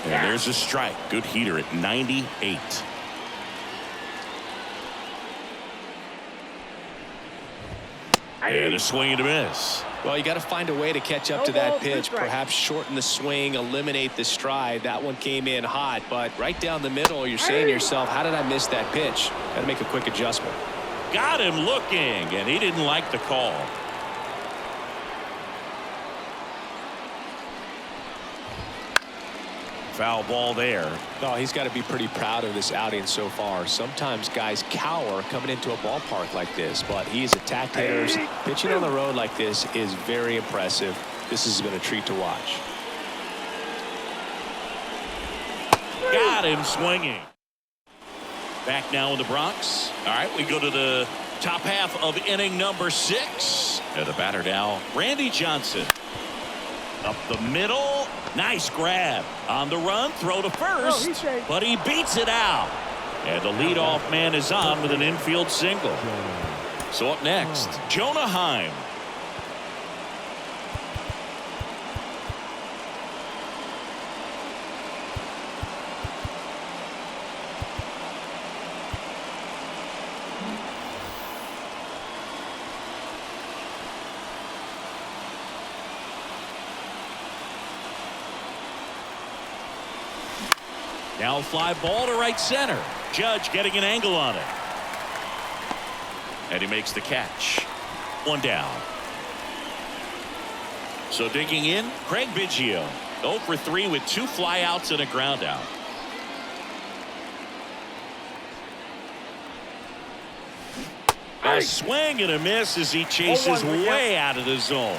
And there's a strike. Good heater at 98. And a swing and a miss. Well, you got to find a way to catch up to that pitch. Perhaps shorten the swing, eliminate the stride. That one came in hot, but right down the middle, you're saying to yourself, how did I miss that pitch? Got to make a quick adjustment. Got him looking, and he didn't like the call. Foul ball there. Oh, he's got to be pretty proud of this outing so far. Sometimes guys cower coming into a ballpark like this, but he's attacked hitters. Pitching on the road like this is very impressive. This has been a treat to watch. Got him swinging. Back now in the Bronx. All right, we go to the top half of inning number 6. And the batter now, Randy Johnson. Up the middle. Nice grab. On the run, throw to first. But he beats it out. And the leadoff man is on with an infield single. So up next, Jonah Heim. Now a fly ball to right center. Judge getting an angle on it. And he makes the catch. One down. So digging in, Craig Biggio. 0 for 3 with 2 flyouts and a ground out. A swing and a miss as he chases way out of the zone.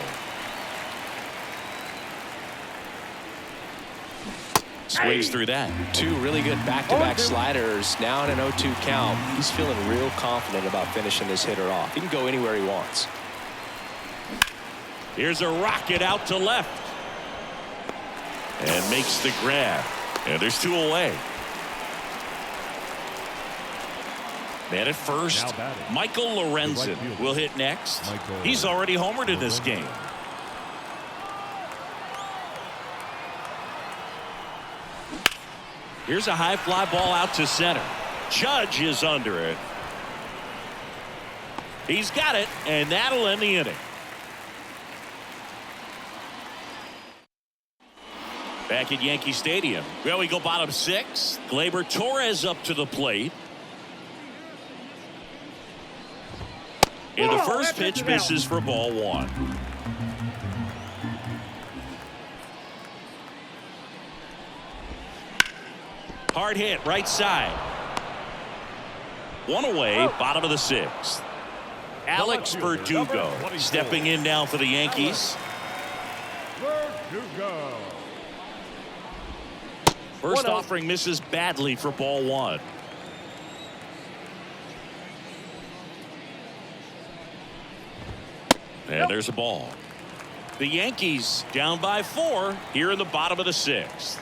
Swings through that. 2 really good back-to-back sliders. Now in an 0-2 count. He's feeling real confident about finishing this hitter off. He can go anywhere he wants. Here's a rocket out to left. And makes the grab. And there's 2 away. Man at first, Michael Lorenzen will hit next. He's already homered in this game. Here's a high fly ball out to center. Judge is under it. He's got it, and that'll end the inning. Back at Yankee Stadium. Well, we go bottom 6. Gleyber Torres up to the plate. And the first pitch misses for ball 1. Hard hit right side. 1 away, bottom of the 6th. Alex Verdugo stepping in now for the Yankees. Verdugo. First offering misses badly for ball 1. And there's a ball. The Yankees down by 4 here in the bottom of the 6th.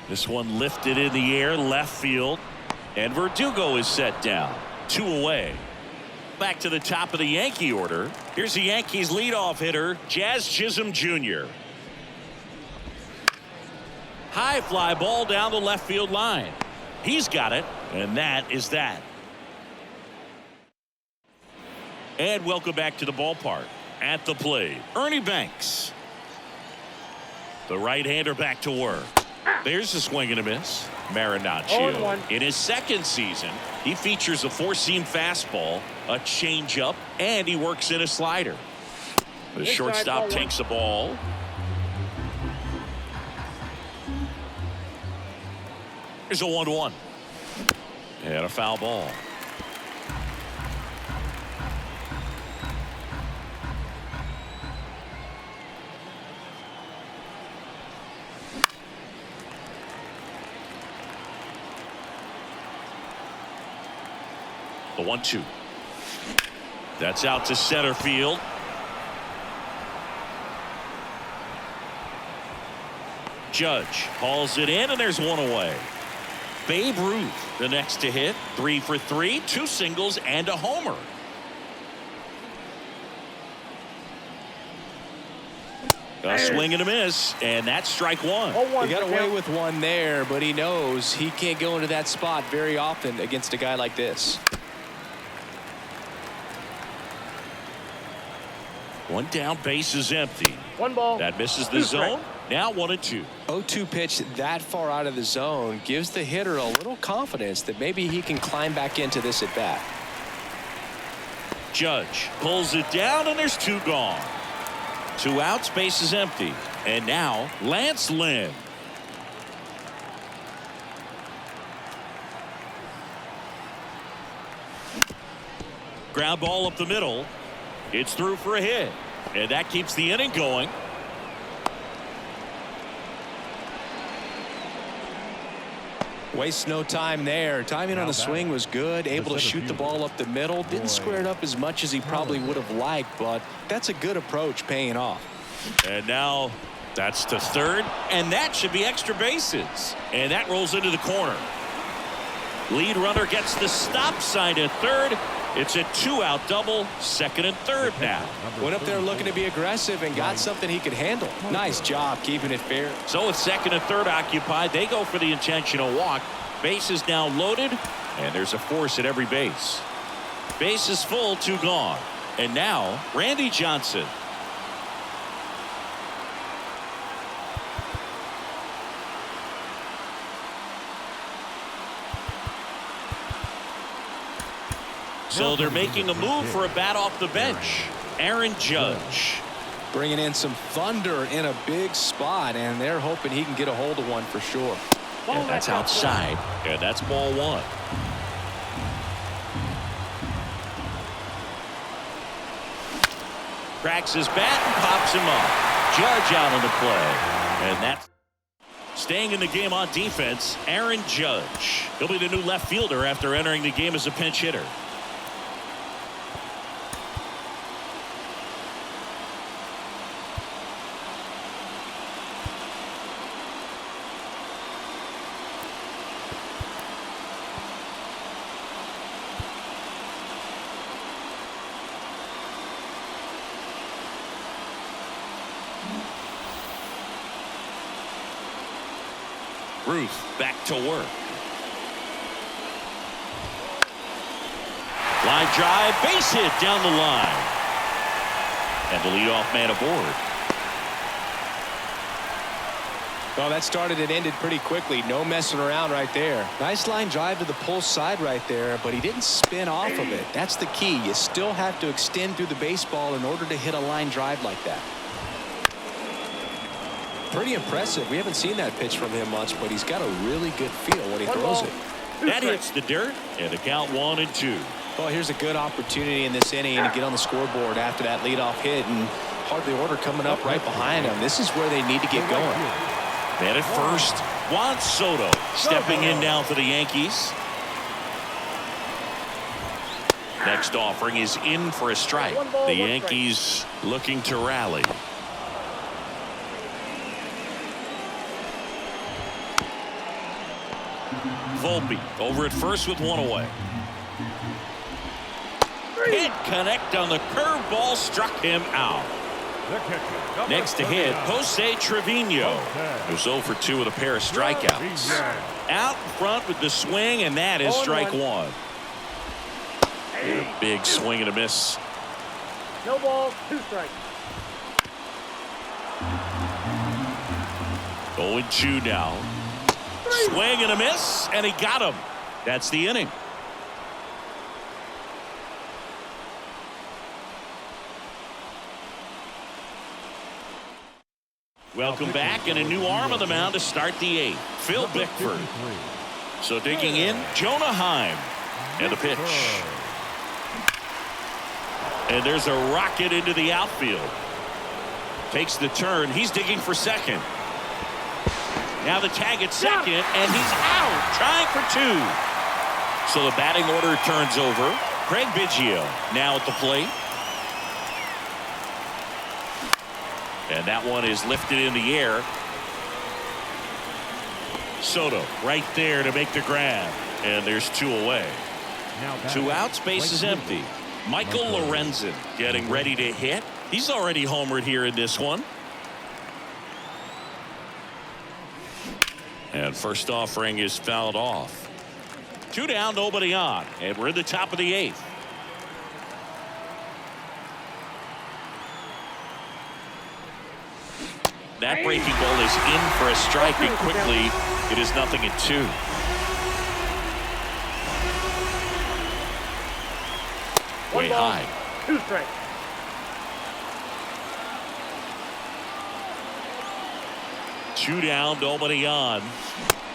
This one lifted in the air left field, and Verdugo is set down. 2 away. Back to the top of the Yankee order. Here's the Yankees leadoff hitter, Jazz Chisholm Jr. High fly ball down the left field line. He's got it, and that is that. And welcome back to the ballpark. At the plate, Ernie Banks. The right-hander back to work. There's a swing and a miss. Marinaccio. In his second season, he features a 4-seam fastball, a changeup, and he works in a slider. The shortstop takes the ball. There's a 1-1. And a foul ball. The 1-2. That's out to center field. Judge hauls it in, and there's 1 away. Babe Ruth, the next to hit. 3 for 3, 2 singles and a homer. A swing and a miss, and that's strike 1. He got away with 1 there, but he knows he can't go into that spot very often against a guy like this. 1 down, base is empty. 1 ball. That misses the zone. Now 1-2. 0-2 pitch that far out of the zone gives the hitter a little confidence that maybe he can climb back into this at bat. Judge pulls it down, and there's 2 gone. 2 outs, base is empty. And now Lance Lynn. Ground ball up the middle. It's through for a hit, and that keeps the inning going. Wastes no time there. Timing on the swing was good. Able to shoot the ball up the middle. Didn't square it up as much as he probably would have liked, but that's a good approach, paying off. And now that's to third, and that should be extra bases. And that rolls into the corner. Lead runner gets the stop sign at third. It's a 2-out double, second and third now. Went up there looking to be aggressive and got something he could handle. Nice job keeping it fair. So with second and third occupied, they go for the intentional walk. Base is now loaded, and there's a force at every base. Base is full, 2 gone. And now Randy Johnson. So they're making a move for a bat off the bench. Aaron Judge. Bringing in some thunder in a big spot, and they're hoping he can get a hold of one for sure. And that's outside. And that's ball one. Cracks his bat and pops him off. Judge out on the play. And that's staying in the game on defense. Aaron Judge. He'll be the new left fielder after entering the game as a pinch hitter. Ruth back to work. Line drive, base hit down the line. And the leadoff man aboard. Well, that started and ended pretty quickly. No messing around right there. Nice line drive to the pull side right there, but he didn't spin off of it. That's the key. You still have to extend through the baseball in order to hit a line drive like that. Pretty impressive. We haven't seen that pitch from him much, but he's got a really good feel when he throws it. That hits the dirt, and the count 1-2. Well, here's a good opportunity in this inning to get on the scoreboard after that leadoff hit, and hardly order coming up right behind him. This is where they need to get going. Man at first, Juan Soto stepping in now for the Yankees. Next offering is in for a strike. The Yankees looking to rally. Volpe over at first with one away. Can't connect on the curveball, struck him out. Next to hit, Jose Trevino, who's 0 for 2 with a pair of strikeouts. Out in front with the swing, and that is strike one. A big swing and a miss. No ball, 2 strikes. 0-2 now. Swing and a miss, and he got him. That's the inning. Welcome back, and a new arm on the mound to start the 8th. Phil Bickford. So digging in, Jonah Heim. And the pitch. And there's a rocket into the outfield. Takes the turn. He's digging for second. Now the tag at second, and he's out, trying for 2. So the batting order turns over. Craig Biggio now at the plate. And that one is lifted in the air. Soto right there to make the grab. And there's 2 away. 2 outs, base is empty. Michael Lorenzen getting ready to hit. He's already homered here in this one. And first offering is fouled off. 2 down, nobody on. And we're in the top of the 8th. That breaking ball is in for a strike, and quickly it is 0-2. Way high. 2 strikes. Two down, nobody on.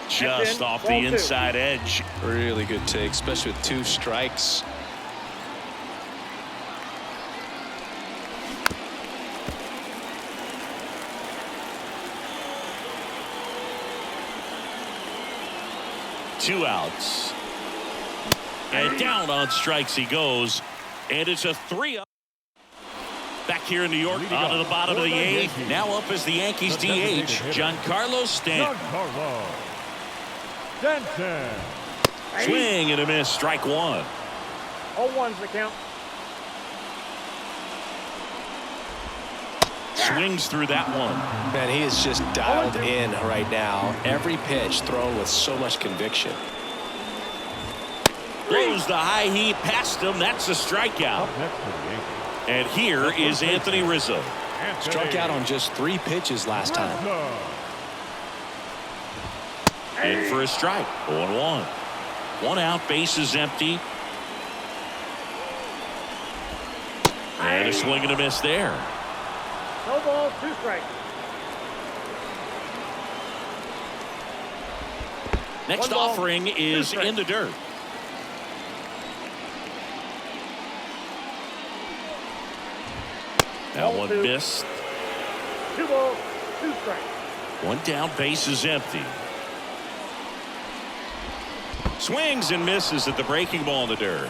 Just off the inside edge. Really good take, especially with 2 strikes. Two outs. And down on strikes he goes. And it's a 3-up. Back here in New York, on to the bottom of the 8th. Now up is the Yankees DH, Giancarlo Stanton. Swing and a miss, strike 1. 0-1's the count. Swings through that one. Man, he is just dialed in right now. Every pitch thrown with so much conviction. Throws the high heat past him. That's a strikeout. And here is Anthony Rizzo. Struck out on just 3 pitches last time. In for a strike. 0-1. 1 out, base is empty. And a swing and a miss there. No balls, 2 strikes. Next 1 ball, offering 2 is strikes. in the dirt. That Ball one 2. missed. 2 balls, 2 strikes. 1 down, base is empty. Swings and misses at the breaking ball in the dirt.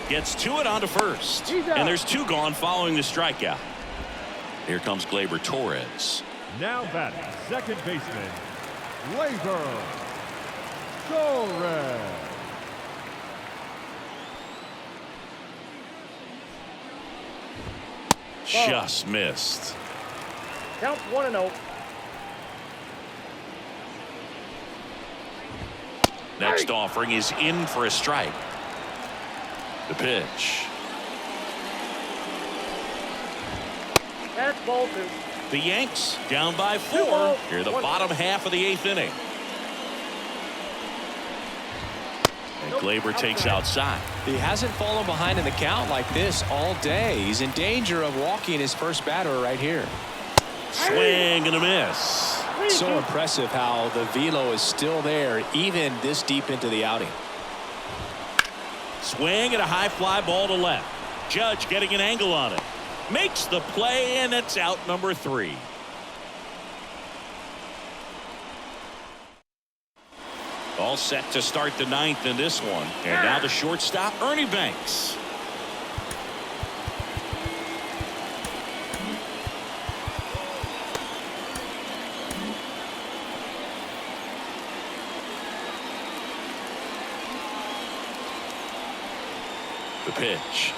Gets to it onto first. He's out. And there's 2 gone following the strikeout. Here comes Gleyber Torres. Now batting, second baseman, Gleyber Torres. Just missed. Counts 1-0. Next offering is in for a strike. The pitch. That's ball 2. The Yanks down by 2 4 balls, here in the 1 bottom half of the 8th inning. And Gleyber takes outside. He hasn't fallen behind in the count like this all day. He's in danger of walking his first batter right here. Swing and a miss. So impressive how the velo is still there even this deep into the outing. Swing and a high fly ball to left. Judge getting an angle on it. Makes the play, and it's out number 3. All set to start the 9th in this one. And now the shortstop, Ernie Banks. The pitch.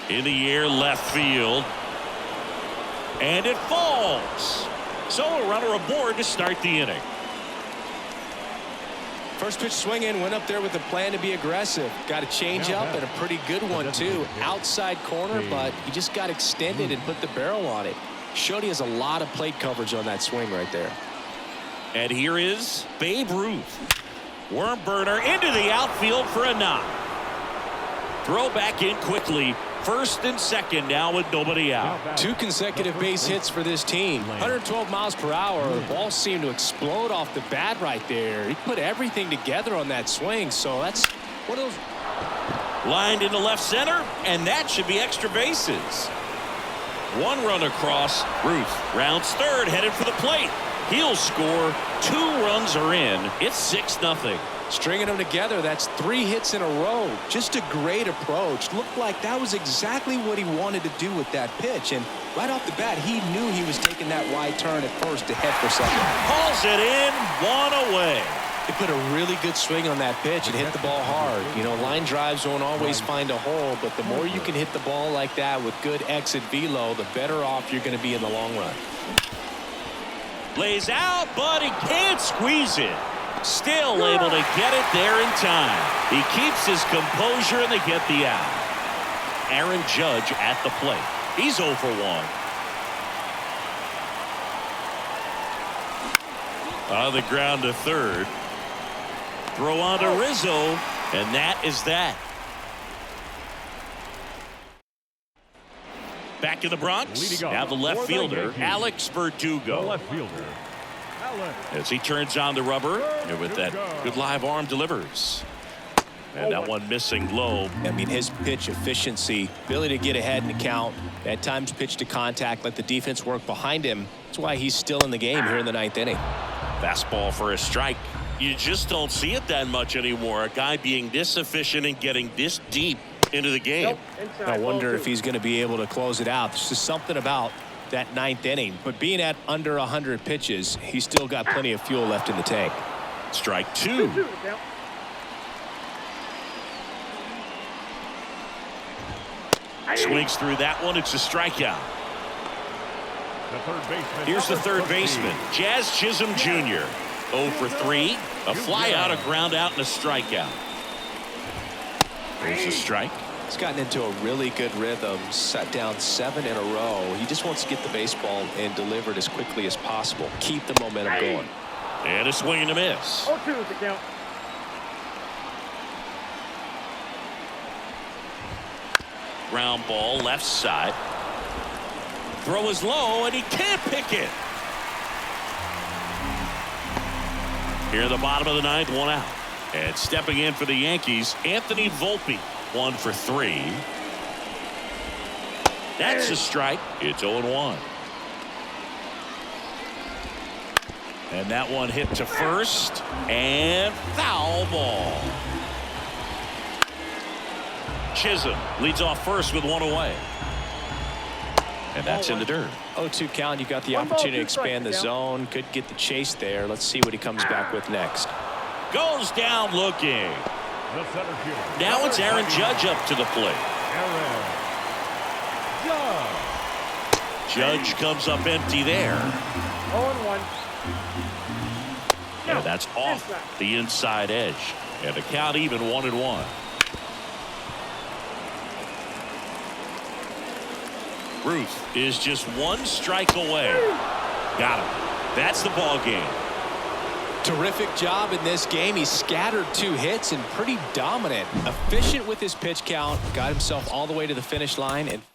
In the air, left field. And it falls. So a runner aboard to start the inning. First pitch swinging, went up there with a plan to be aggressive. Got a change up and a pretty good one too. Outside corner, but he just got extended and put the barrel on it. Showed he has a lot of plate coverage on that swing right there. And here is Babe Ruth. Worm burner into the outfield for a knock. Throw back in quickly. First and second now with nobody out. 2 consecutive base hits for this team. 112 miles per hour. The ball seemed to explode off the bat right there. He put everything together on that swing. So that's one of those. Lined into left center, and that should be extra bases. 1 run across. Ruth rounds third, headed for the plate. He'll score. 2 runs are in. It's 6-0. Stringing them together, that's 3 hits in a row. Just a great approach. Looked like that was exactly what he wanted to do with that pitch. And right off the bat, he knew he was taking that wide turn at first to head for second. Calls it in, 1 away. He put a really good swing on that pitch and hit the ball hard. You know, line drives won't always find a hole, but the more you can hit the ball like that with good exit velo, the better off you're going to be in the long run. Lays out, but he can't squeeze it. Still able to get it there in time. He keeps his composure, and they get the out. Aaron Judge at the plate. He's 0 for 1. On the ground to third. Throw on to Rizzo, and that is that. Back in the Bronx. Now the left fielder, Alex Verdugo. The left fielder, Alex. As he turns on the rubber, and with that good live arm delivers. And that one missing low. I mean, his pitch efficiency, ability to get ahead in the count, at times pitch to contact, let the defense work behind him. That's why he's still in the game here in the 9th inning. Fastball for a strike. You just don't see it that much anymore. A guy being this efficient and getting this deep into the game. I wonder if he's going to be able to close it out. There's just something about that 9th inning. But being at under 100 pitches, he's still got plenty of fuel left in the tank. Strike 2. Swings through that one. It's a strikeout. The third baseman. Here's the third baseman, Jazz Chisholm Jr. 0 for 3. A fly out, a ground out, and a strikeout. There's a strike. He's gotten into a really good rhythm, set down 7 in a row. He just wants to get the baseball and deliver it as quickly as possible. Keep the momentum going. And a swing and a miss. 0-2 is the count. Ground ball left side. Throw is low and he can't pick it. Here in the bottom of the ninth, one out. And stepping in for the Yankees, Anthony Volpe, 1 for 3. That's a strike. It's 0-1. And that one hit to first and foul ball. Chisholm leads off first with 1 away. And that's in the dirt. 0-2 count. You got the opportunity to expand the zone. Could get the chase there. Let's see what he comes back with next. Goes down looking. The center fielder. Now it's Aaron Judge up to the plate. Aaron Judge. Judge comes up empty there. 0-1. And that's off the inside edge. And the count even 1-1. Ruth is just 1 strike away. Got him. That's the ball game. Terrific job in this game. He scattered 2 hits and pretty dominant. Efficient with his pitch count. Got himself all the way to the finish line and finished.